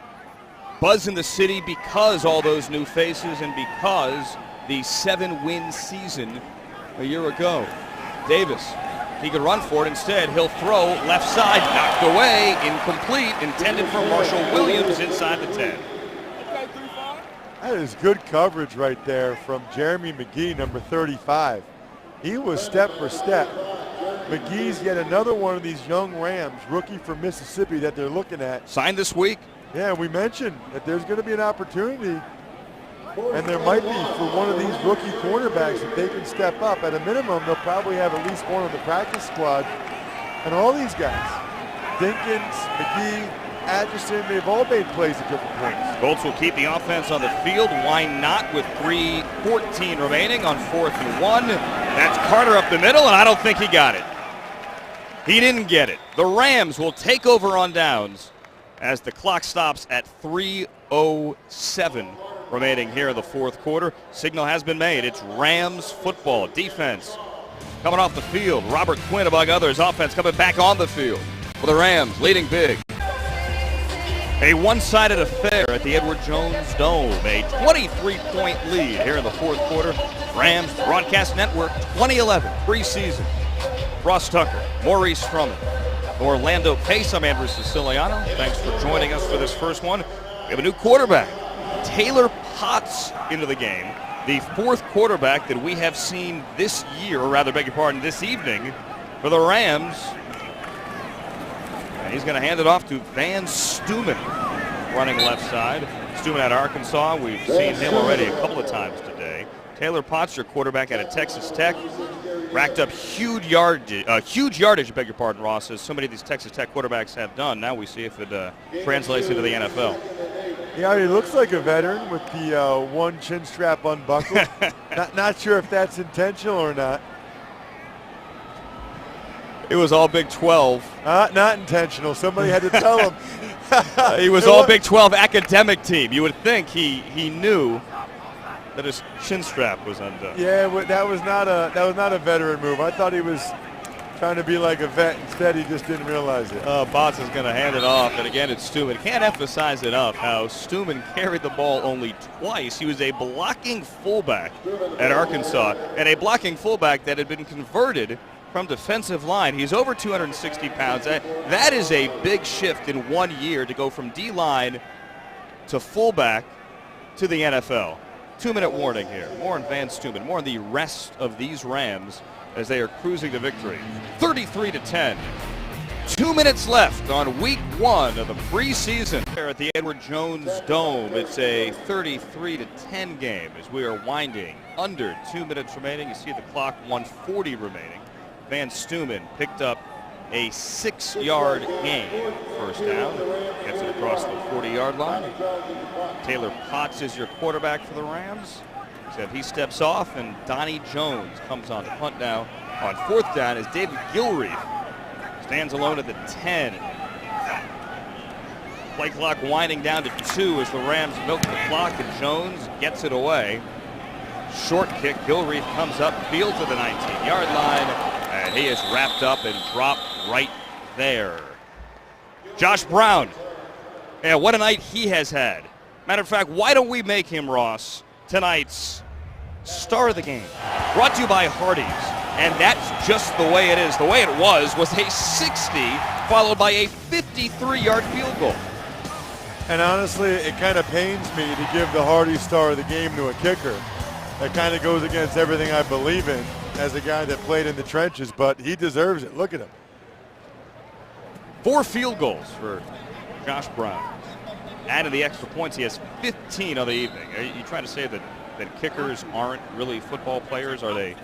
Buzz in the city because all those new faces and because the 7-win season a year ago. Davis, he could run for it. Instead, he'll throw left side, knocked away, incomplete, intended for Marshall Williams inside the 10. That is good coverage right there from Jeremy McGee, number 35. He was step for step. McGee's yet another one of these young Rams, rookie from Mississippi that they're looking at. Signed this week. Yeah, we mentioned that there's going to be an opportunity, and there might be for one of these rookie cornerbacks that they can step up. At a minimum, they'll probably have at least one on the practice squad. And all these guys, Dinkins, McGee, Atchison, they've all made plays at different points. Colts will keep the offense on the field. Why not with 3:14 remaining on 4th and 1. That's Carter up the middle, and I don't think he got it. He didn't get it. The Rams will take over on downs as the clock stops at 3:07 remaining here in the 4th quarter. Signal has been made. It's Rams football. Defense coming off the field. Robert Quinn, among others. Offense coming back on the field for the Rams, leading big. A one-sided affair at the Edward Jones Dome. A 23-point lead here in the 4th quarter. Rams Broadcast Network 2011 preseason. Ross Tucker, Maurice Fruman, Orlando Pace. I'm Andrew Siciliano. Thanks for joining us for this first one. We have a new quarterback, Taylor Potts, into the game. The 4th quarterback that we have seen this year, or rather, beg your pardon, this evening for the Rams. And he's going to hand it off to Van Stumen, running left side. Stumen out of Arkansas. We've seen him already a couple of times today. Taylor Potts, your quarterback out of Texas Tech. Racked up huge yardage, beg your pardon, Ross, as so many of these Texas Tech quarterbacks have done. Now we see if it translates into the NFL. Yeah, he looks like a veteran with the one chin strap unbuckled. not sure if that's intentional or not. It was all Big 12. Not intentional. Somebody had to tell him. He was all Big 12 academic team. You would think he knew that his chin strap was undone. Yeah, that was not a veteran move. I thought he was trying to be like a vet. Instead, he just didn't realize it. Botts is going to hand it off, and again, it's Stumen. Can't emphasize enough how Stumen carried the ball only twice. He was a blocking fullback at Arkansas, and a blocking fullback that had been converted from defensive line. He's over 260 pounds. That is a big shift in 1 year to go from D-line to fullback to the NFL. 2-minute warning here. More on Van Stumen, more on the rest of these Rams as they are cruising to victory. 33-10. 2 minutes left on week 1 of the preseason here at the Edward Jones Dome. It's a 33-10 game as we are winding under 2 minutes remaining. You see the clock, 1:40 remaining. Van Stumen picked up a 6-yard gain. First down, gets it across the 40-yard line. Taylor Potts is your quarterback for the Rams. Except he steps off, and Donnie Jones comes on to punt now. On 4th down is David Gilreath. Stands alone at the 10. Play clock winding down to 2 as the Rams milk the clock, and Jones gets it away. Short kick, Gilreath comes up field to the 19-yard line, and he is wrapped up and dropped right there. Josh Brown. Yeah, what a night he has had. Matter of fact, why don't we make him, Ross, tonight's star of the game? Brought to you by Hardee's. And that's just the way it is. The way it was a 60 followed by a 53-yard field goal. And honestly, it kind of pains me to give the Hardee's star of the game to a kicker. That kind of goes against everything I believe in as a guy that played in the trenches, but he deserves it. Look at him. 4 field goals for Josh Brown. Added the extra points, he has 15 on the evening. Are you trying to say that kickers aren't really football players? Are they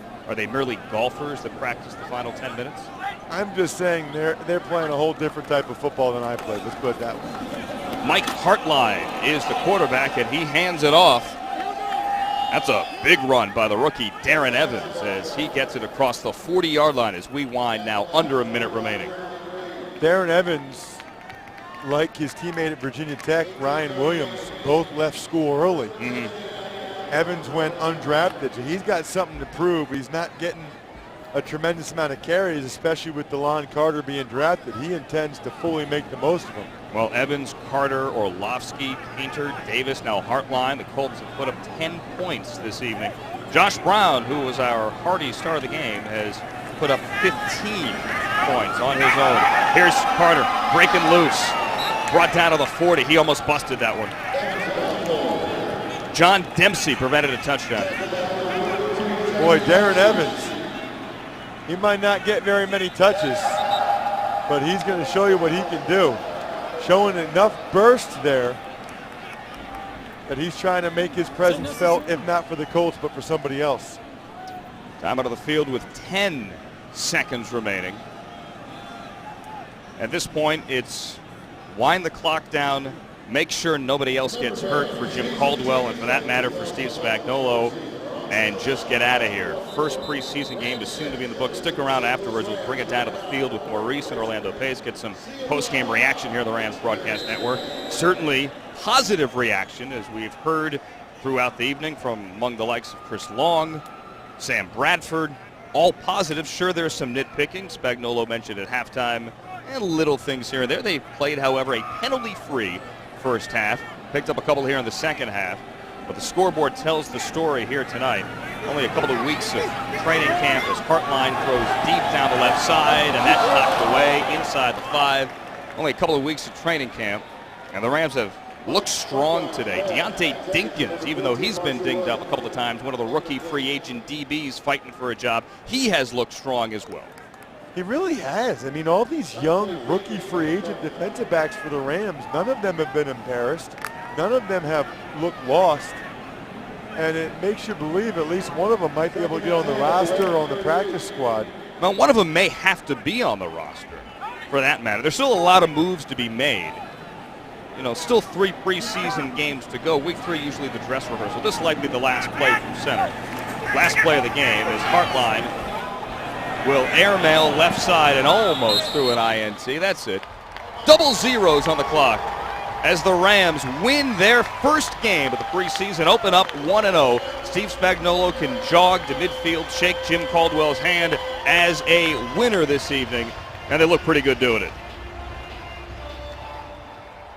merely golfers that practice the final 10 minutes? I'm just saying they're playing a whole different type of football than I played. Let's put it that way. Mike Hartline is the quarterback, and he hands it off. That's a big run by the rookie Darren Evans as he gets it across the 40-yard line as we wind now under a minute remaining. Darren Evans, like his teammate at Virginia Tech, Ryan Williams, both left school early. Evans went undrafted, so he's got something to prove. He's not getting a tremendous amount of carries, especially with DeLon Carter being drafted. He intends to fully make the most of them. Well, Evans, Carter, Orlovsky, Painter, Davis, now Hartline. The Colts have put up 10 points this evening. Josh Brown, who was our Hardy star of the game, has put up 15 points on his own. Here's Carter breaking loose. Brought down to the 40. He almost busted that one. John Dempsey prevented a touchdown. Boy, Darren Evans, he might not get very many touches, but he's going to show you what he can do. Showing enough burst there that he's trying to make his presence felt, if not for the Colts, but for somebody else. Time out of the field with 10 seconds remaining. At this point, it's wind the clock down, make sure nobody else gets hurt for Jim Caldwell, and for that matter for Steve Spagnuolo, and just get out of here. First preseason game is soon to be in the book. Stick around afterwards. We'll bring it down to the field with Maurice and Orlando Pace. Get some post-game reaction here on the Rams Broadcast Network. Certainly positive reaction, as we've heard throughout the evening from among the likes of Chris Long, Sam Bradford, all positive. Sure, there's some nitpicking. Spagnuolo mentioned at halftime, and little things here and there. They played, however, a penalty-free first half. Picked up a couple here in the second half. But the scoreboard tells the story here tonight. Only a couple of weeks of training camp as Hartline throws deep down the left side, and that's knocked away inside the 5. Only a couple of weeks of training camp, and the Rams have looked strong today. Deontay Dinkins, even though he's been dinged up a couple of times, one of the rookie free agent DBs fighting for a job, he has looked strong as well. He really has. I mean, all these young rookie free agent defensive backs for the Rams, none of them have been embarrassed. None of them have looked lost, and it makes you believe at least one of them might be able to get on the roster or on the practice squad. Well, one of them may have to be on the roster, for that matter. There's still a lot of moves to be made. You know, still 3 preseason games to go. Week 3 usually the dress rehearsal. This is likely the last play from center. Last play of the game is Hartline will airmail left side and almost threw an INT. That's it. Double zeros on the clock as the Rams win their first game of the preseason, open up 1-0. Steve Spagnuolo can jog to midfield, shake Jim Caldwell's hand as a winner this evening, and they look pretty good doing it.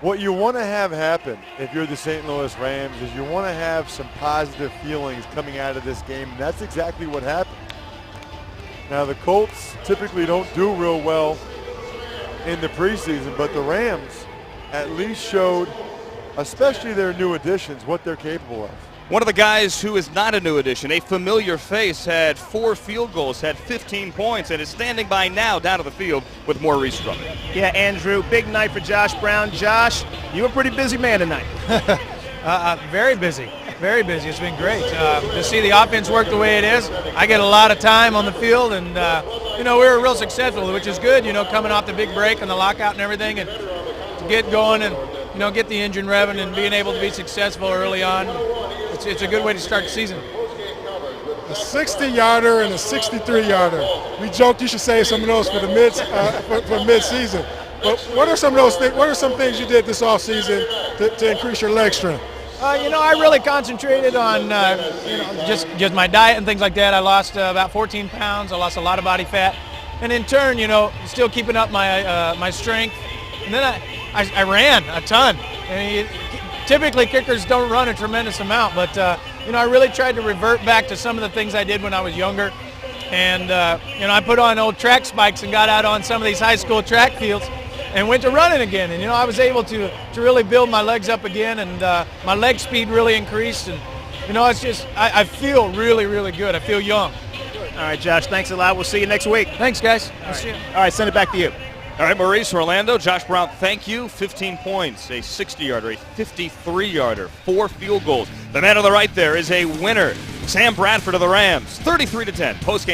What you want to have happen if you're the St. Louis Rams is you want to have some positive feelings coming out of this game, and that's exactly what happened. Now, the Colts typically don't do real well in the preseason, but the Rams at least showed, especially their new additions, what they're capable of. One of the guys who is not a new addition, a familiar face, had 4 field goals, had 15 points, and is standing by now down to the field with Maurice Drummond. Yeah, Andrew, big night for Josh Brown. Josh, you a pretty busy man tonight. Very busy. Very busy. It's been great to see the offense work the way it is. I get a lot of time on the field, and we were real successful, which is good. Coming off the big break and the lockout and everything, and to get going and get the engine revving and being able to be successful early on. It's a good way to start the season. A 60-yarder and a 63-yarder. We joked you should save some of those for the mid-season. But what are some of those things? What are some things you did this offseason to increase your leg strength? I really concentrated on just my diet and things like that. I lost about 14 pounds. I lost a lot of body fat, and in turn, still keeping up my strength And then I ran a ton. And typically kickers don't run a tremendous amount, but I really tried to revert back to some of the things I did when I was younger. And I put on old track spikes and got out on some of these high school track fields and went to running again. And I was able to really build my legs up again, and my leg speed really increased. And it's just I feel really, really good. I feel young. All right, Josh, thanks a lot. We'll see you next week. Thanks, guys. All right, send it back to you. All right, Maurice, Orlando, Josh Brown, thank you. 15 points, a 60-yarder, a 53-yarder, 4 field goals. The man on the right there is a winner. Sam Bradford of the Rams, 33-10. Postgame.